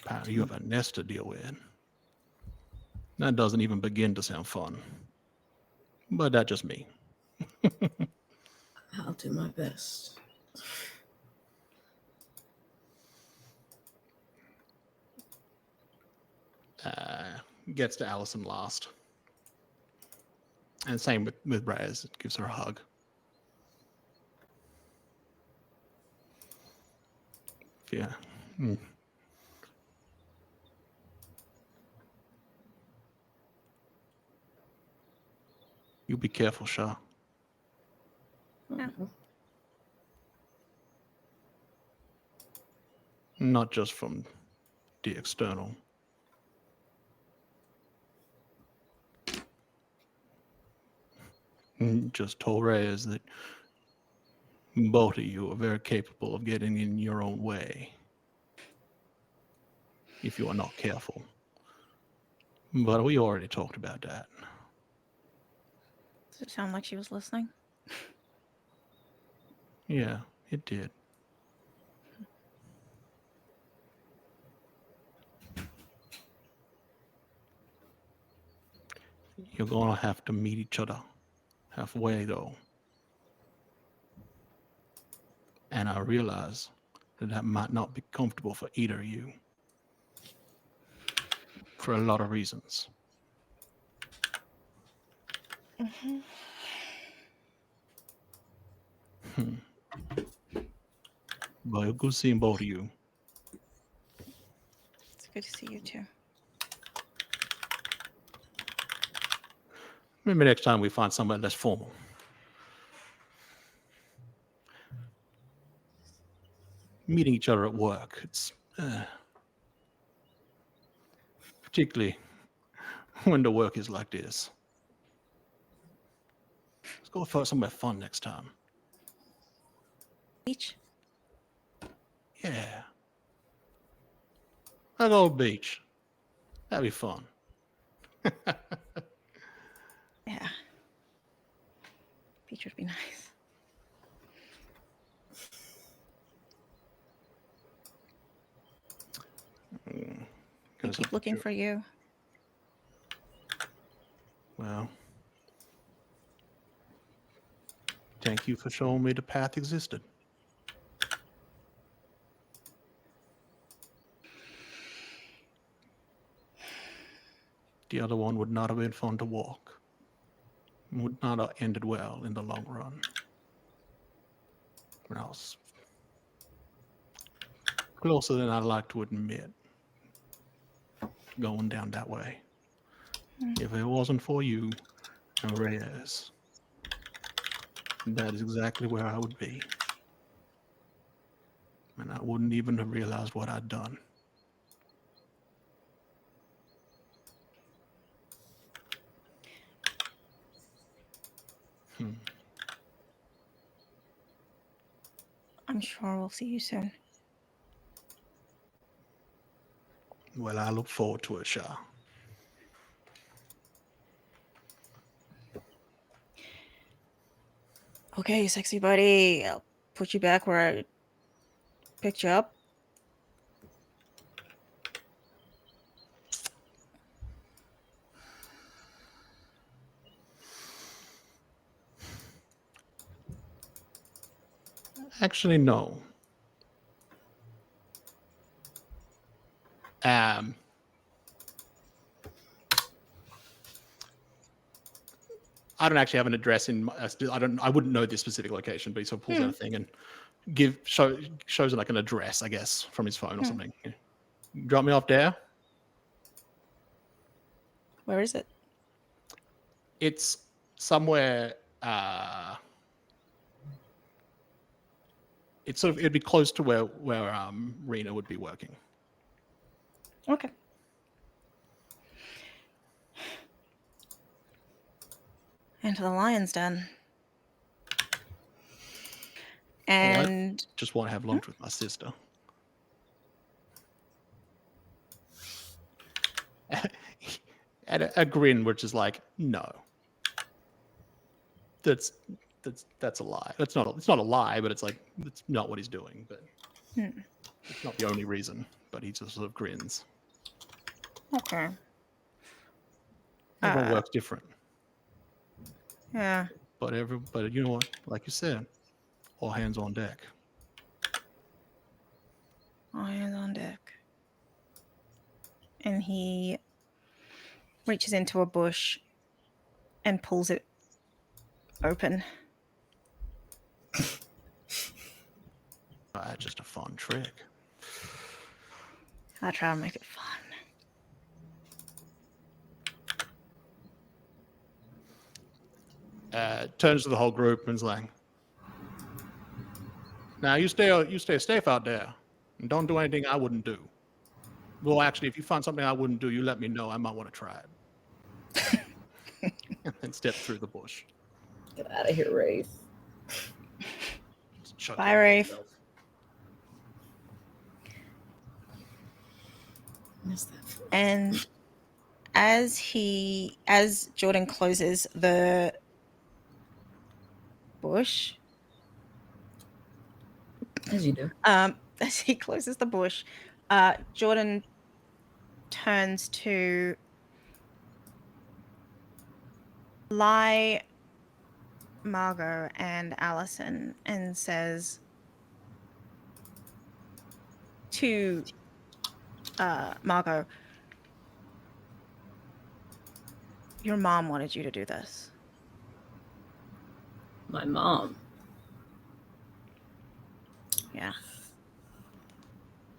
Pal, you have a nest to deal with. That doesn't even begin to sound fun. But that's just me. I'll do my best. Gets to Alison last. And same with Raz. Gives her a hug. Yeah. You be careful, Shaw. Yeah. Not just from the external. Just told Reyes that both of you are very capable of getting in your own way if you are not careful. But we already talked about that. Does it sound like she was listening? Yeah, it did. You're gonna have to meet each other halfway, though. And I realize that might not be comfortable for either of you. For a lot of reasons. Mm-hmm. But good seeing both of you. It's good to see you too. Maybe next time we find somewhere less formal. Meeting each other at work, it's particularly when the work is like this. Let's go for somewhere fun next time. Beach? Yeah. I'll go to the beach. That'd be fun. Yeah. Beach would be nice. I keep looking for you. Well, thank you for showing me the path existed. The other one would not have been fun to walk. Would not have ended well in the long run. When I was closer than I'd like to admit going down that way. If it wasn't for you and Reyes, that is exactly where I would be. And I wouldn't even have realized what I'd done. I'm sure we'll see you soon. Well, I look forward to it, Shah. Okay, sexy buddy. I'll put you back where I picked you up. Actually, no. I don't actually have an address in. I wouldn't know this specific location, but he sort of pulls out a thing and shows like an address, I guess, from his phone or something. Yeah. Drop me off there. Where is it? It's somewhere. It'd be close to where Rena would be working. Okay. Into the lion's den. And I just want to have lunch with my sister. And a grin, which is like, no, that's a lie. It's not a lie, but it's like it's not what he's doing. But it's not the only reason. But he just sort of grins. Okay. Everyone works different. Yeah. But you know what? Like you said, all hands on deck. All hands on deck. And he reaches into a bush and pulls it open. Just a fun trick. I try to make it fun. Turns to the whole group and is like, "Now you stay safe out there, and don't do anything I wouldn't do. Well, actually, if you find something I wouldn't do, you let me know. I might want to try it." And then step through the bush. Get out of here, Rafe. Bye, Rafe. And as Jordan closes the bush, as you do, as he closes the bush, Jordan turns to Lai, Margot, and Alison and says to Margot, "Your mom wanted you to do this." My mom. Yeah.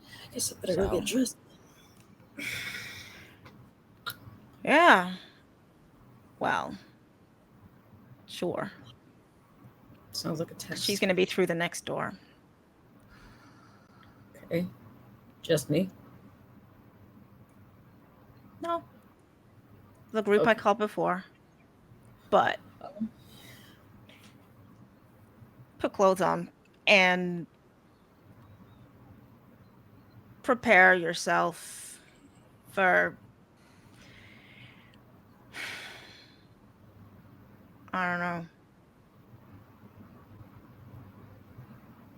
I guess I better go get dressed. Yeah. Well, sure. Sounds like a test. She's going to be through the next door. Okay. Just me? No. The group I called before. But put clothes on and prepare yourself for, I don't know.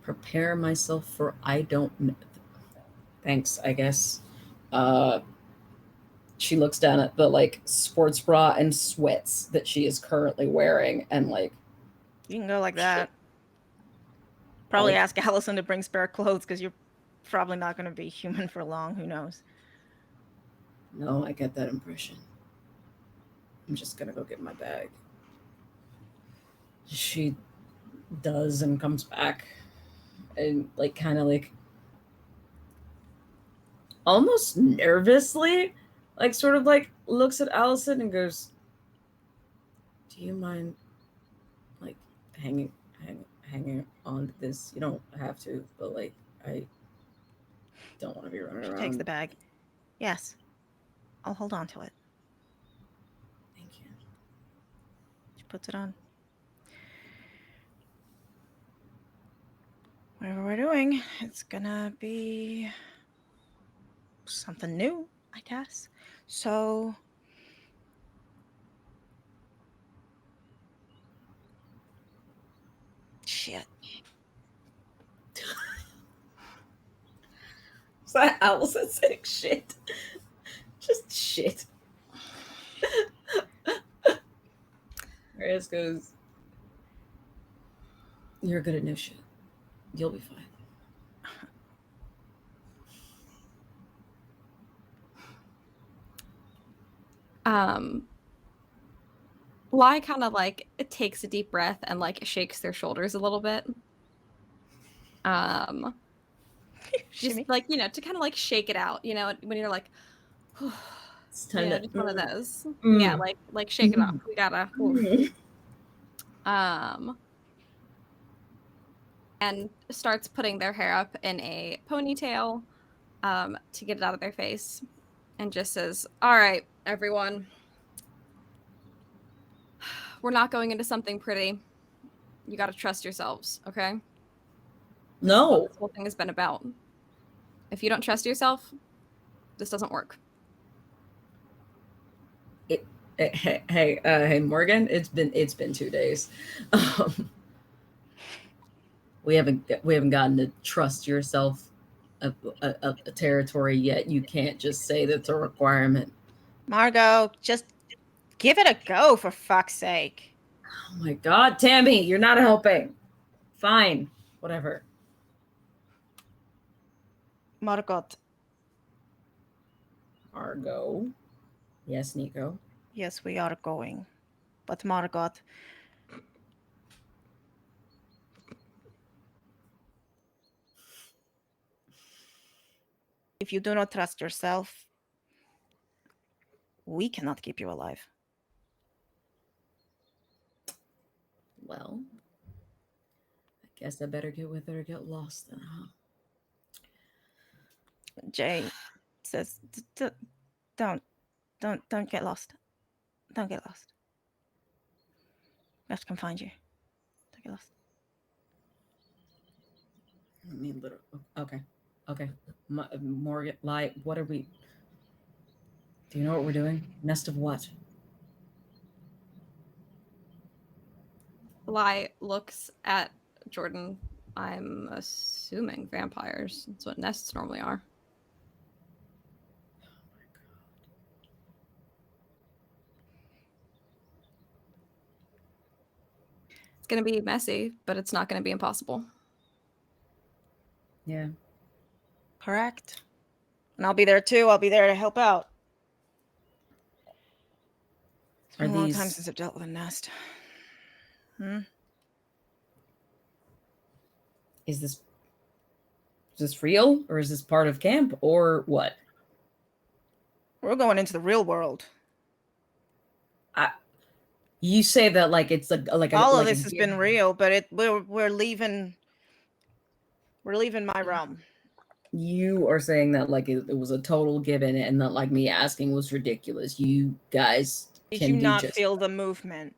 Prepare myself for I don't know. Thanks, I guess. She looks down at the like sports bra and sweats that she is currently wearing and like, you can go like that. Probably ask Alison to bring spare clothes because you're probably not going to be human for long. Who knows? No, I get that impression. I'm just going to go get my bag. She does and comes back and like kind of like almost nervously like sort of like looks at Alison and goes, "Do you mind like hanging on to this? You don't have to, but like I don't want to be running around." She takes the bag. Yes. I'll hold on to it. Thank you. She puts it on. Whatever we're doing, it's gonna be something new, I guess. So shit. Is that Alison saying shit? Just shit. Reyes goes, "You're good at new shit. You'll be fine." Lai kind of like takes a deep breath and like shakes their shoulders a little bit. Just like, you know, to kind of like shake it out, you know, when you're like, it's time to just one of those. Yeah, like shake it off. We gotta. And starts putting their hair up in a ponytail to get it out of their face, and just says, "All right, everyone. We're not going into something pretty. You got to trust yourselves, okay? No. This whole thing has been about. If you don't trust yourself, this doesn't work." Hey, Morgan. It's been 2 days. We haven't gotten to trust yourself a territory yet. You can't just say that's a requirement. Margot, just give it a go, for fuck's sake. Oh my God, Tammy, you're not helping. Fine, whatever. Margot. Yes, Nico. Yes, we are going. But Margot, if you do not trust yourself, we cannot keep you alive. Well, I guess I better get with her or get lost then, huh? Jay says, don't get lost. Don't get lost. Rest can find you. Don't get lost. I mean, literally. Okay. Morgan, what are we? Do you know what we're doing? Nest of what? Lai looks at Jordan. I'm assuming vampires. That's what nests normally are. It's going to be messy, but it's not going to be impossible. Yeah. Correct. And I'll be there too. I'll be there to help out. It's been a long time since I've dealt with a nest. Is this real, or is this part of camp, or what? We're going into the real world. You say that like it's like all of this has been real, but we're leaving my realm. You are saying that like it was a total given, and that like me asking was ridiculous. You guys did you not feel the movement?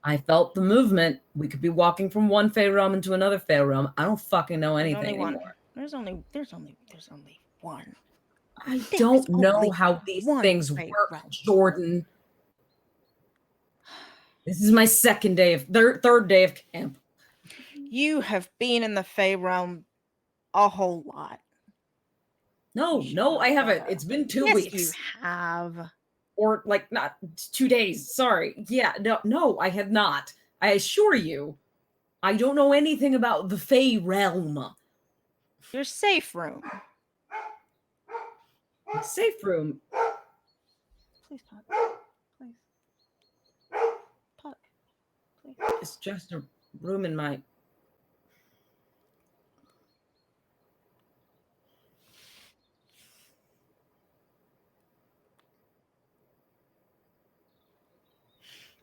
I felt the movement. We could be walking from one Fey realm into another Fey realm. I don't fucking know anything anymore. There's only one. I don't know how these things work, Jordan. This is my third day of camp. You have been in the Fey realm a whole lot. No, I haven't. It's been 2 weeks. Yes, you have. Or like not 2 days. Sorry. Yeah, no, I have not. I assure you, I don't know anything about the Fey realm. Your safe room. My safe room. Please, Puck. Please. Puck. Please. It's just a room in my...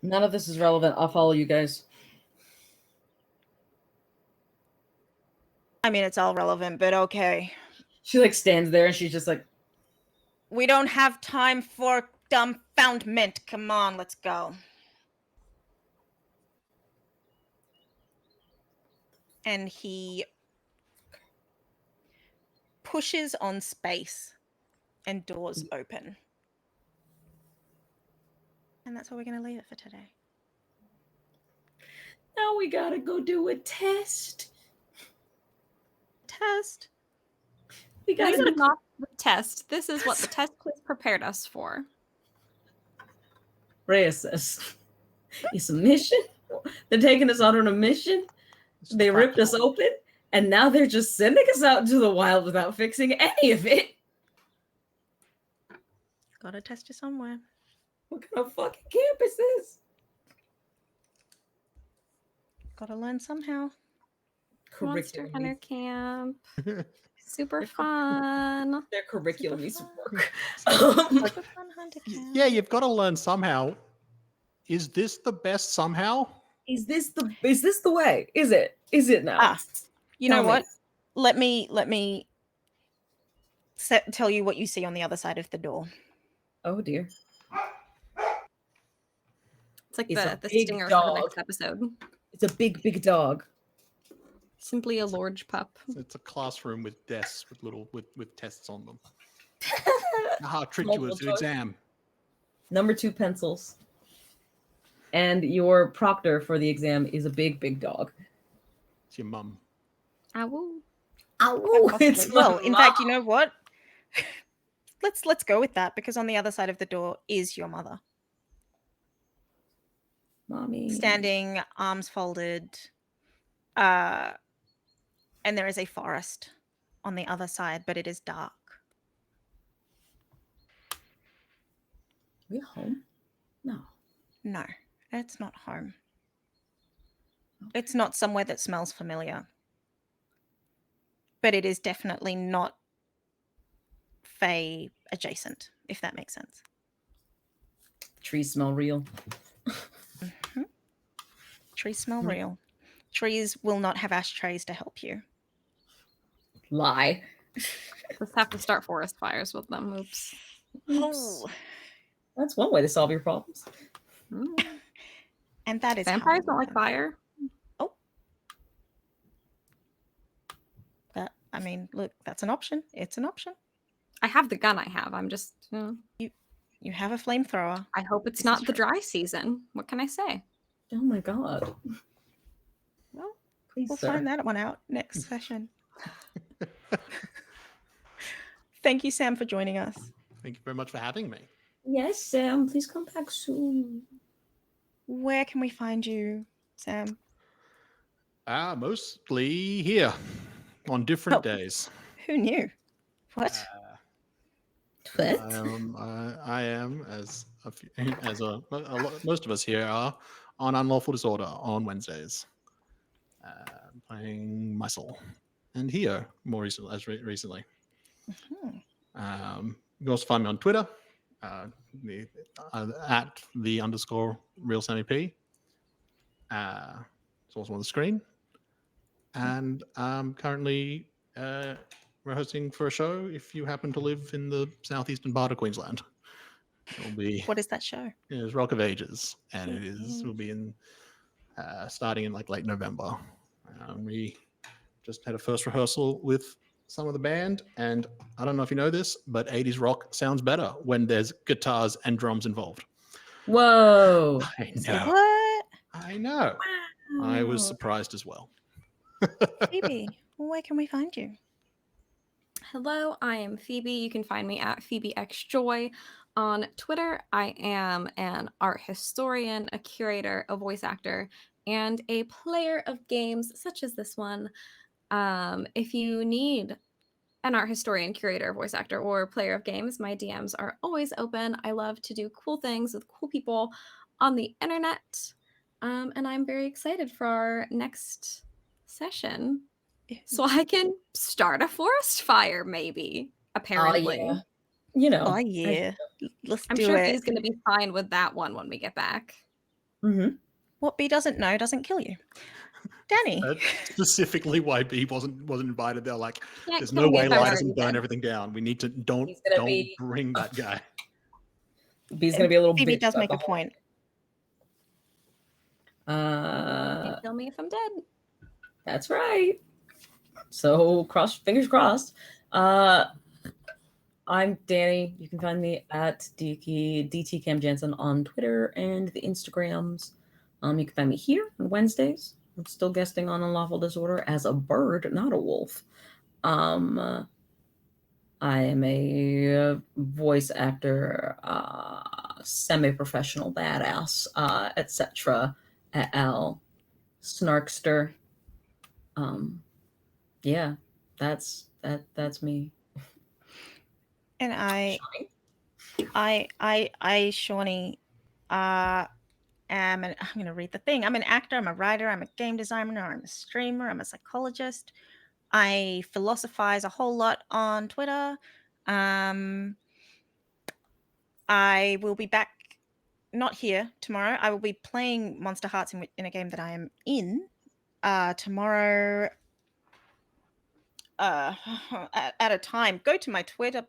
None of this is relevant. I'll follow you guys. I mean, it's all relevant, but okay. She like stands there and she's just like, we don't have time for dumbfoundment. Come on, let's go. And he pushes on space and doors open. And that's where we're going to leave it for today. Now we got to go do a test. We got to not the test. This is what the test quiz prepared us for. Rhea says, it's a mission. They're taking us out on a mission. They ripped us open, and now they're just sending us out into the wild without fixing any of it. Gotta test you somewhere. What kind of fucking camp is this? Gotta learn somehow. Monster Hunter Camp. Super fun. Their curriculum needs to work. Yeah, you've got to learn somehow. Is this the best somehow? Is this the way? Is it now? You know what? Let me tell you what you see on the other side of the door. Oh dear. It's like the stinger for the next episode. It's a big dog. Simply a large pup. It's a classroom with desks with tests on them. How tricky was the exam? Number 2 pencils. And your proctor for the exam is a big, big dog. It's your mum. Ow. Ow! It's Well, in fact, you know what? Let's go with that, because on the other side of the door is your mother. Mommy. Standing, arms folded. And there is a forest on the other side, but it is dark. We home? No. No, it's not home. Okay. It's not somewhere that smells familiar. But it is definitely not Fae adjacent, if that makes sense. Trees smell real. Mm-hmm. Trees smell real. Trees will not have ashtrays to help you. Lie. Just have to start forest fires with them. Oops. Oh. That's one way to solve your problems. And that is vampires don't like fire. Oh. But I mean, look, that's an option. It's an option. I have the gun I have. I'm just you have a flamethrower. I hope it's not the dry season. What can I say? Oh my god. Well, please, we'll find that one out next session. Thank you, Sam, for joining us. Thank you very much for having me. Yes, Sam. Please come back soon. Where can we find you, Sam? Mostly here on different days. Who knew? What? What? I am, as most of us here are, on Unlawful Disorder on Wednesdays, playing Muscle, and here more recently. Mm-hmm. You can also find me on Twitter, at @the_real Sammy P. It's also on the screen, and I'm currently rehearsing for a show. If you happen to live in the southeastern part of Queensland, it'll be. What is that show? It's Rock of Ages, and will be in starting in like late November. We just had a first rehearsal with some of the band, and I don't know if you know this, but 80s rock sounds better when there's guitars and drums involved. Whoa! I know. What? I know. Wow. I was surprised as well. Phoebe, where can we find you? Hello, I am Phoebe. You can find me at PhoebeXJoy on Twitter. I am an art historian, a curator, a voice actor, and a player of games such as this one. If you need an art historian, curator, voice actor, or player of games, my DMs are always open. I love to do cool things with cool people on the internet. And I'm very excited for our next session. So I can start a forest fire, maybe, apparently. Oh, yeah. You know. Oh, yeah. Let's I'm do sure it. he's going to be fine with that one when we get back. Mm-hmm. What B doesn't know doesn't kill you. Danny. That's specifically why B wasn't invited. They're like, there's no way Lie doesn't burn everything down. We need to don't bring that guy. B's gonna be a little Phoebe bitch does make a whole... point. Can't kill me if I'm dead. That's right. So fingers crossed. I'm Danny. You can find me at DT Cam Jansen on Twitter and the Instagrams. You can find me here on Wednesdays. I'm still guesting on Unlawful Disorder as a bird, not a wolf. I am a voice actor, semi-professional badass, etc. Al Snarkster. Yeah, that's me. And Shawnee, I'm going to read the thing. I'm an actor, I'm a writer, I'm a game designer, I'm a streamer, I'm a psychologist. I philosophize a whole lot on Twitter. I will be back, not here tomorrow. I will be playing Monsterhearts in a game that I am in tomorrow at a time. Go to my Twitter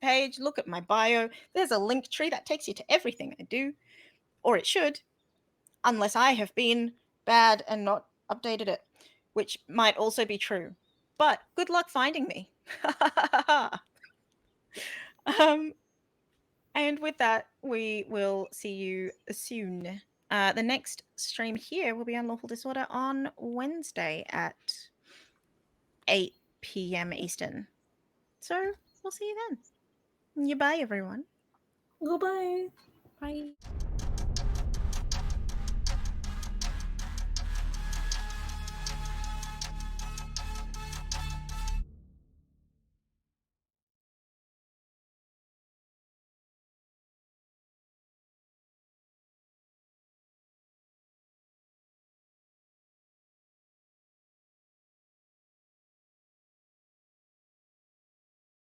page, look at my bio. There's a link tree that takes you to everything I do, or it should, unless I have been bad and not updated it, which might also be true. But good luck finding me. And with that, we will see you soon. The next stream here will be Unlawful Disorder on Wednesday at 8 p.m. Eastern. So we'll see you then. Goodbye, everyone. Goodbye. Bye.